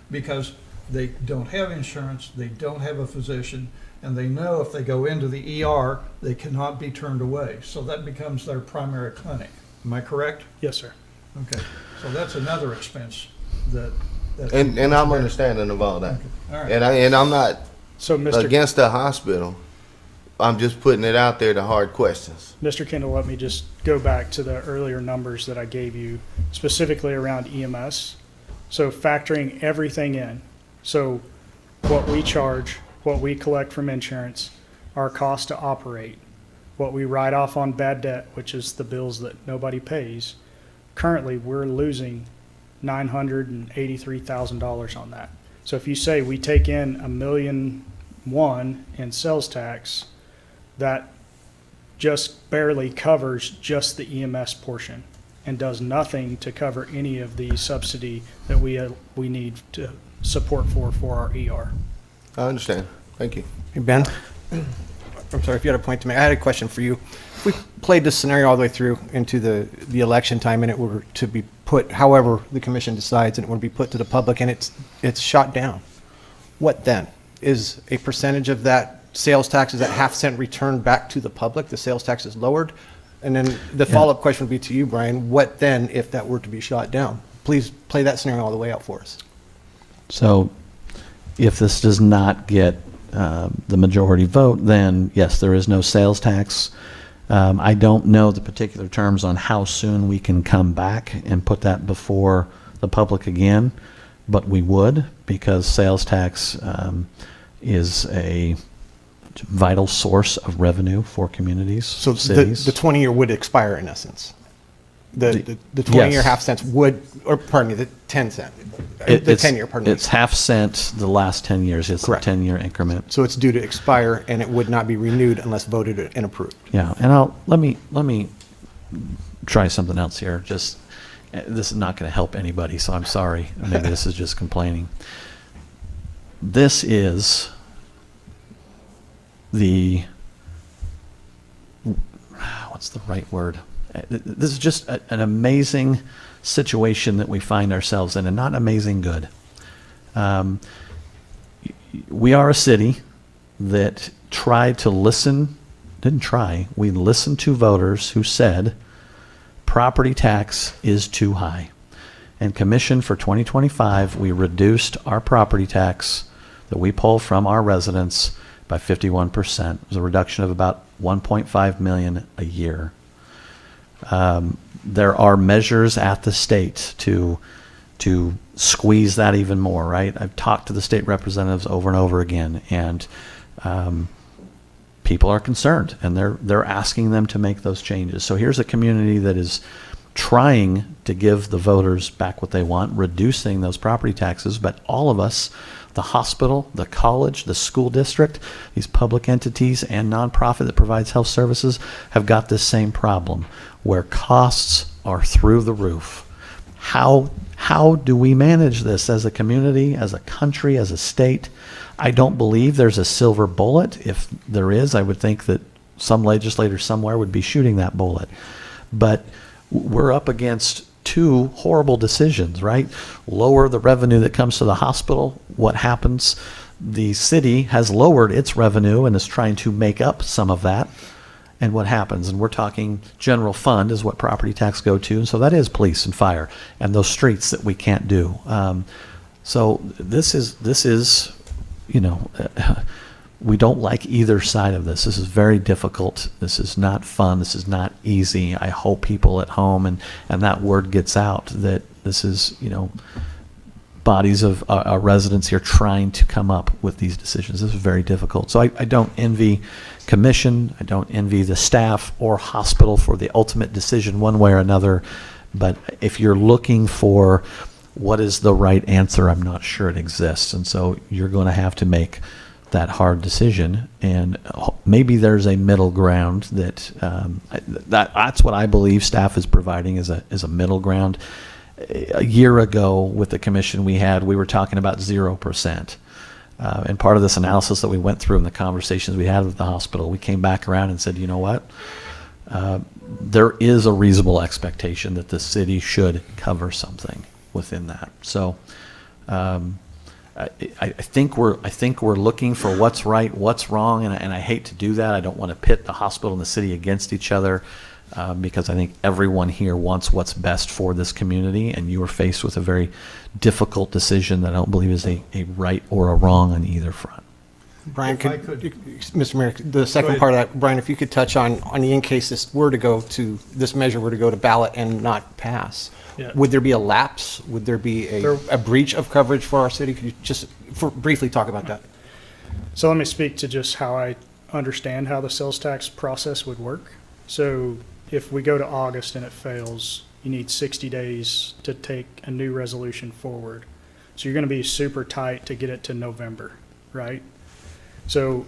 because they don't have insurance, they don't have a physician, and they know if they go into the ER, they cannot be turned away. So that becomes their primary clinic. Am I correct? Yes, sir. Okay, so that's another expense that. And I'm understanding of all that. All right. And I'm not So, Mr. against the hospital. I'm just putting it out there, the hard questions. Mr. Kendall, let me just go back to the earlier numbers that I gave you, specifically around EMS. So factoring everything in. So what we charge, what we collect from insurance, our cost to operate, what we write off on bad debt, which is the bills that nobody pays. Currently, we're losing $983,000 on that. So if you say we take in $1.1 million in sales tax, that just barely covers just the EMS portion and does nothing to cover any of the subsidy that we need to support for our ER. I understand. Thank you. Hey, Ben? I'm sorry, if you had a point to make. I had a question for you. If we played this scenario all the way through into the election time and it were to be put, however the commission decides, and it would be put to the public and it's shot down, what then? Is a percentage of that sales tax, is that half cent returned back to the public? The sales tax is lowered? And then the follow-up question would be to you, Brian, what then if that were to be shot down? Please play that scenario all the way out for us. So if this does not get the majority vote, then yes, there is no sales tax. I don't know the particular terms on how soon we can come back and put that before the public again, but we would, because sales tax is a vital source of revenue for communities, So cities. the 20-year would expire in essence? The 20-year Yes. half cents would, or pardon me, the 10 cent, the It's- 10-year, pardon me. It's half cent the last 10 years. It's Correct. a 10-year increment. So it's due to expire and it would not be renewed unless voted and approved. Yeah, and let me try something else here. Just this is not going to help anybody, so I'm sorry. Maybe this is just complaining. This is the what's the right word? This is just an amazing situation that we find ourselves in, and not amazing good. We are a city that tried to listen, didn't try, we listened to voters who said property tax is too high. And commission for 2025, we reduced our property tax that we pull from our residents by 51%. It was a reduction of about 1.5 million a year. There are measures at the state to squeeze that even more, right? I've talked to the state representatives over and over again, and people are concerned, and they're asking them to make those changes. So here's a community that is trying to give the voters back what they want, reducing those property taxes, but all of us, the hospital, the college, the school district, these public entities and nonprofit that provides health services have got this same problem where costs are through the roof. How do we manage this as a community, as a country, as a state? I don't believe there's a silver bullet. If there is, I would think that some legislator somewhere would be shooting that bullet. But we're up against two horrible decisions, right? Lower the revenue that comes to the hospital. What happens? The city has lowered its revenue and is trying to make up some of that. And what happens? And we're talking general fund is what property tax go to. And so that is police and fire and those streets that we can't do. So this is, we don't like either side of this. This is very difficult. This is not fun. This is not easy. I hope people at home and that word gets out that this is, bodies of residents here trying to come up with these decisions. This is very difficult. So I don't envy commission, I don't envy the staff or hospital for the ultimate decision one way or another. But if you're looking for what is the right answer, I'm not sure it exists. And so you're going to have to make that hard decision. And maybe there's a middle ground that's what I believe staff is providing is a middle ground. A year ago with the commission we were talking about 0%. And part of this analysis that we went through and the conversations we had with the hospital, we came back around and said, you know what? There is a reasonable expectation that the city should cover something within that. So I think we're looking for what's right, what's wrong, and I hate to do that. I don't want to pit the hospital and the city against each other. Because I think everyone here wants what's best for this community, and you are faced with a very difficult decision that I don't believe is a right or a wrong on either front. Brian, If I could- Mr. Mayor, the second part of that, Brian, if you could touch on the in case this measure were to go to ballot and not pass, Yeah. would there be a lapse? Would there be a breach of coverage for our city? Could you just briefly talk about that? So let me speak to just how I understand how the sales tax process would work. So if we go to August and it fails, you need 60 days to take a new resolution forward. So you're going to be super tight to get it to November, right? So,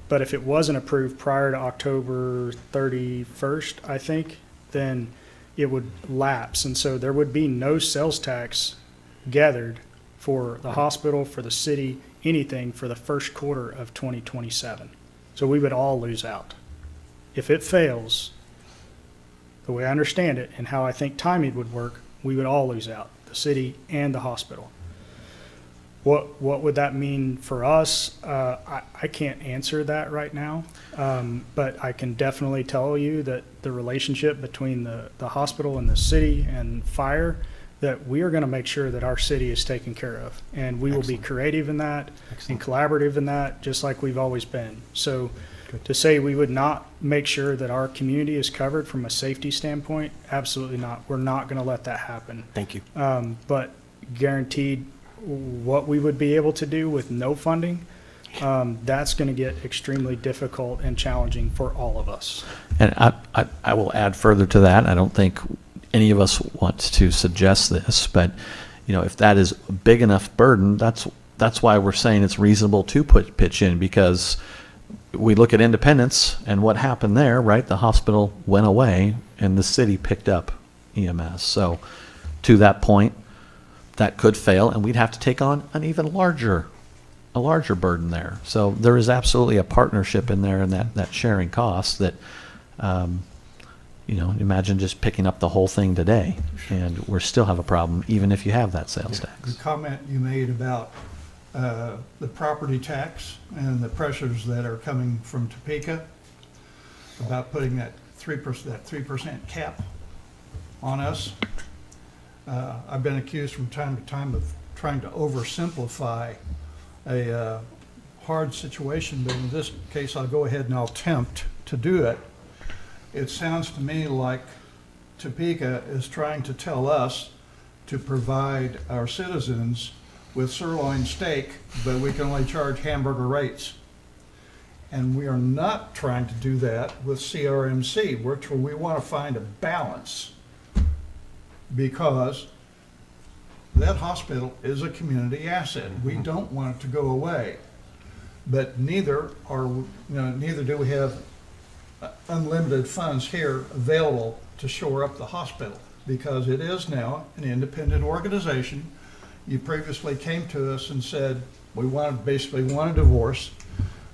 but if it wasn't approved prior to October 31st, I think, then it would lapse. And so there would be no sales tax gathered for the hospital, for the city, anything for the first quarter of 2027. So we would all lose out. If it fails, the way I understand it and how I think timing would work, we would all lose out, the city and the hospital. What would that mean for us? I can't answer that right now, but I can definitely tell you that the relationship between the hospital and the city and fire, that we are going to make sure that our city is taken care of. And we will be creative in that and collaborative in that, just like we've always been. So to say we would not make sure that our community is covered from a safety standpoint, absolutely not. We're not going to let that happen. Thank you. But guaranteed what we would be able to do with no funding, that's going to get extremely difficult and challenging for all of us. And I will add further to that. I don't think any of us want to suggest this, but if that is a big enough burden, that's why we're saying it's reasonable to pitch in, because we look at Independence and what happened there, right? The hospital went away and the city picked up EMS. So to that point, that could fail and we'd have to take on an even larger burden there. So there is absolutely a partnership in there and that sharing costs that, imagine just picking up the whole thing today and we still have a problem even if you have that sales tax. The comment you made about the property tax and the pressures that are coming from Topeka about putting that 3% cap on us. I've been accused from time to time of trying to oversimplify a hard situation, but in this case, I'll go ahead and I'll attempt to do it. It sounds to me like Topeka is trying to tell us to provide our citizens with sirloin steak, but we can only charge hamburger rates. And we are not trying to do that with CRMC. We want to find a balance, because that hospital is a community asset. We don't want it to go away, but neither do we have unlimited funds here available to shore up the hospital, because it is now an independent organization. You previously came to us and said we basically want a divorce.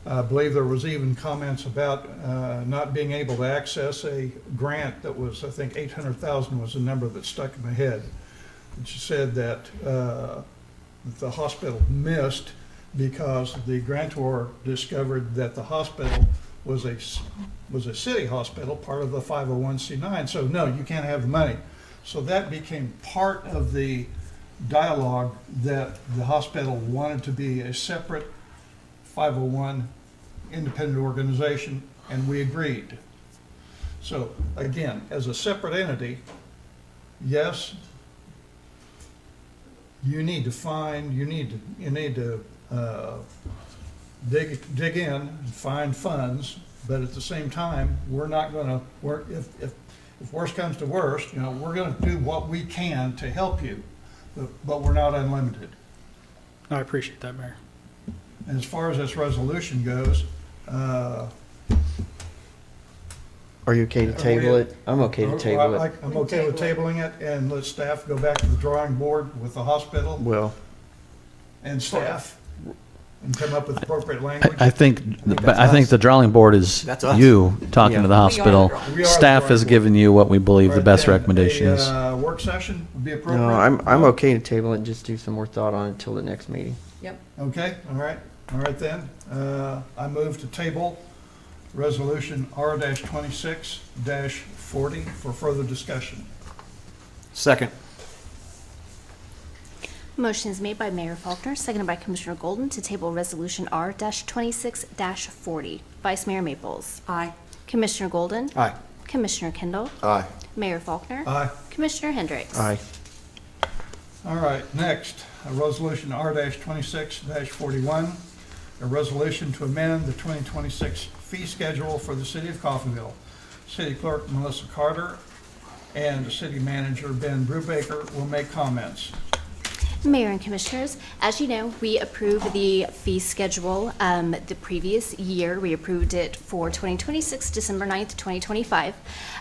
I believe there was even comments about not being able to access a grant that was, I think, $800,000 was the number that stuck in my head. And she said that the hospital missed because the grantor discovered that the hospital was a city hospital, part of the 501c9. So no, you can't have the money. So that became part of the dialogue, that the hospital wanted to be a separate 501 independent organization, and we agreed. So again, as a separate entity, yes, you need to dig in and find funds, but at the same time, we're not gonna, if worst comes to worst, we're gonna do what we can to help you, but we're not unlimited. I appreciate that, Mayor. And as far as this resolution goes, Are you okay to table it? I'm okay to table it. I'm okay with tabling it, and let staff go back to the drawing board with the hospital Well, and staff and come up with appropriate language. I think the drawing board is That's us. you talking Yeah. to the hospital. We are the Staff has drawing board. given you what we believe the best Right, recommendation is. A work session would be appropriate? no, I'm okay to table it and just do some more thought on it till the next meeting. Okay, all right then. I move to table Resolution R-26-40 for further discussion. Second. Motion is made by Mayor Faulkner, seconded by Commissioner Golden to table Resolution R-26-40. Vice Mayor Maples. Aye. Commissioner Golden. Aye. Commissioner Kendall. Aye. Mayor Faulkner. Aye. Commissioner Hendricks. Aye. All right, next, Resolution R-26-41, a resolution to amend the 2026 fee schedule for the city of Coffeyville. City Clerk Melissa Carter and the City Manager Ben Brubaker will make comments. Mayor and Commissioners, as you know, we approved the fee schedule the previous year. We approved it for 2026, December 9th, 2025.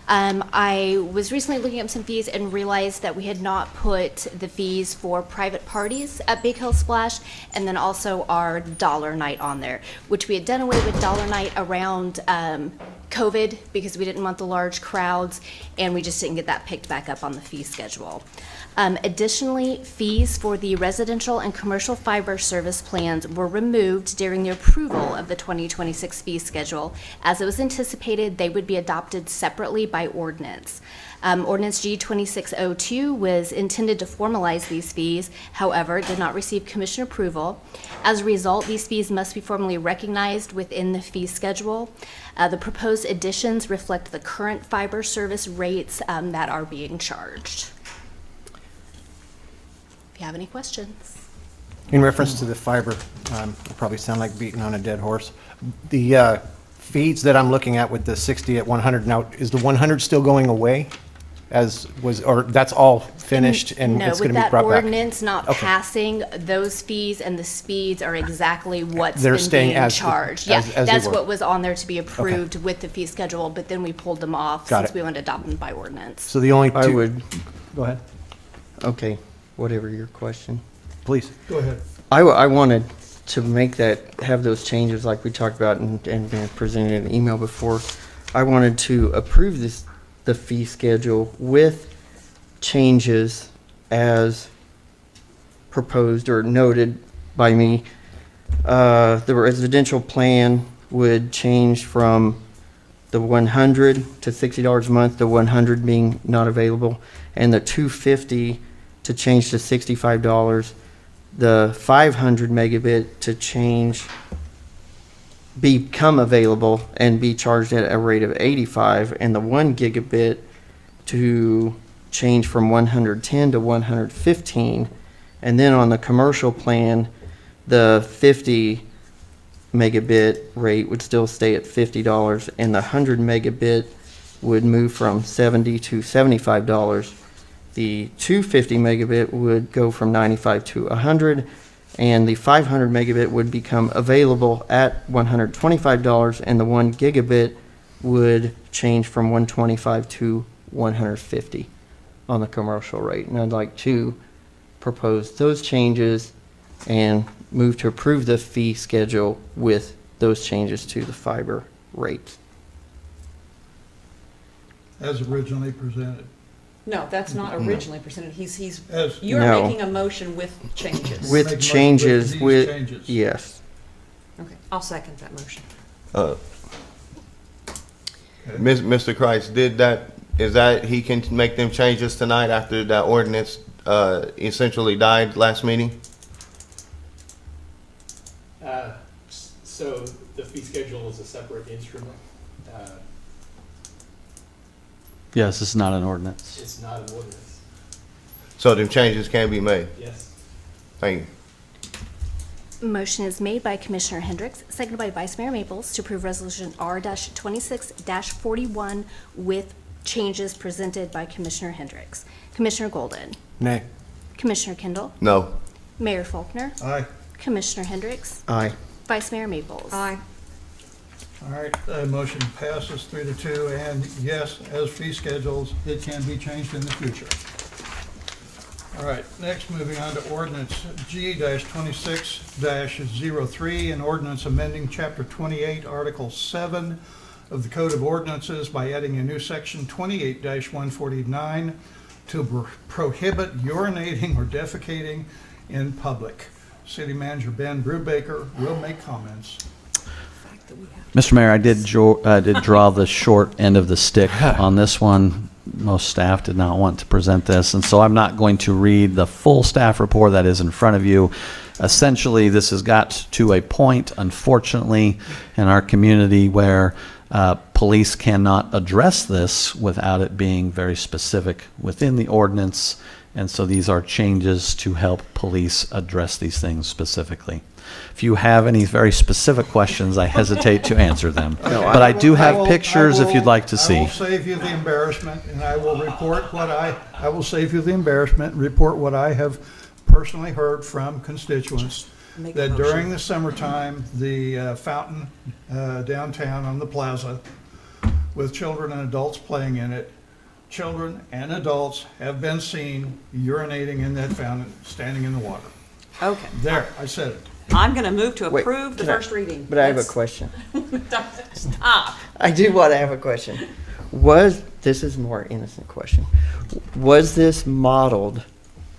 I was recently looking up some fees and realized that we had not put the fees for private parties at Big Hill Splash and then also our dollar night on there, which we had done away with dollar night around COVID because we didn't want the large crowds, and we just didn't get that picked back up on the fee schedule. Additionally, fees for the residential and commercial fiber service plans were removed during the approval of the 2026 fee schedule. As it was anticipated, they would be adopted separately by ordinance. Ordinance G 2602 was intended to formalize these fees, however, did not receive commission approval. As a result, these fees must be formally recognized within the fee schedule. The proposed additions reflect the current fiber service rates that are being charged. If you have any questions. In reference to the fiber, I probably sound like beating on a dead horse. The feeds that I'm looking at with the 60 at 100 now, is the 100 still going away? As was, or that's all finished and it's going to be brought back? No, with that ordinance not Okay. passing, those fees and the speeds are exactly what's They're been staying being as- charged. as- Yeah, as they that's were. what was on there to be approved with the fee schedule, but then we pulled them off Got since it. we wanted to adopt them by ordinance. So the only two. I would, Go ahead. okay, whatever your question. Please. Go ahead. I wanted to make that, have those changes like we talked about and been presented in an email before. I wanted to approve the fee schedule with changes as proposed or noted by me. The residential plan would change from the 100 to $60 a month, the 100 being not available, and the 250 to change to $65. The 500 megabit to become available and be charged at a rate of 85, and the 1 gigabit to change from 110 to 115. And then on the commercial plan, the 50 megabit rate would still stay at $50, and the 100 megabit would move from $70 to $75. The 250 megabit would go from 95 to 100, and the 500 megabit would become available at $125, and the 1 gigabit would change from 125 to 150 on the commercial rate. And I'd like to propose those changes and move to approve the fee schedule with those changes to the fiber rates. As originally presented. No, that's not originally presented. As- You're No. making a motion with changes. Make a With motion changes, these with, changes. yes. Okay, I'll second that motion. Mr. Christ, is that he can make them changes tonight after that ordinance essentially died last meeting? So the fee schedule is a separate instrument. Yes, it's not an ordinance. It's not an ordinance. So them changes can be made? Yes. Thank you. Motion is made by Commissioner Hendricks, seconded by Vice Mayor Maples to approve Resolution R-26-41 with changes presented by Commissioner Hendricks. Commissioner Golden. Nay. Commissioner Kendall. No. Mayor Faulkner. Aye. Commissioner Hendricks. Aye. Vice Mayor Maples. Aye. All right, motion passes 3-2, and yes, as fee schedules, it can be changed in the future. All right, next, moving on to ordinance G-26-03, an ordinance amending Chapter 28, Article 7 of the Code of Ordinances by adding a new section 28-149 to prohibit urinating or defecating in public. City Manager Ben Brubaker will make comments. Mr. Mayor, I did draw the short end of the stick on this one. Most staff did not want to present this, and so I'm not going to read the full staff report that is in front of you. Essentially, this has got to a point, unfortunately, in our community where police cannot address this without it being very specific within the ordinance, and so these are changes to help police address these things specifically. If you have any very specific questions, I hesitate to answer them. But I do have pictures if you'd like to I see. will save you the embarrassment, and I will report what I will save you the embarrassment and report what I have personally heard from constituents, that during the summertime, the fountain downtown on the plaza, with children and adults playing in it, children and adults have been seen urinating in that fountain, standing in the water. Okay. There, I said it. I'm going to move to Wait, approve the can I- first reading. But I have a Let's- question. Stop. I do want to have a question. This is a more innocent question. Was this modeled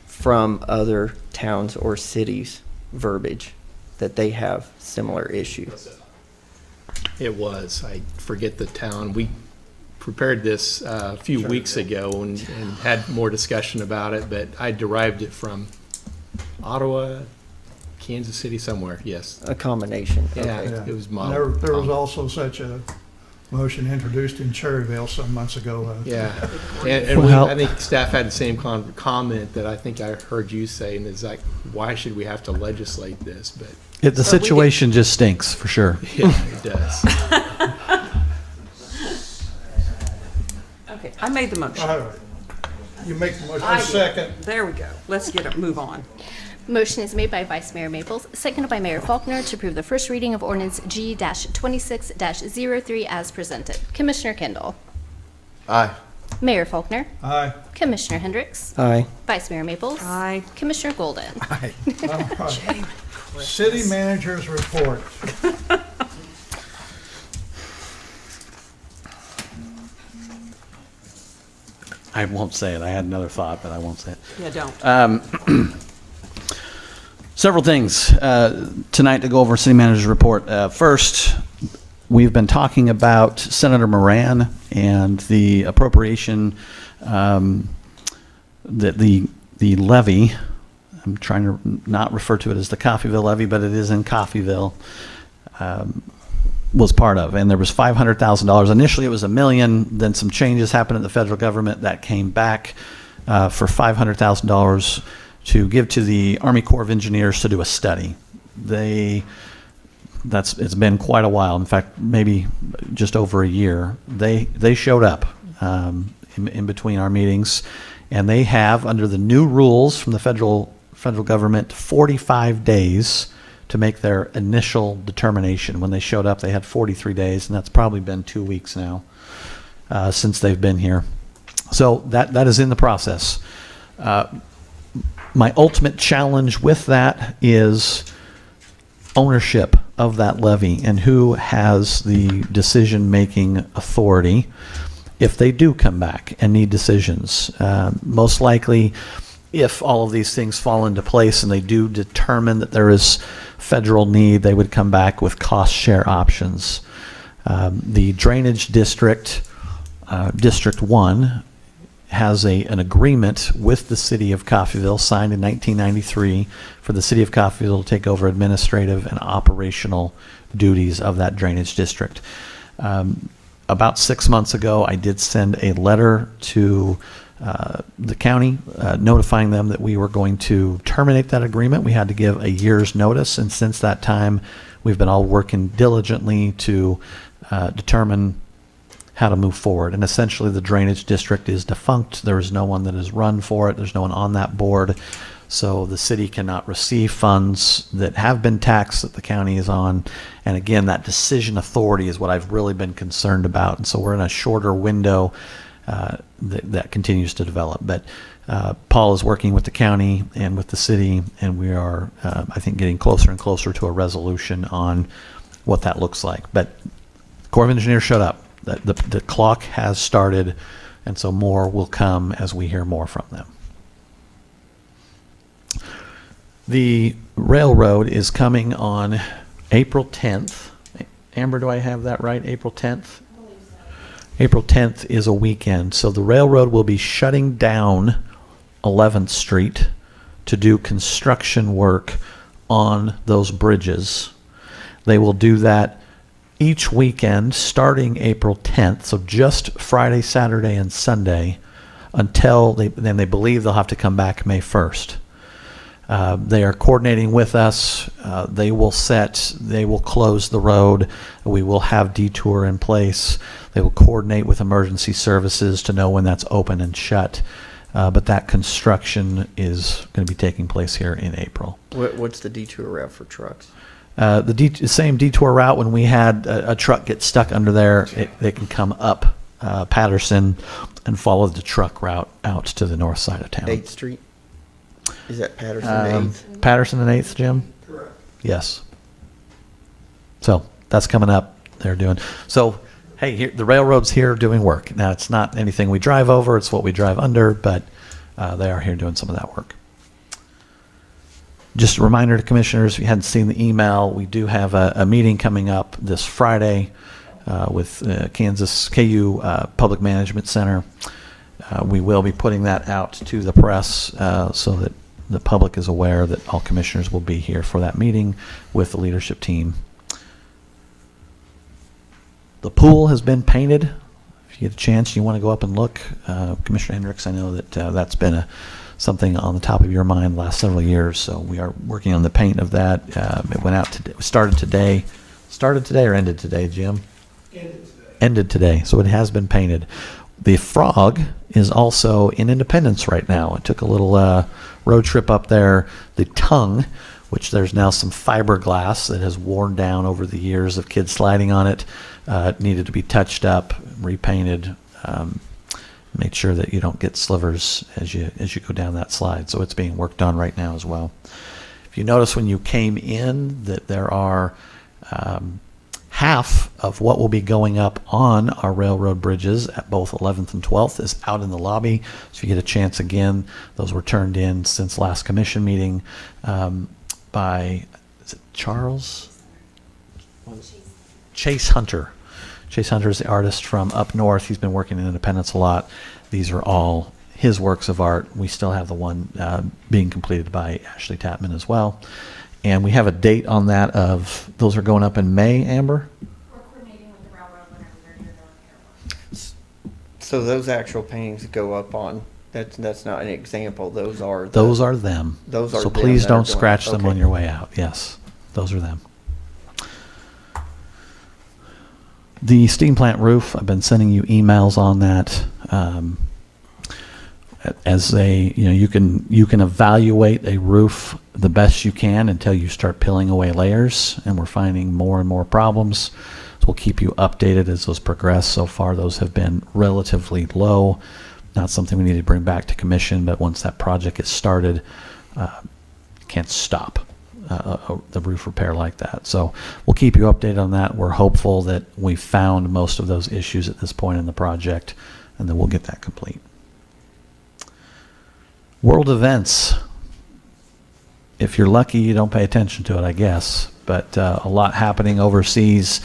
from other towns or cities' verbiage that they have similar issues? It was. I forget the town. We prepared this a few weeks ago and had more discussion about it, but I derived it from Ottawa, Kansas City, somewhere, yes. A combination. Yeah, Okay. it was There modeled. there was also such a motion introduced in Cherryville some months ago. Yeah, and Well- I think staff had the same comment that I think I heard you say, and it's like, why should we have to legislate this? But The situation just stinks, for sure. yeah, it does. Okay, I made the motion. All right. You make the motion, I a did. second. There we go. Let's move on. Motion is made by Vice Mayor Maples, seconded by Mayor Faulkner to approve the first reading of ordinance G-26-03 as presented. Commissioner Kendall. Aye. Mayor Faulkner. Aye. Commissioner Hendricks. Aye. Vice Mayor Maples. Aye. Commissioner Golden. All right. City managers report. I won't say it. I had another thought, but I won't say it. Yeah, don't. Several things tonight to go over city manager's report. First, we've been talking about Senator Moran and the appropriation, that the levy. I'm trying to not refer to it as the Coffeyville levy, but it is in Coffeyville. Was part of, and there was $500,000. Initially, it was $1 million. Then some changes happened in the federal government that came back for $500,000 to give to the Army Corps of Engineers to do a study. It's been quite a while. In fact, maybe just over a year. They showed up in between our meetings, and they have, under the new rules from the federal government, 45 days to make their initial determination. When they showed up, they had 43 days, and that's probably been 2 weeks now since they've been here. So that is in the process. My ultimate challenge with that is ownership of that levy and who has the decision-making authority if they do come back and need decisions. Most likely, if all of these things fall into place and they do determine that there is federal need, they would come back with cost share options. The drainage district, District 1, has an agreement with the city of Coffeyville signed in 1993 for the city of Coffeyville to take over administrative and operational duties of that drainage district. About 6 months ago, I did send a letter to the county, notifying them that we were going to terminate that agreement. We had to give a year's notice, and since that time, we've been all working diligently to determine how to move forward. And essentially, the drainage district is defunct. There is no one that has run for it. There's no one on that board. So the city cannot receive funds that have been taxed that the county is on. And again, that decision authority is what I've really been concerned about. And so we're in a shorter window that continues to develop. But Paul is working with the county and with the city, and we are, I think, getting closer and closer to a resolution on what that looks like. But Corps of Engineers showed up. The clock has started, and so more will come as we hear more from them. The railroad is coming on April 10th. Amber, do I have that right? April 10th? April 10th is a weekend, so the railroad will be shutting down 11th Street to do construction work on those bridges. They will do that each weekend starting April 10th, so just Friday, Saturday, and Sunday, until they believe they'll have to come back May 1st. They are coordinating with us. They will close the road. We will have detour in place. They will coordinate with emergency services to know when that's open and shut. But that construction is going to be taking place here in April. What's the detour route for trucks? The same detour route, when we had a truck get stuck under there, they can come up Patterson and follow the truck route out to the north side of town. 8th Street? Is that Patterson and 8th? Patterson and 8th, Jim? Correct. Yes. So that's coming up. They're doing. So, hey, here, the railroad's here doing work. Now, it's not anything we drive over. It's what we drive under, but they are here doing some of that work. Just a reminder to commissioners, if you hadn't seen the email, we do have a meeting coming up this Friday with Kansas KU Public Management Center. We will be putting that out to the press so that the public is aware that all commissioners will be here for that meeting with the leadership team. The pool has been painted. If you get a chance, you want to go up and look. Commissioner Hendricks, I know that that's been something on the top of your mind the last several years, so we are working on the paint of that. It went out today. Started today or ended today, Jim? Ended today, so it has been painted. The Frog is also in Independence right now. I took a little road trip up there. The Tongue, which there's now some fiberglass that has worn down over the years of kids sliding on it, needed to be touched up, repainted, make sure that you don't get slivers as you go down that slide. So it's being worked on right now as well. If you notice when you came in that there are half of what will be going up on our railroad bridges at both 11th and 12th is out in the lobby. So if you get a chance again, those were turned in since last commission meeting by, is it Charles? Chase Hunter. Chase Hunter is the artist from up north. He's been working in Independence a lot. These are all his works of art. We still have the one being completed by Ashley Tapman as well. And we have a date on that of, those are going up in May, Amber? We're coordinating with the railroad whenever they're here to So those actual paintings that go up on, that's not an example. Those are them. Those are so them please that are don't going scratch up. them Okay. on your way out. Yes, those are them. The steam plant roof, I've been sending you emails on that. As you can evaluate a roof the best you can until you start peeling away layers, and we're finding more and more problems. So we'll keep you updated as those progress. So far, those have been relatively low. Not something we need to bring back to commission, but once that project is started, can't stop the roof repair like that. So we'll keep you updated on that. We're hopeful that we found most of those issues at this point in the project, and then we'll get that complete. World events. If you're lucky, you don't pay attention to it, I guess. But a lot happening overseas,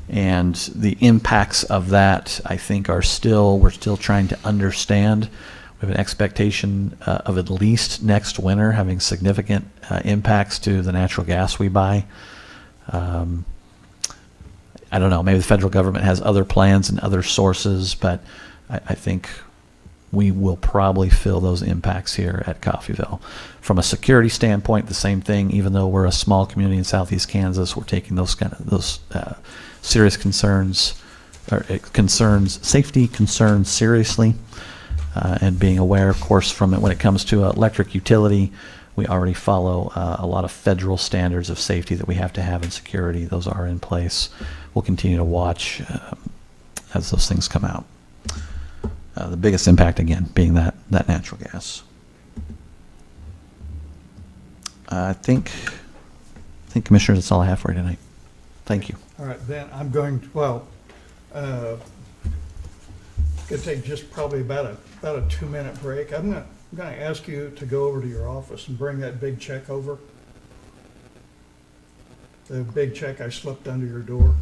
and the impacts of that, I think, we're still trying to understand. We have an expectation of at least next winter having significant impacts to the natural gas we buy. I don't know. Maybe the federal government has other plans and other sources, but I think we will probably feel those impacts here at Coffeyville. From a security standpoint, the same thing. Even though we're a small community in southeast Kansas, we're taking those serious concerns, safety concerns seriously, and being aware, of course, from it when it comes to electric utility. We already follow a lot of federal standards of safety that we have to have in security. Those are in place. We'll continue to watch as those things come out. The biggest impact, again, being that natural gas. I think, Commissioners, that's all I have for you tonight. Thank you. All right, then I'm going to, well, could take just probably about a 2-minute break. I'm going to ask you to go over to your office and bring that big check over. The big check I slipped under your door.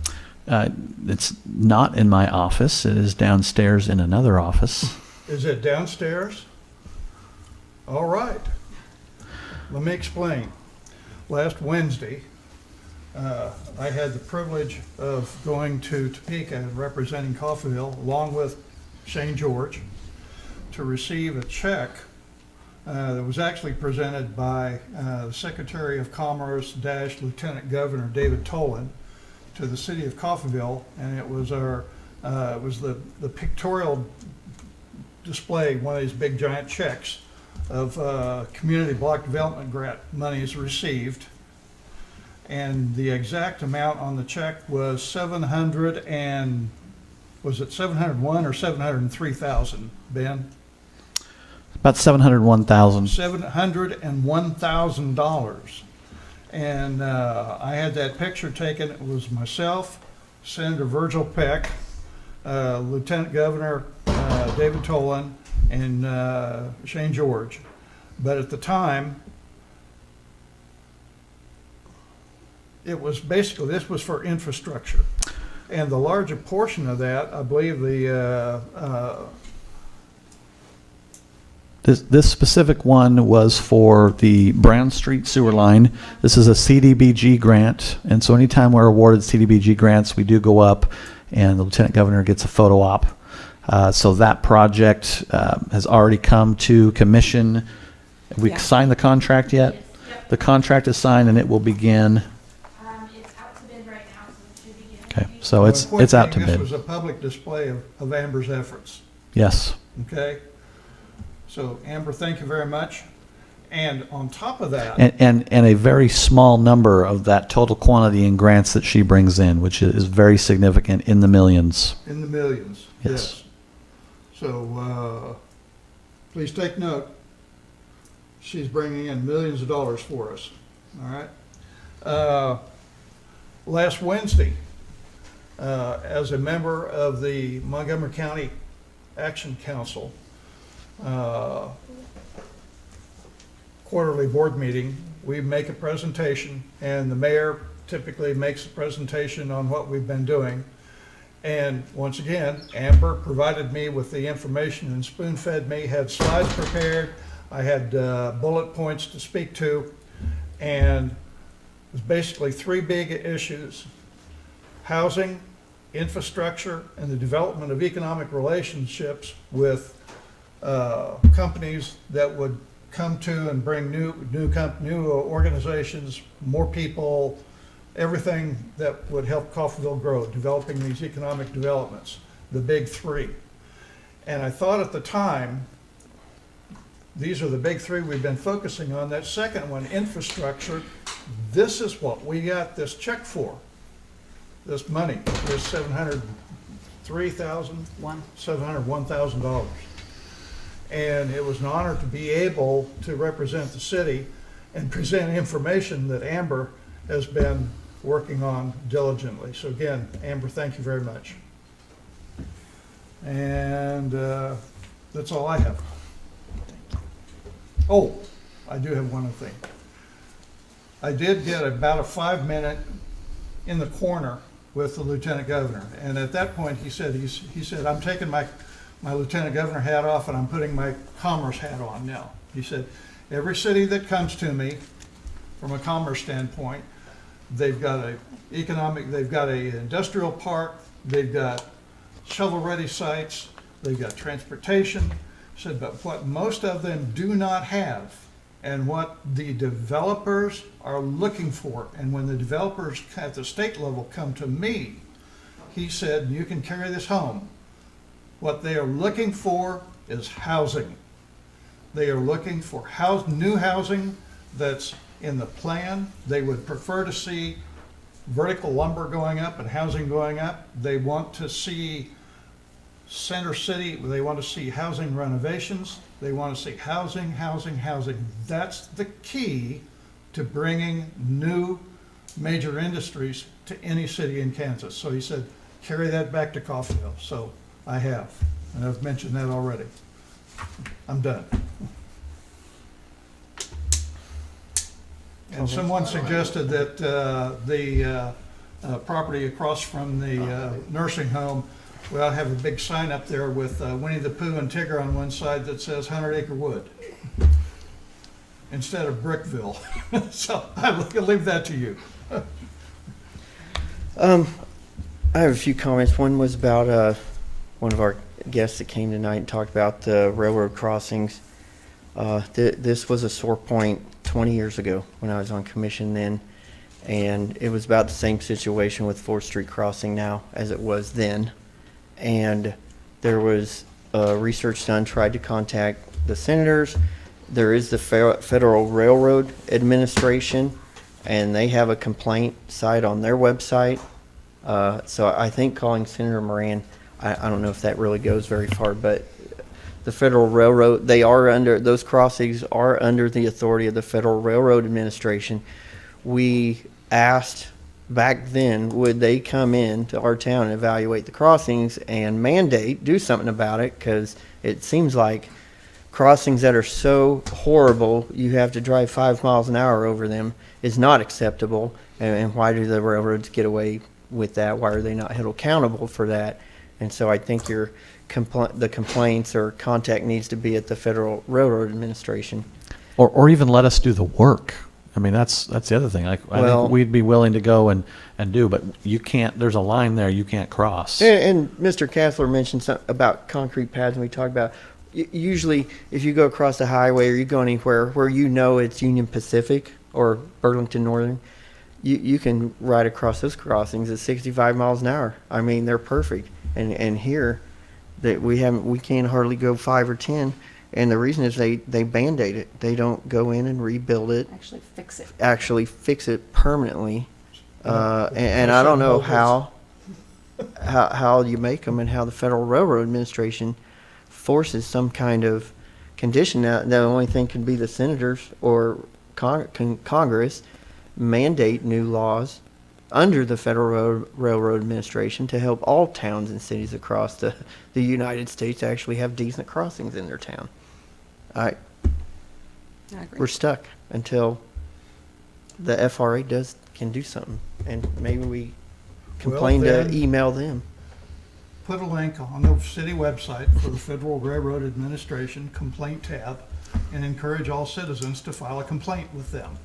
It's not in my office. It is downstairs in another office. Is it downstairs? All right. Let me explain. Last Wednesday, I had the privilege of going to Topeka and representing Coffeyville, along with Shane George, to receive a check that was actually presented by the Secretary of Commerce - Lieutenant Governor David Tolan to the city of Coffeyville, and it was the pictorial display, one of these big giant checks of community block development grant monies received. And the exact amount on the check was $701,000 or $703,000, Ben? About $701,000. $701,000. And I had that picture taken. It was myself, Senator Virgil Peck, Lieutenant Governor David Tolan, and Shane George. But at the time, it was basically, this was for infrastructure. And the larger portion of that, I believe This specific one was for the Brown Street sewer line. This is a CDBG grant, and so anytime we're awarded CDBG grants, we do go up, and the Lieutenant Governor gets a photo op. So that project has already come to commission. Have we signed the contract yet? Yes. Yep. The contract is signed, and it will begin. It's out to bid right now, so it should begin. Okay, so it's out to This bid. was a public display of Amber's efforts. Yes. Okay? So Amber, thank you very much. And on top of that, And a very small number of that total quantity in grants that she brings in, which is very significant, in the millions. in the millions, Yes. yes. So please take note. She's bringing in millions of dollars for us, all right? Last Wednesday, as a member of the Montgomery County Action Council, quarterly board meeting, we make a presentation, and the mayor typically makes a presentation on what we've been doing. And once again, Amber provided me with the information and spoon-fed me, had slides prepared, I had bullet points to speak to, and it was basically 3 big issues: housing, infrastructure, and the development of economic relationships with companies that would come to and bring new organizations, more people, everything that would help Coffeyville grow, developing these economic developments, the big 3. And I thought at the time, these are the big 3 we've been focusing on. That second one, infrastructure, this is what we got this check for. This money, this $701,000. And it was an honor to be able to represent the city and present information that Amber has been working on diligently. So again, Amber, thank you very much. And that's all I have. Oh, I do have one other thing. I did get about a 5-minute in the corner with the Lieutenant Governor. And at that point, he said, I'm taking my Lieutenant Governor hat off and I'm putting my commerce hat on now. He said, every city that comes to me from a commerce standpoint, they've got an industrial park, they've got shovel-ready sites, they've got transportation, Said, but what most of them do not have, and what the developers are looking for, and when the developers at the state level come to me, he said, you can carry this home. What they are looking for is housing. They are looking for new housing that's in the plan. They would prefer to see vertical lumber going up and housing going up. They want to see Center City, they want to see housing renovations. They want to see housing, housing, housing. That's the key to bringing new major industries to any city in Kansas. So he said, carry that back to Coffeyville. So I have, and I've mentioned that already. I'm done. And someone suggested that the property across from the nursing home, we ought to have a big sign up there with Winnie the Pooh and Tigger on one side that says 100 Acre Wood instead of Brickville. So I'll leave that to you. I have a few comments. One was about one of our guests that came tonight and talked about the railroad crossings. This was a sore point 20 years ago when I was on commission then, and it was about the same situation with 4th Street Crossing now as it was then. And there was research done, tried to contact the senators. There is the Federal Railroad Administration, and they have a complaint site on their website. So I think calling Senator Moran, I don't know if that really goes very far, but the Federal Railroad, those crossings are under the authority of the Federal Railroad Administration. We asked back then, would they come in to our town and evaluate the crossings and do something about it, because it seems like crossings that are so horrible you have to drive 5 miles an hour over them is not acceptable. And why do the railroads get away with that? Why are they not held accountable for that? And so I think the complaints or contact needs to be at the Federal Railroad Administration. Or even let us do the work. I mean, that's the other thing. I think we'd be willing to go and do, but you can't, there's a line there you can't cross. And Mr. Kassler mentioned something about concrete pads, and we talked about, usually if you go across the highway or you go anywhere where you know it's Union Pacific or Burlington Northern, you can ride across those crossings at 65 miles an hour. I mean, they're perfect. And here, that we can't hardly go 5 or 10. And the reason is they Band-Aid it. They don't go in and rebuild it. Actually fix it permanently. And I don't know how you make them, and how the Federal Railroad Administration forces some kind of condition. Now, the only thing could be the senators or Congress mandate new laws under the Federal Railroad Administration to help all towns and cities across the United States actually have decent crossings in their town. I agree. We're stuck until the FRA can do something, and maybe we complain to email them. Put a link on the city website for the Federal Railroad Administration complaint tab, and encourage all citizens to file a complaint with them.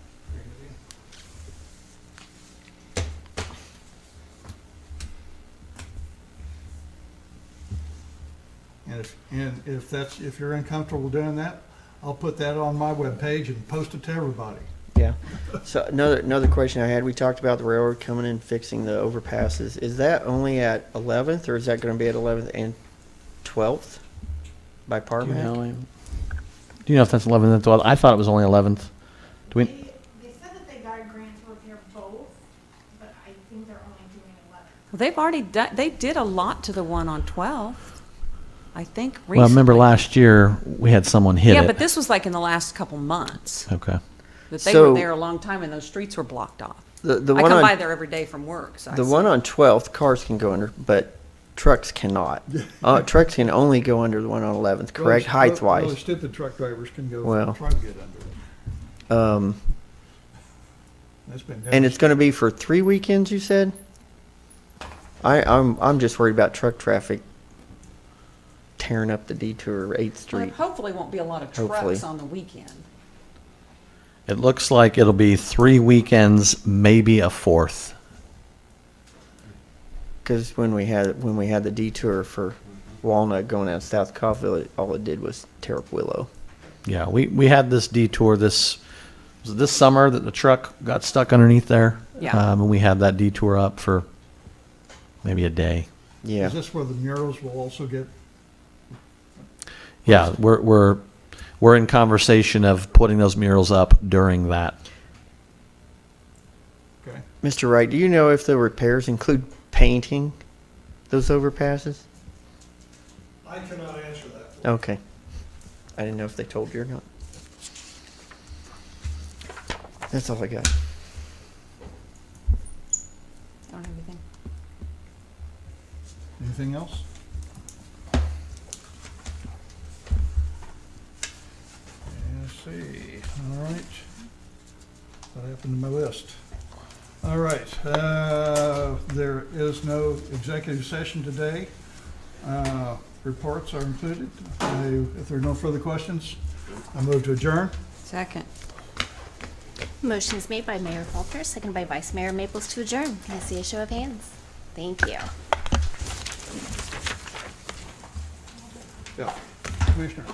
And if you're uncomfortable doing that, I'll put that on my webpage and post it to everybody. Yeah. So another question I had, we talked about the railroad coming in and fixing the overpasses. Is that only at 11th, or is that going to be at 11th and 12th by Parmac? Do you know if that's 11th and 12th? I thought it was only 11th. Do we? They said that they got a grant to repair both, but I think they're only doing 11. Well, they've already done, they did a lot to the one on 12th, I think, recently. Well, I remember last year we had someone hit it. Yeah, but this was like in the last couple months. Okay. That they were there a long time and those streets were blocked off. I come by there every day from work. So the one on 12th, cars can go under, but trucks cannot. Trucks can only go under the one on 11th, correct, height-wise? Really stupid truck drivers can go Well, try to get under it. That's been and it's going to be for 3 weekends, you said? I'm just worried about truck traffic tearing up the detour 8th Street. Well, hopefully won't be a lot of trucks on the weekend. It looks like it'll be 3 weekends, maybe a 4th. Because when we had the detour for Walnut going out South Coffeyville, all it did was tear up Willow. Yeah, we had this detour was it this summer that the truck got stuck underneath there? Yeah. And we had that detour up for maybe a day. Yeah. Is this where the murals will also get? Yeah, we're in conversation of putting those murals up during that. Okay. Mr. Wright, do you know if the repairs include painting those overpasses? I cannot answer that. Okay. I didn't know if they told you or not. That's all I got. Don't have anything. Anything else? Let's see, all right. What happened to my list? All right, there is no executive session today. Reports are included. If there are no further questions, I move to adjourn. Second. Motion is made by Mayor Faulkner, seconded by Vice Mayor Maples to adjourn. Can I see a show of hands? Thank you. Yeah. Commissioner.